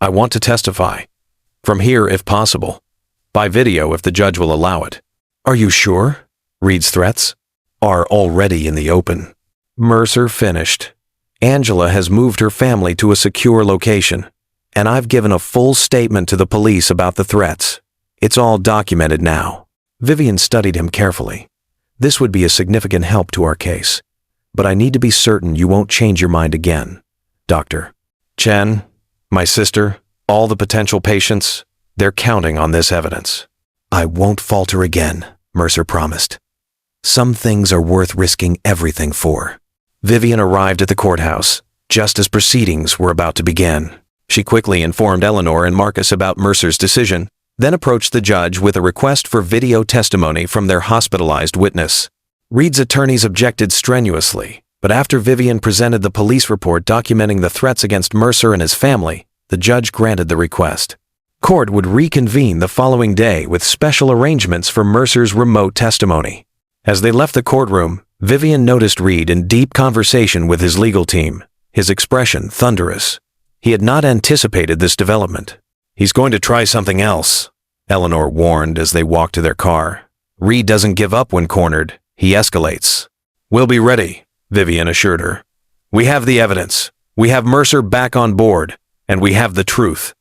I want to testify. From here, if possible. By video, if the judge will allow it. Are you sure? Reed's threats are already in the open. Mercer finished. Angela has moved her family to a secure location, and I've given a full statement to the police about the threats. It's all documented now. Vivian studied him carefully. This would be a significant help to our case, but I need to be certain you won't change your mind again. Doctor. Chen, my sister, all the potential patients, they're counting on this evidence. I won't falter again, Mercer promised. Some things are worth risking everything for. Vivian arrived at the courthouse, just as proceedings were about to begin. She quickly informed Eleanor and Marcus about Mercer's decision, then approached the judge with a request for video testimony from their hospitalized witness. Reed's attorneys objected strenuously, but after Vivian presented the police report documenting the threats against Mercer and his family, the judge granted the request. Court would reconvene the following day with special arrangements for Mercer's remote testimony. As they left the courtroom, Vivian noticed Reed in deep conversation with his legal team, his expression thunderous. He had not anticipated this development. He's going to try something else, Eleanor warned as they walked to their car. Reed doesn't give up when cornered. He escalates. We'll be ready, Vivian assured her. We have the evidence. We have Mercer back on board, and we have the truth.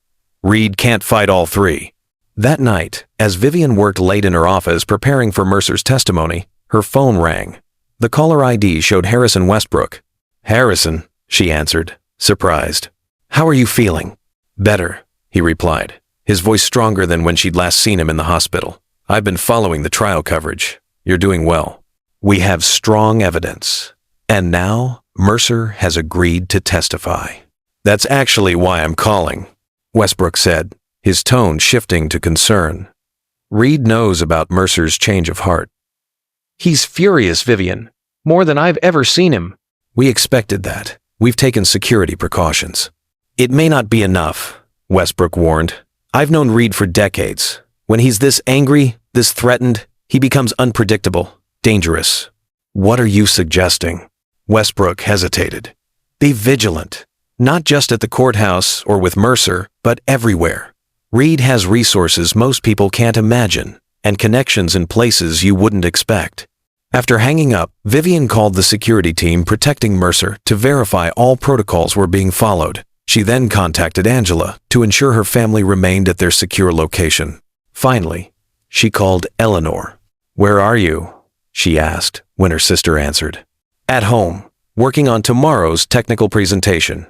Reed can't fight all three. That night, as Vivian worked late in her office preparing for Mercer's testimony, her phone rang. The caller ID showed Harrison Westbrook. Harrison, she answered, surprised. How are you feeling? Better, he replied, his voice stronger than when she'd last seen him in the hospital. I've been following the trial coverage. You're doing well. We have strong evidence. And now, Mercer has agreed to testify. That's actually why I'm calling, Westbrook said, his tone shifting to concern. Reed knows about Mercer's change of heart. He's furious, Vivian. More than I've ever seen him. We expected that. We've taken security precautions. It may not be enough, Westbrook warned. I've known Reed for decades. When he's this angry, this threatened, he becomes unpredictable, dangerous. What are you suggesting? Westbrook hesitated. Be vigilant. Not just at the courthouse or with Mercer, but everywhere. Reed has resources most people can't imagine, and connections in places you wouldn't expect. After hanging up, Vivian called the security team protecting Mercer to verify all protocols were being followed. She then contacted Angela to ensure her family remained at their secure location. Finally, she called Eleanor. Where are you? She asked when her sister answered. At home, working on tomorrow's technical presentation.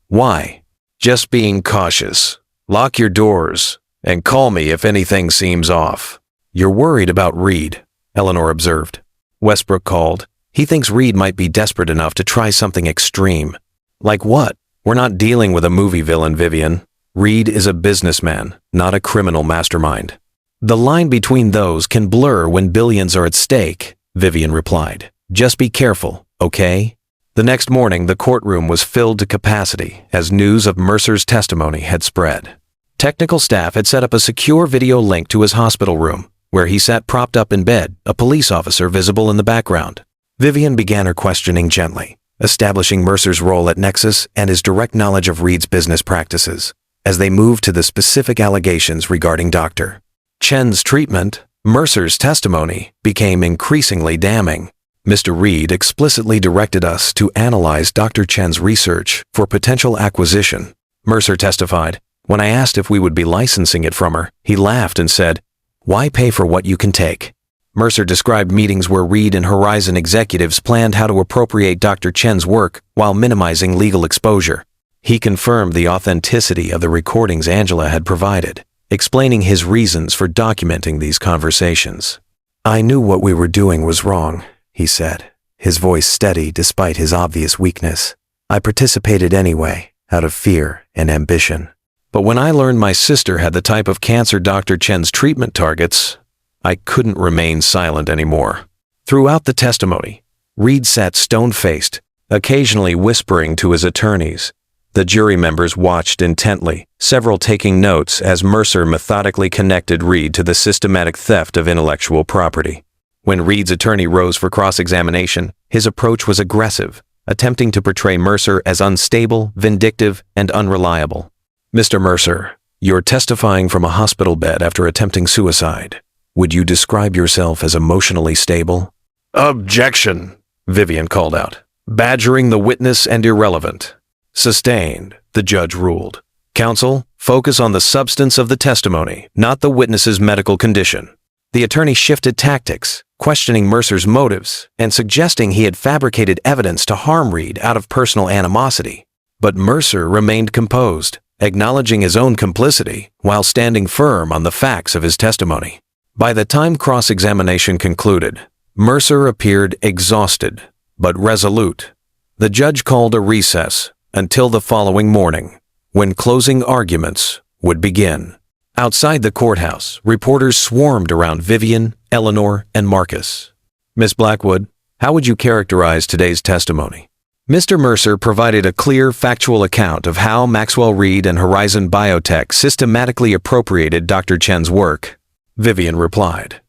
Why? Just being cautious. Lock your doors and call me if anything seems off. You're worried about Reed, Eleanor observed. Westbrook called. He thinks Reed might be desperate enough to try something extreme. Like what? We're not dealing with a movie villain, Vivian. Reed is a businessman, not a criminal mastermind. The line between those can blur when billions are at stake, Vivian replied. Just be careful, okay? The next morning, the courtroom was filled to capacity as news of Mercer's testimony had spread. Technical staff had set up a secure video link to his hospital room, where he sat propped up in bed, a police officer visible in the background. Vivian began her questioning gently, establishing Mercer's role at Nexus and his direct knowledge of Reed's business practices. As they moved to the specific allegations regarding Dr. Chen's treatment, Mercer's testimony became increasingly damning. Mr. Reed explicitly directed us to analyze Dr. Chen's research for potential acquisition. Mercer testified. When I asked if we would be licensing it from her, he laughed and said, "Why pay for what you can take?" Mercer described meetings where Reed and Horizon executives planned how to appropriate Dr. Chen's work while minimizing legal exposure. He confirmed the authenticity of the recordings Angela had provided, explaining his reasons for documenting these conversations. "I knew what we were doing was wrong," he said, his voice steady despite his obvious weakness. "I participated anyway, out of fear and ambition. But when I learned my sister had the type of cancer Dr. Chen's treatment targets, I couldn't remain silent anymore." Throughout the testimony, Reed sat stone-faced, occasionally whispering to his attorneys. The jury members watched intently, several taking notes as Mercer methodically connected Reed to the systematic theft of intellectual property. When Reed's attorney rose for cross-examination, his approach was aggressive, attempting to portray Mercer as unstable, vindictive, and unreliable. "Mr. Mercer, you're testifying from a hospital bed after attempting suicide. Would you describe yourself as emotionally stable?" "Objection," Vivian called out, badgering the witness and irrelevant. "Sustained," the judge ruled. "Counsel, focus on the substance of the testimony, not the witness's medical condition." The attorney shifted tactics, questioning Mercer's motives and suggesting he had fabricated evidence to harm Reed out of personal animosity. But Mercer remained composed, acknowledging his own complicity while standing firm on the facts of his testimony. By the time cross-examination concluded, Mercer appeared exhausted but resolute. The judge called a recess until the following morning, when closing arguments would begin. Outside the courthouse, reporters swarmed around Vivian, Eleanor, and Marcus. "Miss Blackwood, how would you characterize today's testimony?" Mr. Mercer provided a clear, factual account of how Maxwell Reed and Horizon Biotech systematically appropriated Dr. Chen's work. Vivian replied.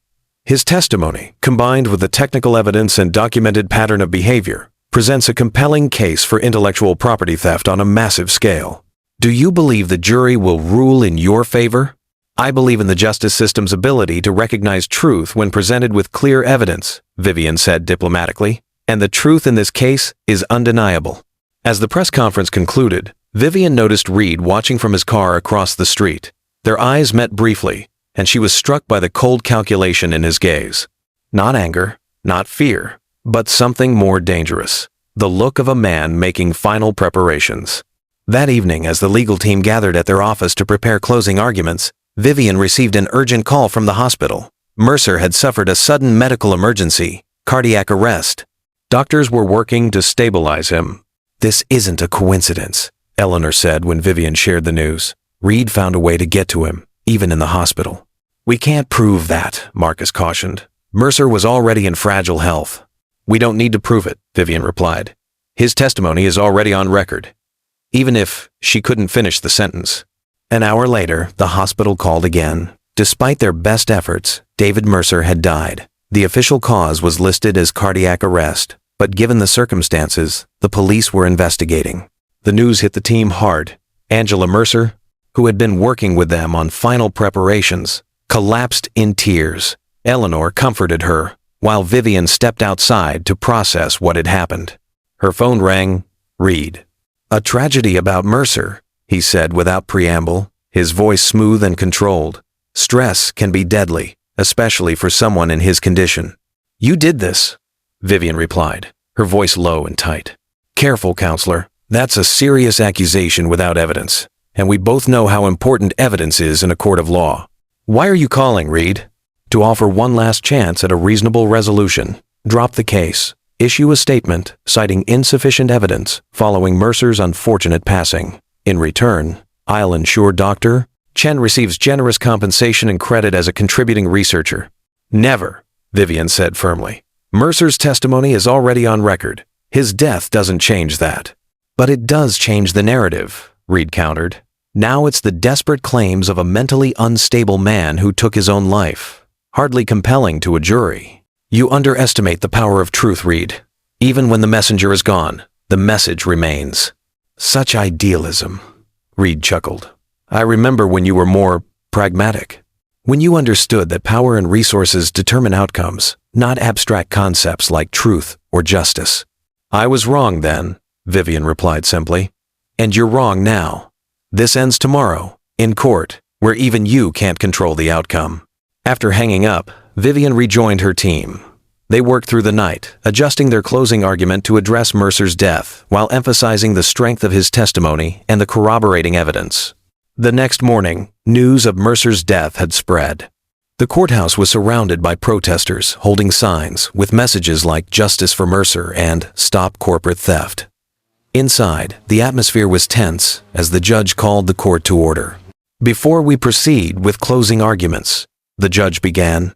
"His testimony, combined with the technical evidence and documented pattern of behavior, presents a compelling case for intellectual property theft on a massive scale. Do you believe the jury will rule in your favor?" "I believe in the justice system's ability to recognize truth when presented with clear evidence," Vivian said diplomatically, "and the truth in this case is undeniable." As the press conference concluded, Vivian noticed Reed watching from his car across the street. Their eyes met briefly, and she was struck by the cold calculation in his gaze. Not anger, not fear, but something more dangerous, the look of a man making final preparations. That evening, as the legal team gathered at their office to prepare closing arguments, Vivian received an urgent call from the hospital. Mercer had suffered a sudden medical emergency, cardiac arrest. Doctors were working to stabilize him. "This isn't a coincidence," Eleanor said when Vivian shared the news. "Reed found a way to get to him, even in the hospital." "We can't prove that," Marcus cautioned. "Mercer was already in fragile health." "We don't need to prove it," Vivian replied. "His testimony is already on record." Even if she couldn't finish the sentence. An hour later, the hospital called again. Despite their best efforts, David Mercer had died. The official cause was listed as cardiac arrest, but given the circumstances, the police were investigating. The news hit the team hard. Angela Mercer, who had been working with them on final preparations, collapsed in tears. Eleanor comforted her, while Vivian stepped outside to process what had happened. Her phone rang. Reed. "A tragedy about Mercer," he said without preamble, his voice smooth and controlled. "Stress can be deadly, especially for someone in his condition." "You did this," Vivian replied, her voice low and tight. "Careful, counselor. That's a serious accusation without evidence, and we both know how important evidence is in a court of law." "Why are you calling, Reed?" "To offer one last chance at a reasonable resolution. Drop the case. Issue a statement citing insufficient evidence following Mercer's unfortunate passing. In return, I'll ensure Dr. Chen receives generous compensation and credit as a contributing researcher." "Never," Vivian said firmly. "Mercer's testimony is already on record. His death doesn't change that." "But it does change the narrative," Reed countered. "Now it's the desperate claims of a mentally unstable man who took his own life. Hardly compelling to a jury." "You underestimate the power of truth, Reed. Even when the messenger is gone, the message remains." "Such idealism," Reed chuckled. "I remember when you were more pragmatic. When you understood that power and resources determine outcomes, not abstract concepts like truth or justice." "I was wrong then," Vivian replied simply. "And you're wrong now. This ends tomorrow, in court, where even you can't control the outcome." After hanging up, Vivian rejoined her team. They worked through the night, adjusting their closing argument to address Mercer's death while emphasizing the strength of his testimony and the corroborating evidence. The next morning, news of Mercer's death had spread. The courthouse was surrounded by protesters holding signs with messages like "Justice for Mercer" and "Stop Corporate Theft." Inside, the atmosphere was tense as the judge called the court to order. "Before we proceed with closing arguments," the judge began,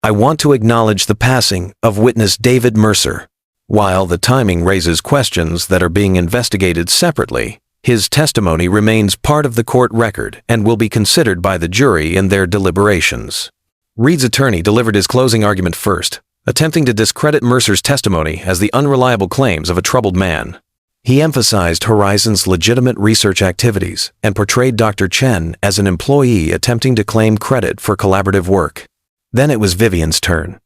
"I want to acknowledge the passing of witness David Mercer. While the timing raises questions that are being investigated separately, his testimony remains part of the court record and will be considered by the jury in their deliberations." Reed's attorney delivered his closing argument first, attempting to discredit Mercer's testimony as the unreliable claims of a troubled man. He emphasized Horizon's legitimate research activities and portrayed Dr. Chen as an employee attempting to claim credit for collaborative work. Then it was Vivian's turn.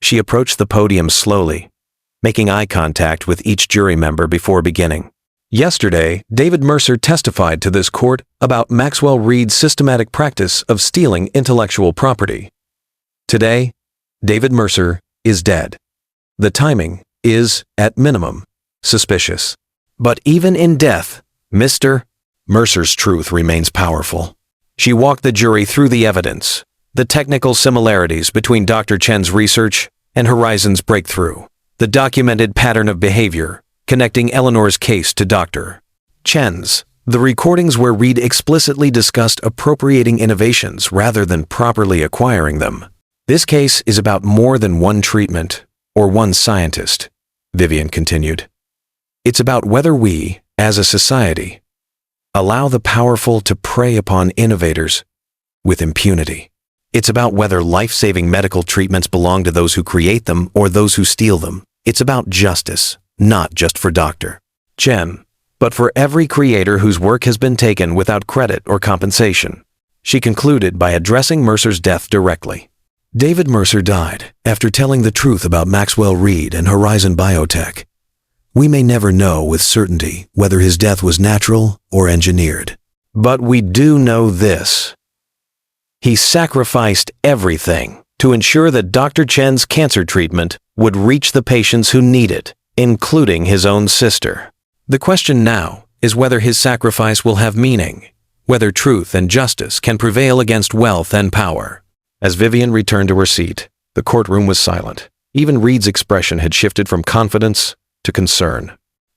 She approached the podium slowly, making eye contact with each jury member before beginning. "Yesterday, David Mercer testified to this court about Maxwell Reed's systematic practice of stealing intellectual property. Today, David Mercer is dead. The timing is, at minimum, suspicious. But even in death, Mr. Mercer's truth remains powerful." She walked the jury through the evidence, the technical similarities between Dr. Chen's research and Horizon's breakthrough, the documented pattern of behavior connecting Eleanor's case to Dr. Chen's, the recordings where Reed explicitly discussed appropriating innovations rather than properly acquiring them. "This case is about more than one treatment or one scientist," Vivian continued. "It's about whether we, as a society, allow the powerful to prey upon innovators with impunity. It's about whether life-saving medical treatments belong to those who create them or those who steal them. It's about justice, not just for Dr. Chen, but for every creator whose work has been taken without credit or compensation." She concluded by addressing Mercer's death directly. "David Mercer died after telling the truth about Maxwell Reed and Horizon Biotech. We may never know with certainty whether his death was natural or engineered. But we do know this. He sacrificed everything to ensure that Dr. Chen's cancer treatment would reach the patients who need it, including his own sister. The question now is whether his sacrifice will have meaning, whether truth and justice can prevail against wealth and power." As Vivian returned to her seat, the courtroom was silent. Even Reed's expression had shifted from confidence to concern.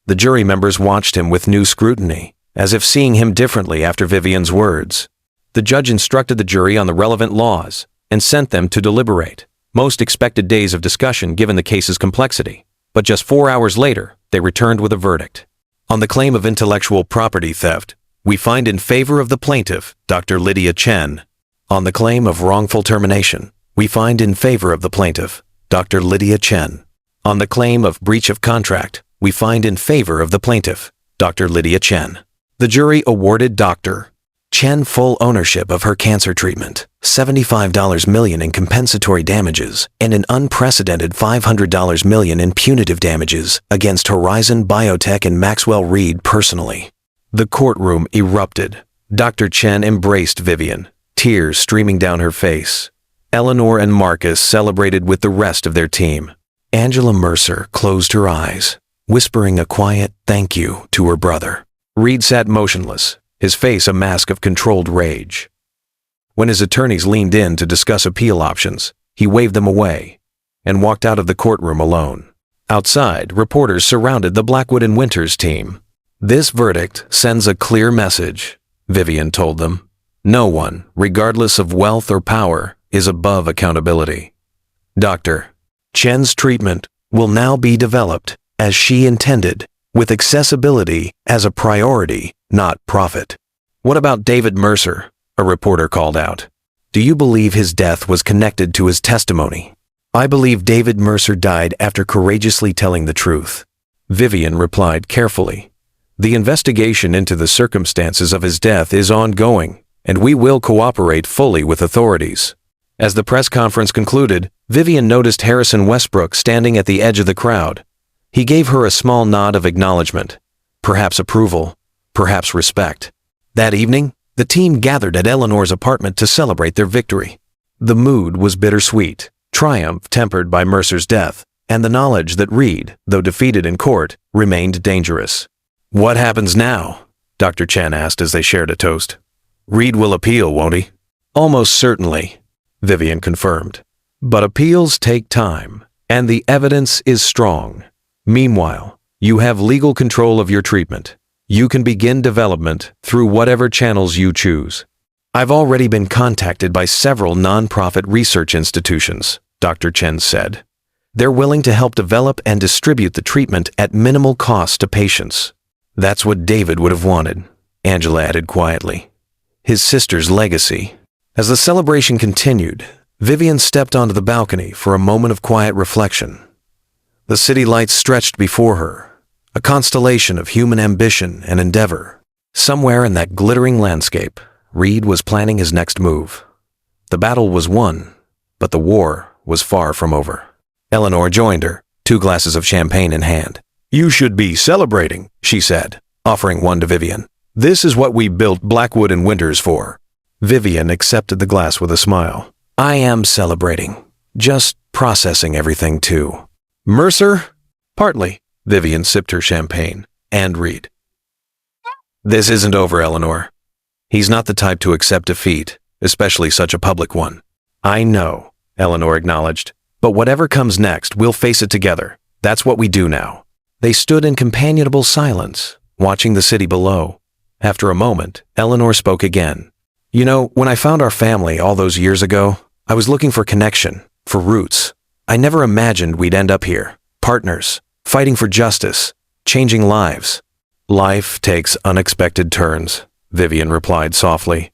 The jury members watched him with new scrutiny, as if seeing him differently after Vivian's words. The judge instructed the jury on the relevant laws and sent them to deliberate. Most expected days of discussion given the case's complexity, but just 4 hours later, they returned with a verdict. "On the claim of intellectual property theft, we find in favor of the plaintiff, Dr. Lydia Chen. On the claim of wrongful termination, we find in favor of the plaintiff, Dr. Lydia Chen. On the claim of breach of contract, we find in favor of the plaintiff, Dr. Lydia Chen." The jury awarded Dr. Chen full ownership of her cancer treatment, $75 million in compensatory damages, and an unprecedented $500 million in punitive damages against Horizon Biotech and Maxwell Reed personally. The courtroom erupted. Dr. Chen embraced Vivian, tears streaming down her face. Eleanor and Marcus celebrated with the rest of their team. Angela Mercer closed her eyes, whispering a quiet thank you to her brother. Reed sat motionless, his face a mask of controlled rage. When his attorneys leaned in to discuss appeal options, he waved them away and walked out of the courtroom alone. Outside, reporters surrounded the Blackwood and Winters team. "This verdict sends a clear message," Vivian told them. "No one, regardless of wealth or power, is above accountability. Dr. Chen's treatment will now be developed as she intended, with accessibility as a priority, not profit." "What about David Mercer?" a reporter called out. "Do you believe his death was connected to his testimony?" "I believe David Mercer died after courageously telling the truth," Vivian replied carefully. "The investigation into the circumstances of his death is ongoing, and we will cooperate fully with authorities." As the press conference concluded, Vivian noticed Harrison Westbrook standing at the edge of the crowd. He gave her a small nod of acknowledgement, perhaps approval, perhaps respect. That evening, the team gathered at Eleanor's apartment to celebrate their victory. The mood was bittersweet. triumph tempered by Mercer's death, and the knowledge that Reed, though defeated in court, remained dangerous. "What happens now?" Dr. Chen asked as they shared a toast. "Reed will appeal, won't he?" "Almost certainly," Vivian confirmed. "But appeals take time, and the evidence is strong. Meanwhile, you have legal control of your treatment. You can begin development through whatever channels you choose." "I've already been contacted by several nonprofit research institutions," Dr. Chen said. "They're willing to help develop and distribute the treatment at minimal cost to patients." "That's what David would have wanted," Angela added quietly. "His sister's legacy." As the celebration continued, Vivian stepped onto the balcony for a moment of quiet reflection. The city lights stretched before her, a constellation of human ambition and endeavor. Somewhere in that glittering landscape, Reed was planning his next move. The battle was won, but the war was far from over. Eleanor joined her, 2 glasses of champagne in hand. "You should be celebrating," she said, offering one to Vivian. "This is what we built Blackwood and Winters for." Vivian accepted the glass with a smile. "I am celebrating, just processing everything too." "Mercer?" "Partly." Vivian sipped her champagne. "And Reed." "This isn't over, Eleanor. He's not the type to accept defeat, especially such a public one." "I know," Eleanor acknowledged. "But whatever comes next, we'll face it together. That's what we do now." They stood in companionable silence, watching the city below. After a moment, Eleanor spoke again. "You know, when I found our family all those years ago, I was looking for connection, for roots. I never imagined we'd end up here, partners, fighting for justice, changing lives." "Life takes unexpected turns," Vivian replied softly.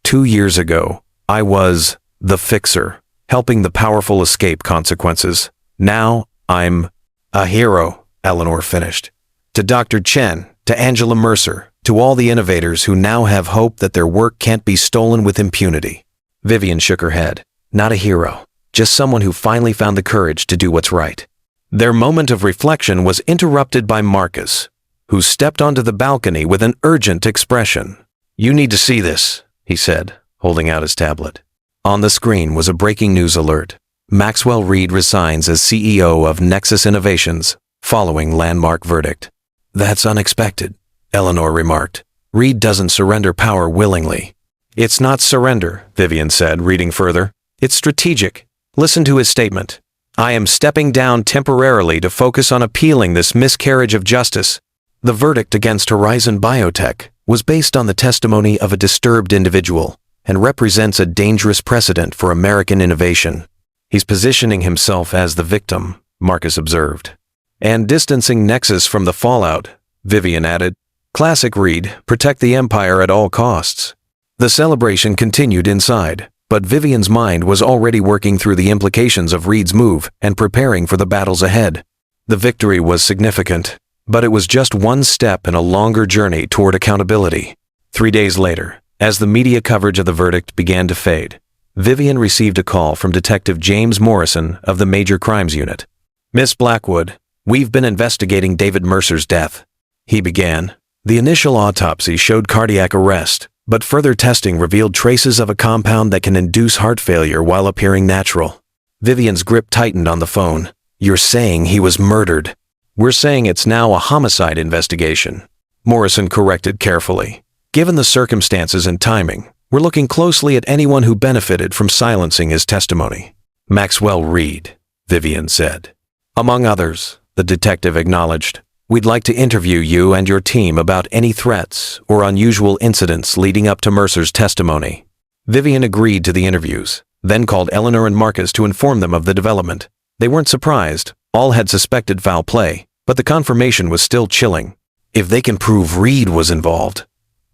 2 years ago, I was the fixer, helping the powerful escape consequences. Now, I'm a hero," Eleanor finished. "To Dr. Chen, to Angela Mercer, to all the innovators who now have hope that their work can't be stolen with impunity." Vivian shook her head. "Not a hero, just someone who finally found the courage to do what's right." Their moment of reflection was interrupted by Marcus, who stepped onto the balcony with an urgent expression. "You need to see this," he said, holding out his tablet. On the screen was a breaking news alert. Maxwell Reed resigns as CEO of Nexus Innovations, following landmark verdict. "That's unexpected," Eleanor remarked. "Reed doesn't surrender power willingly." "It's not surrender," Vivian said, reading further. "It's strategic. Listen to his statement. I am stepping down temporarily to focus on appealing this miscarriage of justice." The verdict against Horizon Biotech was based on the testimony of a disturbed individual and represents a dangerous precedent for American innovation. "He's positioning himself as the victim," Marcus observed. "And distancing Nexus from the fallout," Vivian added. "Classic Reed, protect the empire at all costs." The celebration continued inside, but Vivian's mind was already working through the implications of Reed's move and preparing for the battles ahead. The victory was significant, but it was just one step in a longer journey toward accountability. 3 days later, as the media coverage of the verdict began to fade, Vivian received a call from Detective James Morrison of the Major Crimes Unit. "Miss Blackwood, we've been investigating David Mercer's death," he began. "The initial autopsy showed cardiac arrest, but further testing revealed traces of a compound that can induce heart failure while appearing natural." Vivian's grip tightened on the phone. "You're saying he was murdered?" "We're saying it's now a homicide investigation," Morrison corrected carefully. "Given the circumstances and timing, we're looking closely at anyone who benefited from silencing his testimony." "Maxwell Reed," Vivian said. "Among others," the detective acknowledged. "We'd like to interview you and your team about any threats or unusual incidents leading up to Mercer's testimony." Vivian agreed to the interviews, then called Eleanor and Marcus to inform them of the development. They weren't surprised. All had suspected foul play, but the confirmation was still chilling. "If they can prove Reed was involved,"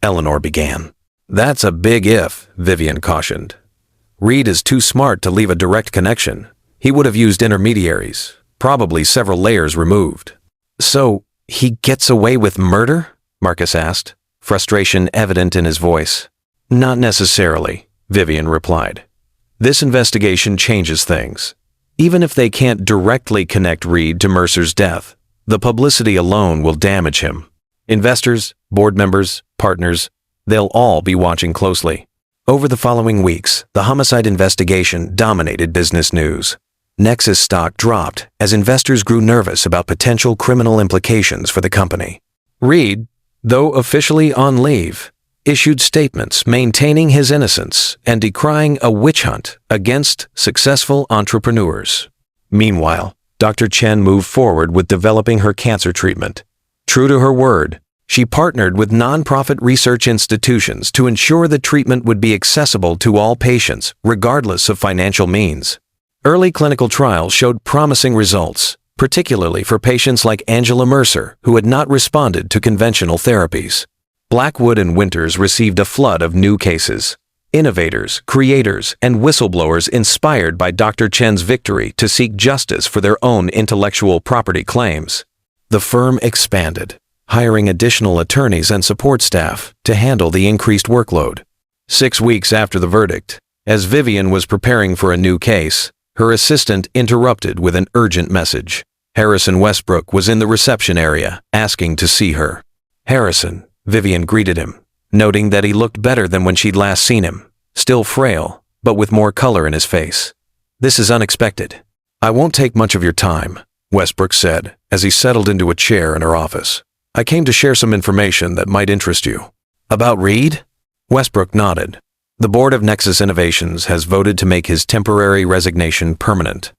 Eleanor began. "That's a big if," Vivian cautioned. "Reed is too smart to leave a direct connection. He would have used intermediaries, probably several layers removed." "So, he gets away with murder?" Marcus asked, frustration evident in his voice. "Not necessarily," Vivian replied. "This investigation changes things. Even if they can't directly connect Reed to Mercer's death, the publicity alone will damage him. Investors, board members, partners, they'll all be watching closely." Over the following weeks, the homicide investigation dominated business news. Nexus stock dropped as investors grew nervous about potential criminal implications for the company. Reed, though officially on leave, issued statements maintaining his innocence and decrying a witch hunt against successful entrepreneurs. Meanwhile, Dr. Chen moved forward with developing her cancer treatment. True to her word, she partnered with nonprofit research institutions to ensure the treatment would be accessible to all patients, regardless of financial means. Early clinical trials showed promising results, particularly for patients like Angela Mercer, who had not responded to conventional therapies. Blackwood and Winters received a flood of new cases. Innovators, creators, and whistleblowers inspired by Dr. Chen's victory to seek justice for their own intellectual property claims. The firm expanded, hiring additional attorneys and support staff to handle the increased workload. 6 weeks after the verdict, as Vivian was preparing for a new case, her assistant interrupted with an urgent message. Harrison Westbrook was in the reception area, asking to see her. Harrison, Vivian greeted him, noting that he looked better than when she'd last seen him, still frail, but with more color in his face. "This is unexpected. I won't take much of your time," Westbrook said, as he settled into a chair in her office. "I came to share some information that might interest you." "About Reed?" Westbrook nodded. The board of Nexus Innovations has voted to make his temporary resignation permanent.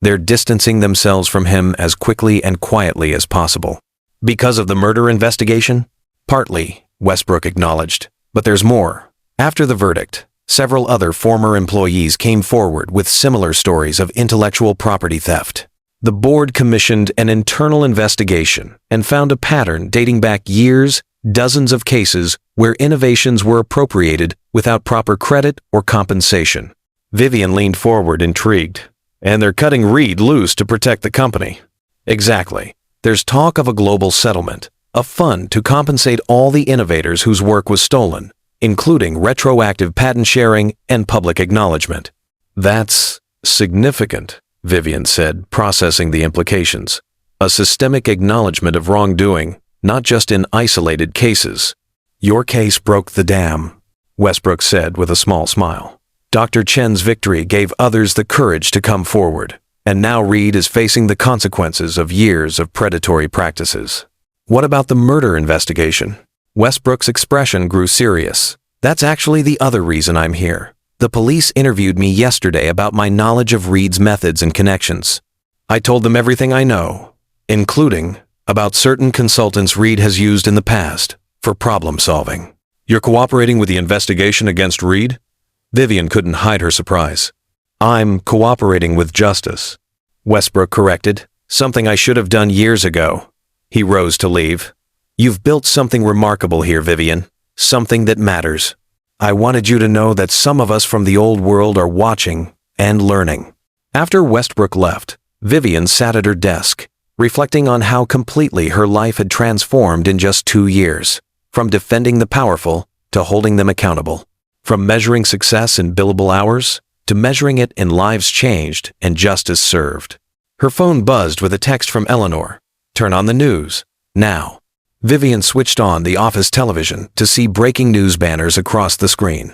They're distancing themselves from him as quickly and quietly as possible. "Because of the murder investigation?" "Partly," Westbrook acknowledged, "but there's more." After the verdict, several other former employees came forward with similar stories of intellectual property theft. The board commissioned an internal investigation and found a pattern dating back years, dozens of cases where innovations were appropriated without proper credit or compensation. Vivian leaned forward, intrigued. "And they're cutting Reed loose to protect the company." "Exactly. There's talk of a global settlement, a fund to compensate all the innovators whose work was stolen, including retroactive patent sharing and public acknowledgement." "That's significant," Vivian said, processing the implications. "A systemic acknowledgement of wrongdoing, not just in isolated cases." "Your case broke the dam," Westbrook said with a small smile. "Dr. Chen's victory gave others the courage to come forward, and now Reed is facing the consequences of years of predatory practices." "What about the murder investigation?" Westbrook's expression grew serious. "That's actually the other reason I'm here. The police interviewed me yesterday about my knowledge of Reed's methods and connections. I told them everything I know, including about certain consultants Reed has used in the past for problem solving." "You're cooperating with the investigation against Reed?" Vivian couldn't hide her surprise. "I'm cooperating with justice," Westbrook corrected, "something I should have done years ago." He rose to leave. "You've built something remarkable here, Vivian, something that matters. I wanted you to know that some of us from the old world are watching and learning." After Westbrook left, Vivian sat at her desk, reflecting on how completely her life had transformed in just 2 years, from defending the powerful to holding them accountable, from measuring success in billable hours to measuring it in lives changed and justice served. Her phone buzzed with a text from Eleanor. "Turn on the news, now." Vivian switched on the office television to see breaking news banners across the screen.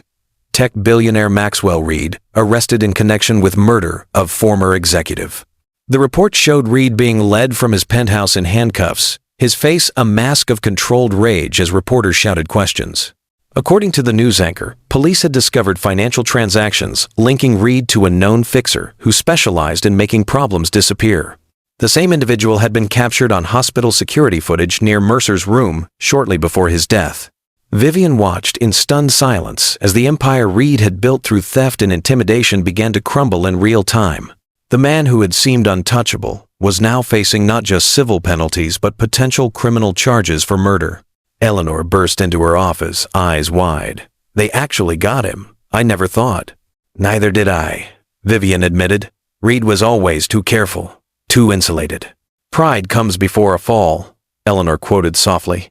Tech billionaire Maxwell Reed arrested in connection with murder of former executive. The report showed Reed being led from his penthouse in handcuffs, his face a mask of controlled rage as reporters shouted questions. According to the news anchor, police had discovered financial transactions linking Reed to a known fixer who specialized in making problems disappear. The same individual had been captured on hospital security footage near Mercer's room shortly before his death. Vivian watched in stunned silence as the empire Reed had built through theft and intimidation began to crumble in real time. The man who had seemed untouchable was now facing not just civil penalties but potential criminal charges for murder. Eleanor burst into her office, eyes wide. "They actually got him. I never thought." "Neither did I," Vivian admitted. "Reed was always too careful. Too insulated." "Pride comes before a fall," Eleanor quoted softly.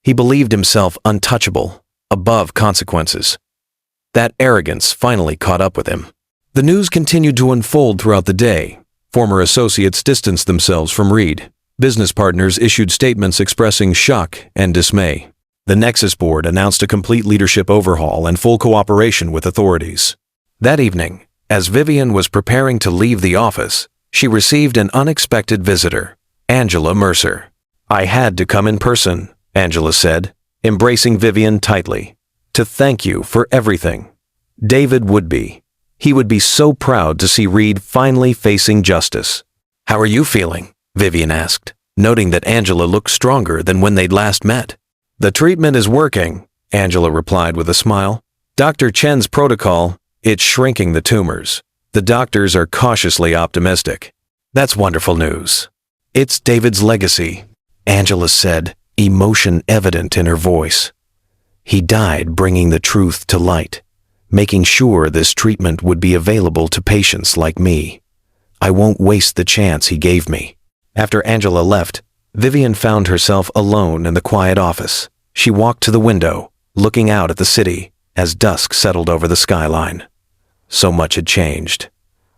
He believed himself untouchable, above consequences. That arrogance finally caught up with him. The news continued to unfold throughout the day. Former associates distanced themselves from Reed. Business partners issued statements expressing shock and dismay. The Nexus Board announced a complete leadership overhaul and full cooperation with authorities. That evening, as Vivian was preparing to leave the office, she received an unexpected visitor, Angela Mercer. "I had to come in person," Angela said, embracing Vivian tightly, "to thank you for everything. David would be. He would be so proud to see Reed finally facing justice." "How are you feeling?" Vivian asked, noting that Angela looked stronger than when they'd last met. "The treatment is working," Angela replied with a smile. "Dr. Chen's protocol, it's shrinking the tumors. The doctors are cautiously optimistic." "That's wonderful news." "It's David's legacy," Angela said, emotion evident in her voice. "He died bringing the truth to light, making sure this treatment would be available to patients like me. I won't waste the chance he gave me." After Angela left, Vivian found herself alone in the quiet office. She walked to the window, looking out at the city as dusk settled over the skyline. So much had changed.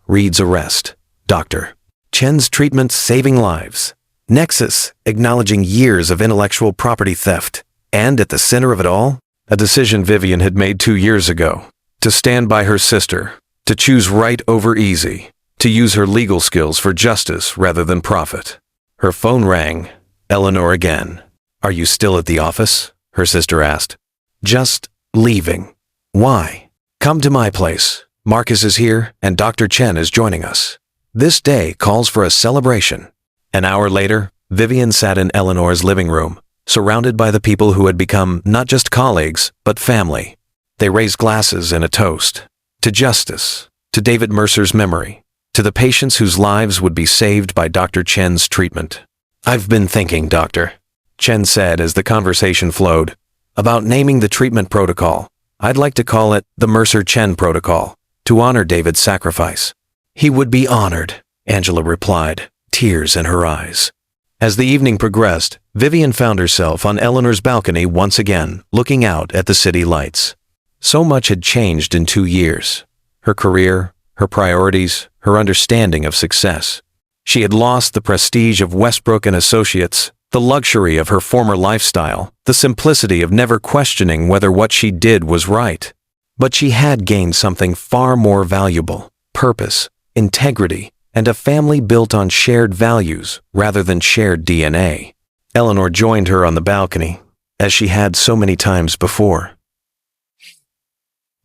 Reed's arrest, Dr. Chen's treatment saving lives, Nexus acknowledging years of intellectual property theft, and at the center of it all, a decision Vivian had made 2 years ago, to stand by her sister, to choose right over easy, to use her legal skills for justice rather than profit. Her phone rang. Eleanor again. "Are you still at the office?" her sister asked. "Just leaving." "Why?" "Come to my place. Marcus is here, and Dr. Chen is joining us. This day calls for a celebration." An hour later, Vivian sat in Eleanor's living room, surrounded by the people who had become not just colleagues, but family. They raised glasses in a toast. To justice, to David Mercer's memory, to the patients whose lives would be saved by Dr. Chen's treatment. "I've been thinking, Doctor," Chen said as the conversation flowed, "about naming the treatment protocol. I'd like to call it the Mercer-Chen protocol, to honor David's sacrifice." "He would be honored," Angela replied, tears in her eyes. As the evening progressed, Vivian found herself on Eleanor's balcony once again, looking out at the city lights. So much had changed in 2 years. Her career, her priorities, her understanding of success. She had lost the prestige of Westbrook and Associates, the luxury of her former lifestyle, the simplicity of never questioning whether what she did was right. But she had gained something far more valuable: purpose, integrity, and a family built on shared values rather than shared DNA. Eleanor joined her on the balcony, as she had so many times before.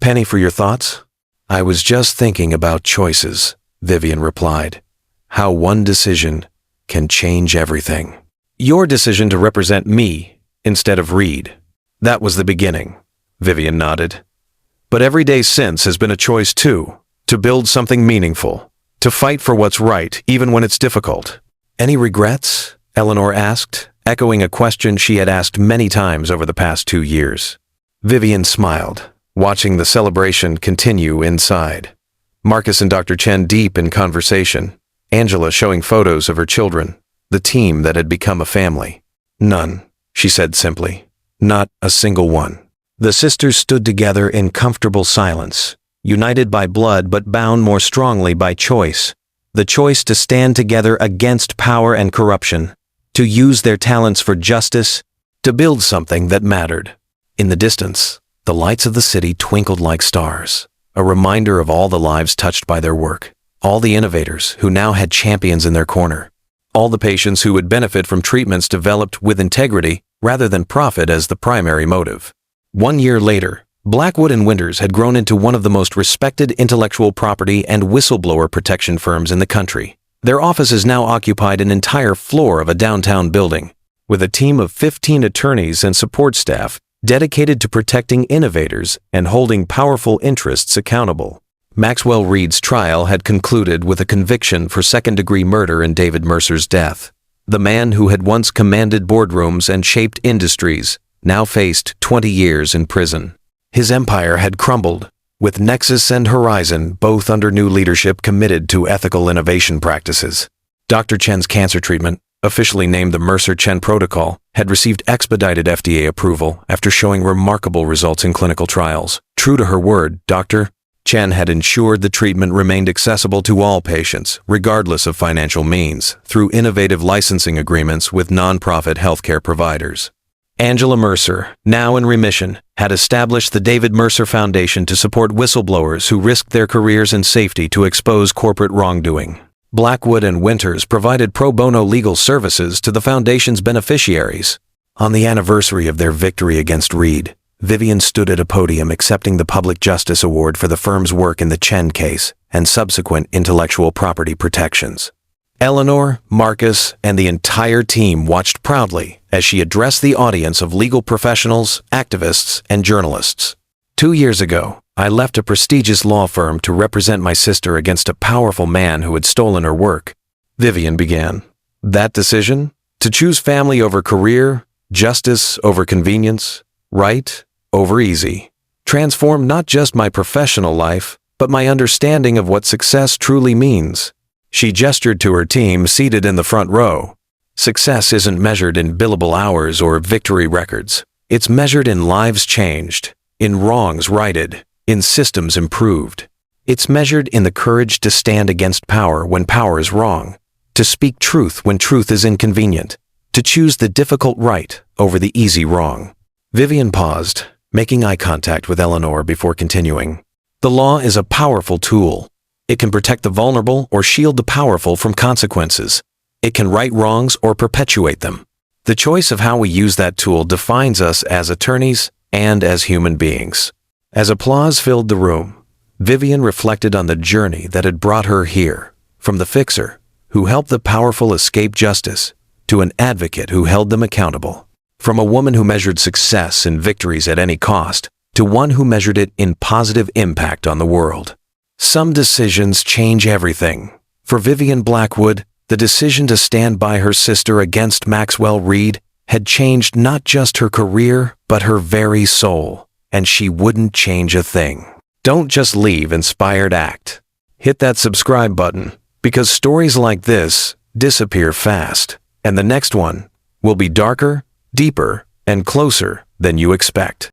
"Penny, for your thoughts?" "I was just thinking about choices," Vivian replied. "How one decision can change everything." "Your decision to represent me instead of Reed. That was the beginning," Vivian nodded. "But every day since has been a choice too, to build something meaningful, to fight for what's right even when it's difficult." "Any regrets?" Eleanor asked, echoing a question she had asked many times over the past 2 years. Vivian smiled, watching the celebration continue inside. Marcus and Dr. Chen deep in conversation, Angela showing photos of her children, the team that had become a family. "None," she said simply. "Not a single one." The sisters stood together in comfortable silence, united by blood but bound more strongly by choice. The choice to stand together against power and corruption, to use their talents for justice, to build something that mattered. In the distance, the lights of the city twinkled like stars, a reminder of all the lives touched by their work, all the innovators who now had champions in their corner, all the patients who would benefit from treatments developed with integrity rather than profit as the primary motive. 1 year later, Blackwood & Winters had grown into one of the most respected intellectual property and whistleblower protection firms in the country. Their offices now occupied an entire floor of a downtown building, with a team of 15 attorneys and support staff dedicated to protecting innovators and holding powerful interests accountable. Maxwell Reed's trial had concluded with a conviction for second-degree murder in David Mercer's death. The man who had once commanded boardrooms and shaped industries now faced 20 years in prison. His empire had crumbled, with Nexus and Horizon both under new leadership committed to ethical innovation practices. Dr. Chen's cancer treatment, officially named the Mercer-Chen protocol, had received expedited FDA approval after showing remarkable results in clinical trials. True to her word, Dr. Chen had ensured the treatment remained accessible to all patients, regardless of financial means, through innovative licensing agreements with nonprofit healthcare providers. Angela Mercer, now in remission, had established the David Mercer Foundation to support whistleblowers who risked their careers and safety to expose corporate wrongdoing. Blackwood and Winters provided pro bono legal services to the foundation's beneficiaries. On the anniversary of their victory against Reed, Vivian stood at a podium accepting the Public Justice Award for the firm's work in the Chen case and subsequent intellectual property protections. Eleanor, Marcus, and the entire team watched proudly as she addressed the audience of legal professionals, activists, and journalists. 2 years ago, I left a prestigious law firm to represent my sister against a powerful man who had stolen her work. Vivian began. That decision? To choose family over career, justice over convenience, right over easy, transformed not just my professional life, but my understanding of what success truly means. She gestured to her team seated in the front row. Success isn't measured in billable hours or victory records. It's measured in lives changed, in wrongs righted, in systems improved. It's measured in the courage to stand against power when power is wrong, to speak truth when truth is inconvenient, to choose the difficult right over the easy wrong. Vivian paused, making eye contact with Eleanor before continuing. The law is a powerful tool. It can protect the vulnerable or shield the powerful from consequences. It can right wrongs or perpetuate them. The choice of how we use that tool defines us as attorneys and as human beings. As applause filled the room, Vivian reflected on the journey that had brought her here, from the fixer, who helped the powerful escape justice, to an advocate who held them accountable. From a woman who measured success and victories at any cost, to one who measured it in positive impact on the world. Some decisions change everything. For Vivian Blackwood, the decision to stand by her sister against Maxwell Reed had changed not just her career, but her very soul, and she wouldn't change a thing. Don't just leave inspired, act. Hit that subscribe button, because stories like this disappear fast, and the next one will be darker, deeper, and closer than you expect.